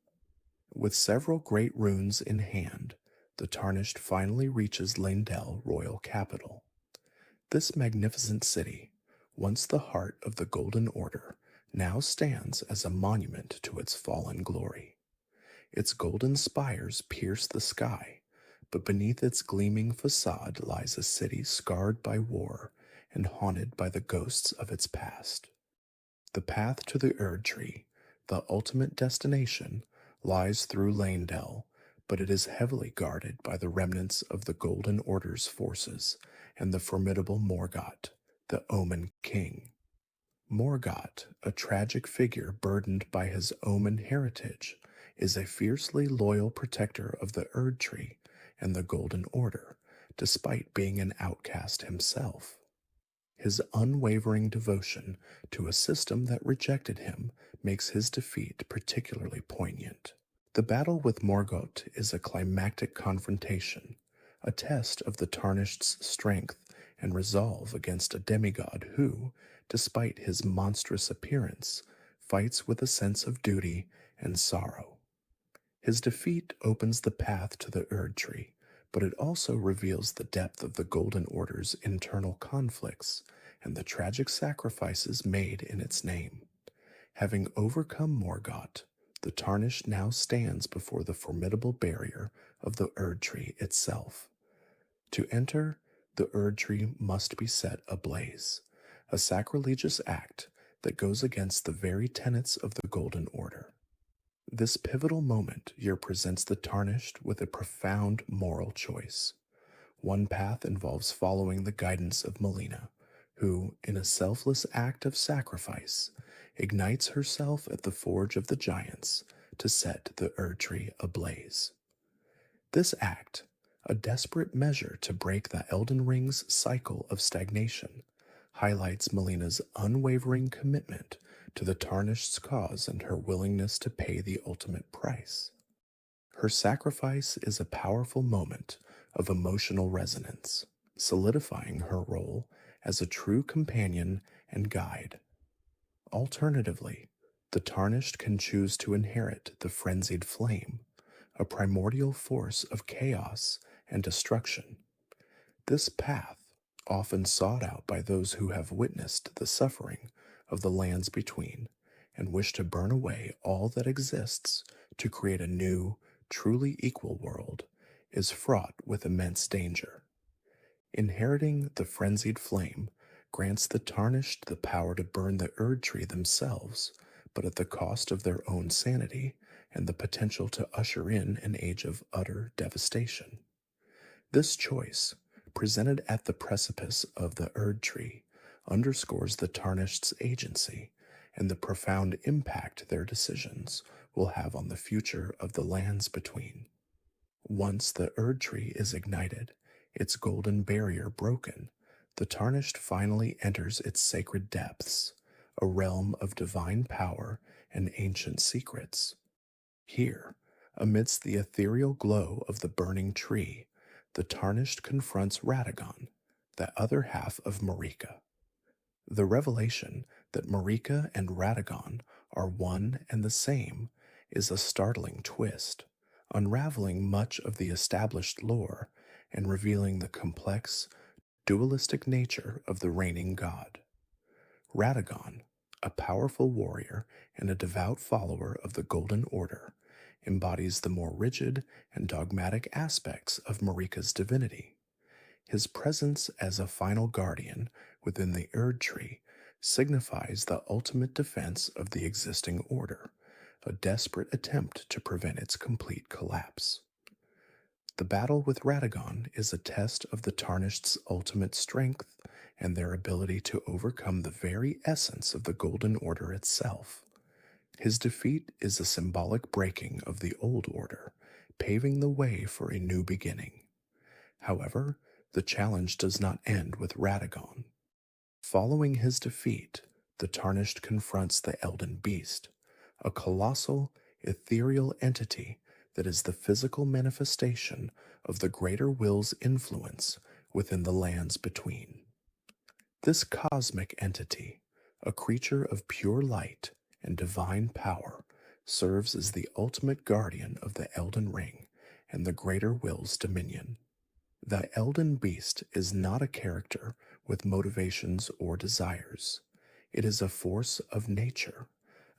With several great runes in hand, the Tarnished finally reaches Leyndell royal capital. This magnificent city, once the heart of the Golden Order, now stands as a monument to its fallen glory. Its golden spires pierce the sky, but beneath its gleaming facade lies a city scarred by war and haunted by the ghosts of its past. The path to the Erd Tree, the ultimate destination, lies through Leyndell, but it is heavily guarded by the remnants of the Golden Order's forces and the formidable Morgott, the Omen King. Morgott, a tragic figure burdened by his Omen heritage, is a fiercely loyal protector of the Erd Tree and the Golden Order, despite being an outcast himself. His unwavering devotion to a system that rejected him makes his defeat particularly poignant. The battle with Morgott is a climactic confrontation, a test of the Tarnished's strength and resolve against a demigod who, despite his monstrous appearance, fights with a sense of duty and sorrow. His defeat opens the path to the Erd Tree, but it also reveals the depth of the Golden Order's internal conflicts and the tragic sacrifices made in its name. Having overcome Morgott, the Tarnished now stands before the formidable barrier of the Erd Tree itself. To enter, the Erd Tree must be set ablaze, a sacrilegious act that goes against the very tenets of the Golden Order. This pivotal moment here presents the Tarnished with a profound moral choice. One path involves following the guidance of Melina, who, in a selfless act of sacrifice, ignites herself at the Forge of the Giants to set the Erd Tree ablaze. This act, a desperate measure to break the Elden Ring's cycle of stagnation, highlights Melina's unwavering commitment to the Tarnished's cause and her willingness to pay the ultimate price. Her sacrifice is a powerful moment of emotional resonance, solidifying her role as a true companion and guide. Alternatively, the Tarnished can choose to inherit the Frenzied Flame, a primordial force of chaos and destruction. This path, often sought out by those who have witnessed the suffering of the lands between and wish to burn away all that exists to create a new, truly equal world, is fraught with immense danger. Inheriting the Frenzied Flame grants the Tarnished the power to burn the Erd Tree themselves, but at the cost of their own sanity and the potential to usher in an age of utter devastation. This choice, presented at the precipice of the Erd Tree, underscores the Tarnished's agency and the profound impact their decisions will have on the future of the lands between. Once the Erd Tree is ignited, its golden barrier broken, the Tarnished finally enters its sacred depths, a realm of divine power and ancient secrets. Here, amidst the ethereal glow of the burning tree, the Tarnished confronts Radagon, the other half of Marika. The revelation that Marika and Radagon are one and the same is a startling twist, unraveling much of the established lore and revealing the complex, dualistic nature of the reigning god. Radagon, a powerful warrior and a devout follower of the Golden Order, embodies the more rigid and dogmatic aspects of Marika's divinity. His presence as a final guardian within the Erd Tree signifies the ultimate defense of the existing order, a desperate attempt to prevent its complete collapse. The battle with Radagon is a test of the Tarnished's ultimate strength and their ability to overcome the very essence of the Golden Order itself. His defeat is a symbolic breaking of the old order, paving the way for a new beginning. However, the challenge does not end with Radagon. Following his defeat, the Tarnished confronts the Elden Beast, a colossal, ethereal entity that is the physical manifestation of the greater will's influence within the lands between. This cosmic entity, a creature of pure light and divine power, serves as the ultimate guardian of the Elden Ring and the greater will's dominion. The Elden Beast is not a character with motivations or desires. It is a force of nature,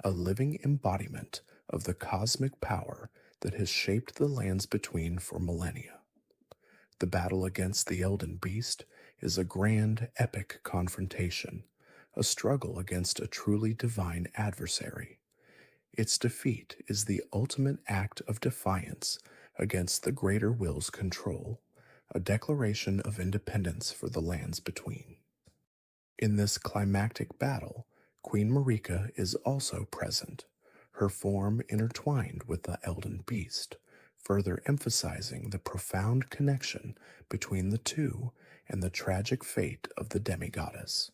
a living embodiment of the cosmic power that has shaped the lands between for millennia. The battle against the Elden Beast is a grand, epic confrontation, a struggle against a truly divine adversary. Its defeat is the ultimate act of defiance against the greater will's control, a declaration of independence for the lands between. In this climactic battle, Queen Marika is also present, her form intertwined with the Elden Beast, further emphasizing the profound connection between the two and the tragic fate of the demigoddess.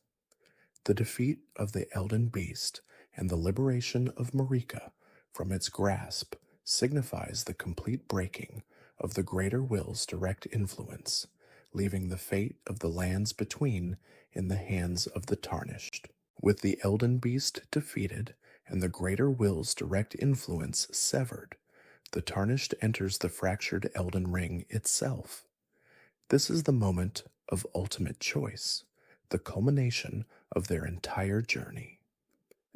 The defeat of the Elden Beast and the liberation of Marika from its grasp signifies the complete breaking of the greater will's direct influence, leaving the fate of the lands between in the hands of the Tarnished. With the Elden Beast defeated and the greater will's direct influence severed, the Tarnished enters the fractured Elden Ring itself. This is the moment of ultimate choice, the culmination of their entire journey.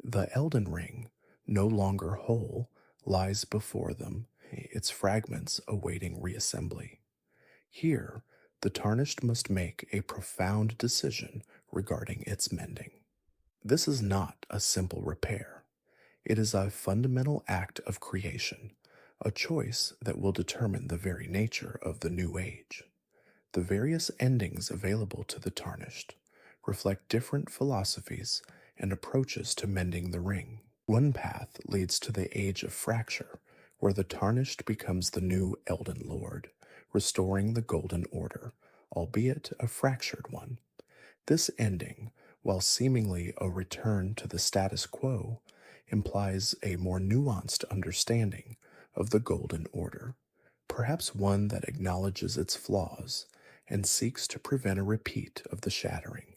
The Elden Ring, no longer whole, lies before them, its fragments awaiting reassembly. Here, the Tarnished must make a profound decision regarding its mending. This is not a simple repair. It is a fundamental act of creation, a choice that will determine the very nature of the new age. The various endings available to the Tarnished reflect different philosophies and approaches to mending the ring. One path leads to the Age of Fracture, where the Tarnished becomes the new Elden Lord, restoring the Golden Order, albeit a fractured one. This ending, while seemingly a return to the status quo, implies a more nuanced understanding of the Golden Order, perhaps one that acknowledges its flaws and seeks to prevent a repeat of the shattering.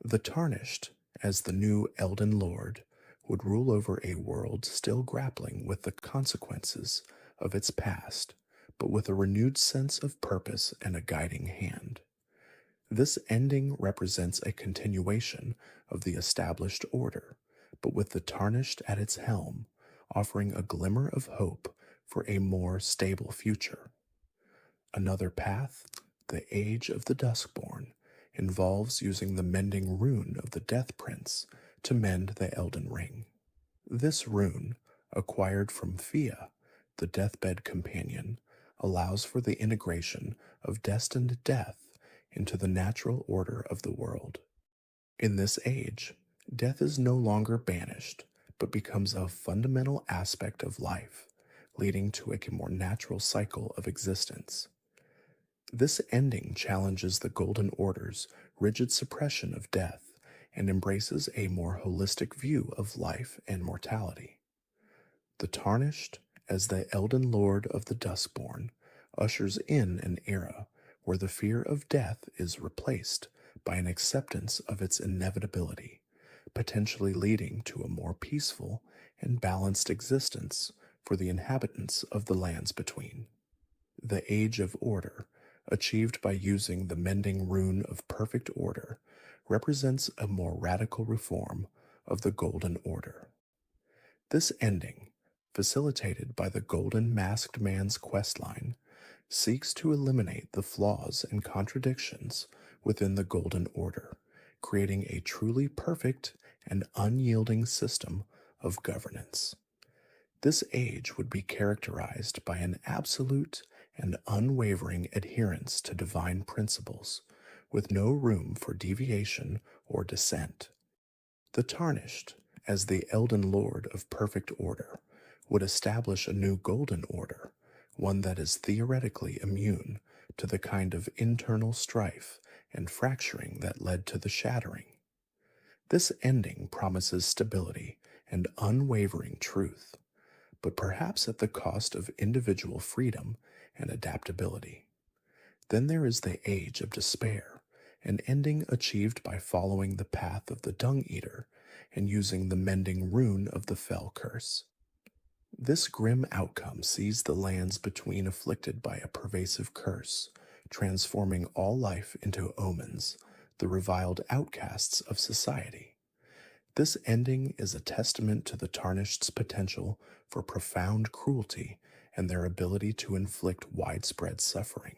The Tarnished, as the new Elden Lord, would rule over a world still grappling with the consequences of its past, but with a renewed sense of purpose and a guiding hand. This ending represents a continuation of the established order, but with the Tarnished at its helm, offering a glimmer of hope for a more stable future. Another path, the Age of the Duskborn, involves using the mending rune of the Death Prince to mend the Elden Ring. This rune, acquired from Fia, the deathbed companion, allows for the integration of destined death into the natural order of the world. In this age, death is no longer banished, but becomes a fundamental aspect of life, leading to a more natural cycle of existence. This ending challenges the Golden Order's rigid suppression of death and embraces a more holistic view of life and mortality. The Tarnished, as the Elden Lord of the Duskborn, ushers in an era where the fear of death is replaced by an acceptance of its inevitability, potentially leading to a more peaceful and balanced existence for the inhabitants of the lands between. The Age of Order, achieved by using the mending rune of perfect order, represents a more radical reform of the Golden Order. This ending, facilitated by the Golden Masked Man's questline, seeks to eliminate the flaws and contradictions within the Golden Order, creating a truly perfect and unyielding system of governance. This age would be characterized by an absolute and unwavering adherence to divine principles, with no room for deviation or dissent. The Tarnished, as the Elden Lord of perfect order, would establish a new golden order, one that is theoretically immune to the kind of internal strife and fracturing that led to the shattering. This ending promises stability and unwavering truth, but perhaps at the cost of individual freedom and adaptability. Then there is the Age of Despair, an ending achieved by following the path of the Dung Eater and using the mending rune of the Fell Curse. This grim outcome sees the lands between afflicted by a pervasive curse, transforming all life into omens, the reviled outcasts of society. This ending is a testament to the Tarnished's potential for profound cruelty and their ability to inflict widespread suffering.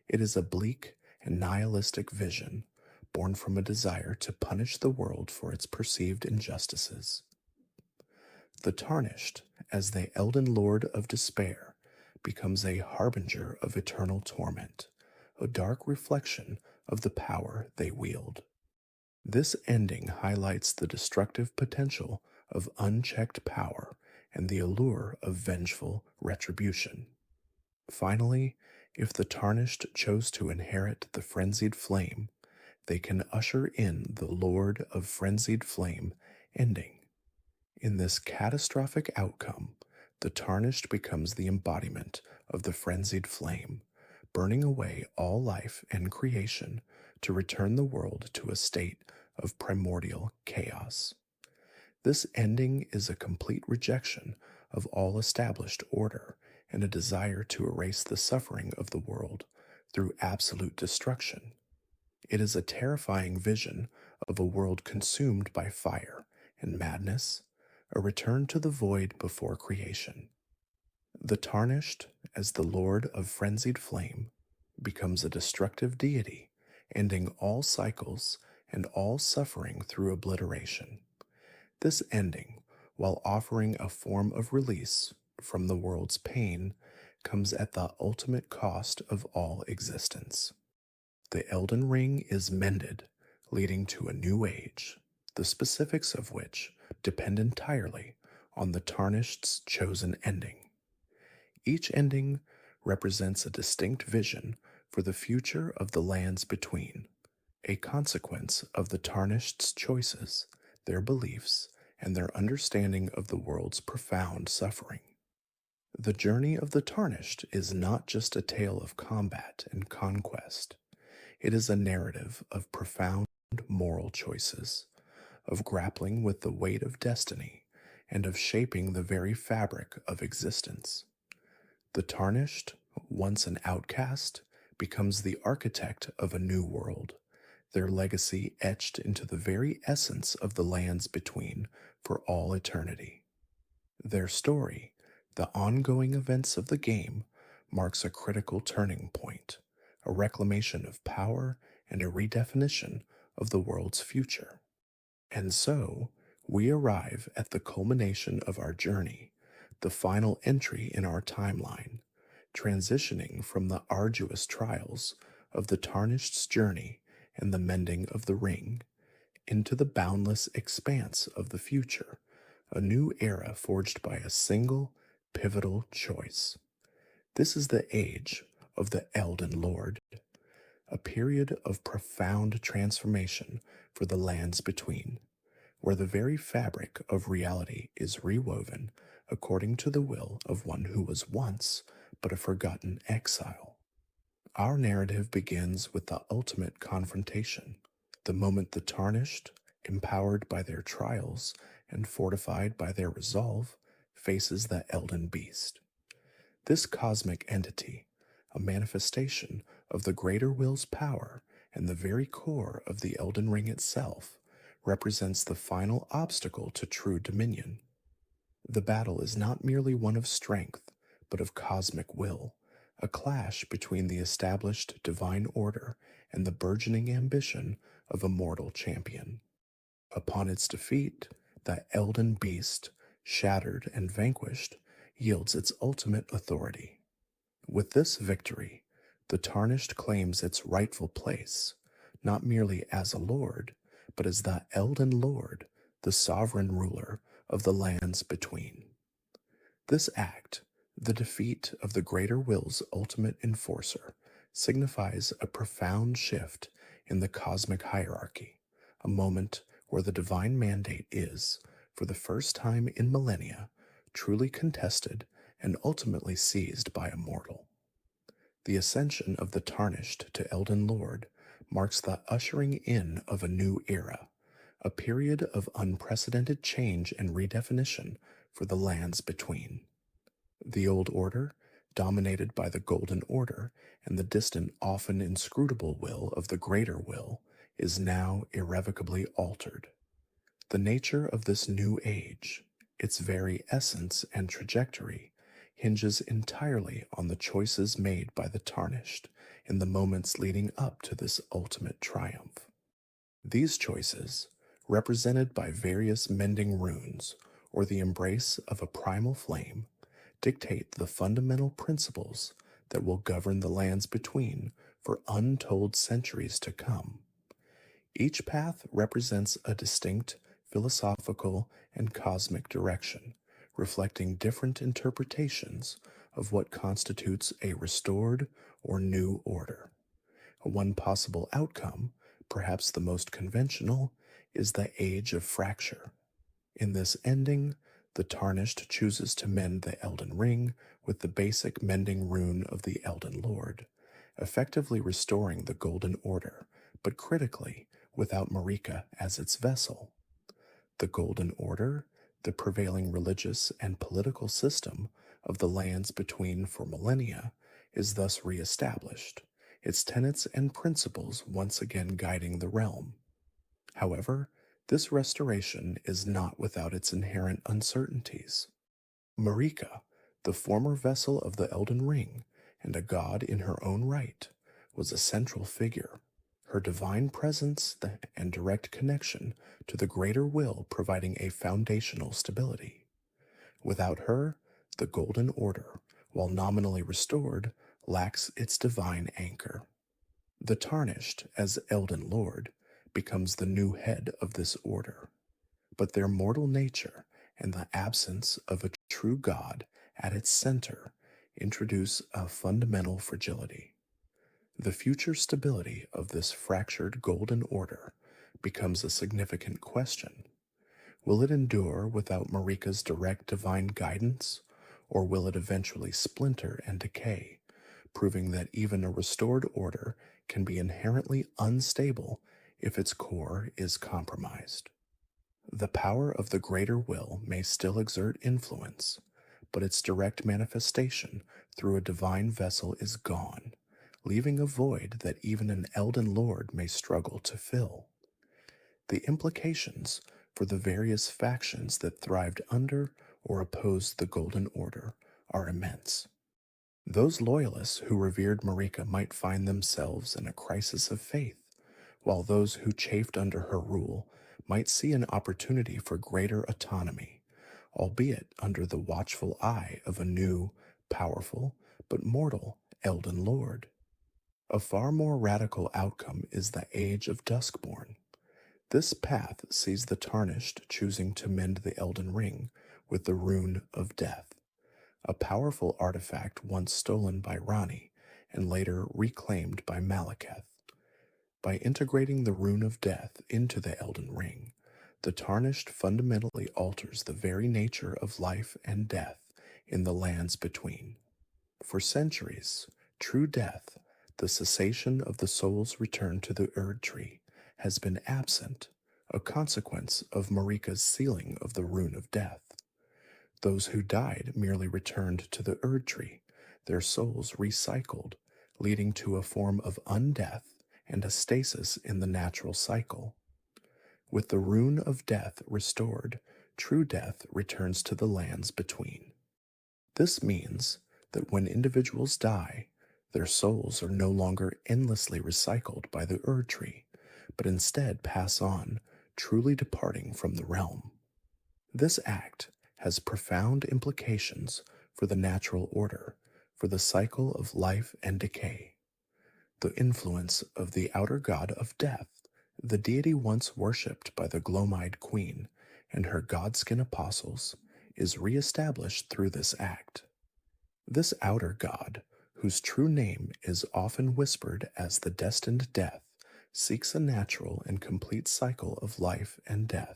It is a bleak and nihilistic vision, born from a desire to punish the world for its perceived injustices. The Tarnished, as the Elden Lord of Despair, becomes a harbinger of eternal torment, a dark reflection of the power they wield. This ending highlights the destructive potential of unchecked power and the allure of vengeful retribution. Finally, if the Tarnished chose to inherit the Frenzied Flame, they can usher in the Lord of Frenzied Flame ending. In this catastrophic outcome, the Tarnished becomes the embodiment of the Frenzied Flame, burning away all life and creation to return the world to a state of primordial chaos. This ending is a complete rejection of all established order and a desire to erase the suffering of the world through absolute destruction. It is a terrifying vision of a world consumed by fire and madness, a return to the void before creation. The Tarnished, as the Lord of Frenzied Flame, becomes a destructive deity, ending all cycles and all suffering through obliteration. This ending, while offering a form of release from the world's pain, comes at the ultimate cost of all existence. The Elden Ring is mended, leading to a new age, the specifics of which depend entirely on the Tarnished's chosen ending. Each ending represents a distinct vision for the future of the lands between, a consequence of the Tarnished's choices, their beliefs, and their understanding of the world's profound suffering. The journey of the Tarnished is not just a tale of combat and conquest. It is a narrative of profound moral choices, of grappling with the weight of destiny, and of shaping the very fabric of existence. The Tarnished, once an outcast, becomes the architect of a new world, their legacy etched into the very essence of the lands between for all eternity. Their story, the ongoing events of the game, marks a critical turning point, a reclamation of power and a redefinition of the world's future. And so, we arrive at the culmination of our journey, the final entry in our timeline, transitioning from the arduous trials of the Tarnished's journey and the mending of the ring into the boundless expanse of the future, a new era forged by a single pivotal choice. This is the age of the Elden Lord, a period of profound transformation for the lands between, where the very fabric of reality is rewoven according to the will of one who was once but a forgotten exile. Our narrative begins with the ultimate confrontation, the moment the tarnished, empowered by their trials and fortified by their resolve, faces the Elden Beast. This cosmic entity, a manifestation of the greater will's power and the very core of the Elden Ring itself, represents the final obstacle to true dominion. The battle is not merely one of strength, but of cosmic will, a clash between the established divine order and the burgeoning ambition of a mortal champion. Upon its defeat, the Elden Beast, shattered and vanquished, yields its ultimate authority. With this victory, the Tarnished claims its rightful place, not merely as a lord, but as the Elden Lord, the sovereign ruler of the lands between. This act, the defeat of the greater will's ultimate enforcer, signifies a profound shift in the cosmic hierarchy, a moment where the divine mandate is, for the first time in millennia, truly contested and ultimately seized by a mortal. The ascension of the Tarnished to Elden Lord marks the ushering in of a new era, a period of unprecedented change and redefinition for the lands between. The Old Order, dominated by the Golden Order and the distant, often inscrutable will of the Greater Will, is now irrevocably altered. The nature of this new age, its very essence and trajectory, hinges entirely on the choices made by the Tarnished in the moments leading up to this ultimate triumph. These choices, represented by various mending runes or the embrace of a primal flame, dictate the fundamental principles that will govern the lands between for untold centuries to come. Each path represents a distinct philosophical and cosmic direction, reflecting different interpretations of what constitutes a restored or new order. One possible outcome, perhaps the most conventional, is the Age of Fracture. In this ending, the Tarnished chooses to mend the Elden Ring with the basic mending rune of the Elden Lord, effectively restoring the Golden Order, but critically, without Marika as its vessel. The Golden Order, the prevailing religious and political system of the lands between for millennia, is thus reestablished, its tenets and principles once again guiding the realm. However, this restoration is not without its inherent uncertainties. Marika, the former vessel of the Elden Ring and a god in her own right, was a central figure, her divine presence and direct connection to the greater will providing a foundational stability. Without her, the Golden Order, while nominally restored, lacks its divine anchor. The Tarnished, as Elden Lord, becomes the new head of this order, but their mortal nature and the absence of a true God at its center introduce a fundamental fragility. The future stability of this fractured Golden Order becomes a significant question. Will it endure without Marika's direct divine guidance, or will it eventually splinter and decay, proving that even a restored order can be inherently unstable if its core is compromised? The power of the greater will may still exert influence, but its direct manifestation through a divine vessel is gone, leaving a void that even an Elden Lord may struggle to fill. The implications for the various factions that thrived under or opposed the Golden Order are immense. Those loyalists who revered Marika might find themselves in a crisis of faith, while those who chafed under her rule might see an opportunity for greater autonomy, albeit under the watchful eye of a new, powerful, but mortal Elden Lord. A far more radical outcome is the Age of Duskborn. This path sees the Tarnished choosing to mend the Elden Ring with the Rune of Death, a powerful artifact once stolen by Rani and later reclaimed by Malekith. By integrating the Rune of Death into the Elden Ring, the Tarnished fundamentally alters the very nature of life and death in the lands between. For centuries, true death, the cessation of the soul's return to the Erd tree has been absent, a consequence of Marika's sealing of the rune of death. Those who died merely returned to the Erd tree, their souls recycled, leading to a form of undeath and a stasis in the natural cycle. With the rune of death restored, true death returns to the lands between. This means that when individuals die, their souls are no longer endlessly recycled by the Erd tree, but instead pass on, truly departing from the realm. This act has profound implications for the natural order, for the cycle of life and decay. The influence of the outer god of death, the deity once worshipped by the Glomide Queen and her godskin apostles, is re-established through this act. This outer god, whose true name is often whispered as the destined death, seeks a natural and complete cycle of life and death,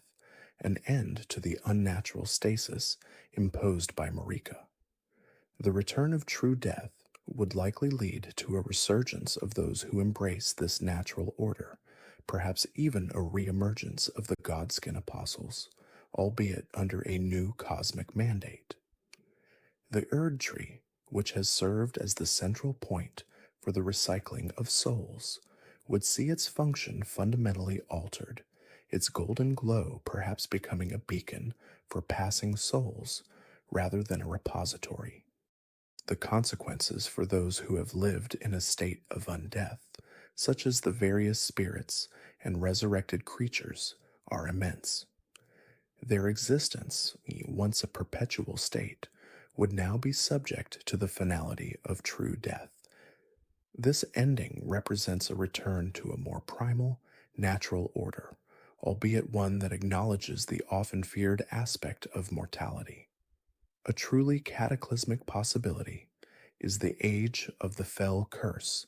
an end to the unnatural stasis imposed by Marika. The return of true death would likely lead to a resurgence of those who embrace this natural order, perhaps even a re-emergence of the Godskin Apostles, albeit under a new cosmic mandate. The Erd Tree, which has served as the central point for the recycling of souls, would see its function fundamentally altered, its golden glow perhaps becoming a beacon for passing souls rather than a repository. The consequences for those who have lived in a state of undeath, such as the various spirits and resurrected creatures, are immense. Their existence, once a perpetual state, would now be subject to the finality of true death. This ending represents a return to a more primal, natural order, albeit one that acknowledges the often feared aspect of mortality. A truly cataclysmic possibility is the age of the fell curse,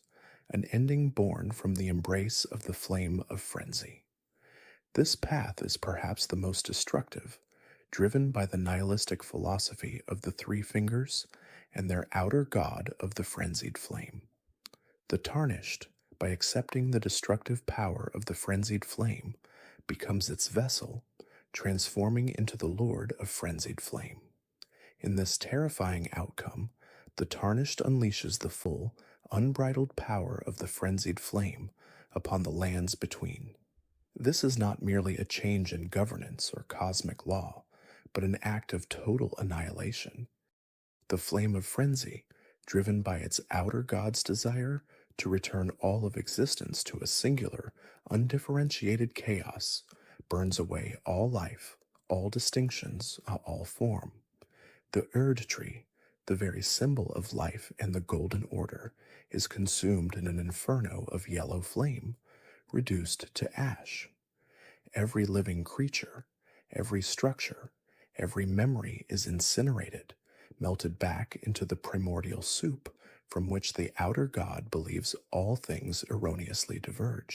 an ending born from the embrace of the flame of frenzy. This path is perhaps the most destructive, driven by the nihilistic philosophy of the Three Fingers and their outer god of the frenzied flame. The Tarnished, by accepting the destructive power of the frenzied flame, becomes its vessel, transforming into the Lord of frenzied flame. In this terrifying outcome, the Tarnished unleashes the full, unbridled power of the frenzied flame upon the lands between. This is not merely a change in governance or cosmic law, but an act of total annihilation. The flame of frenzy, driven by its outer god's desire to return all of existence to a singular, undifferentiated chaos, burns away all life, all distinctions, all form. The Erd tree, the very symbol of life and the golden order, is consumed in an inferno of yellow flame, reduced to ash. Every living creature, every structure, every memory is incinerated, melted back into the primordial soup from which the outer god believes all things erroneously diverge.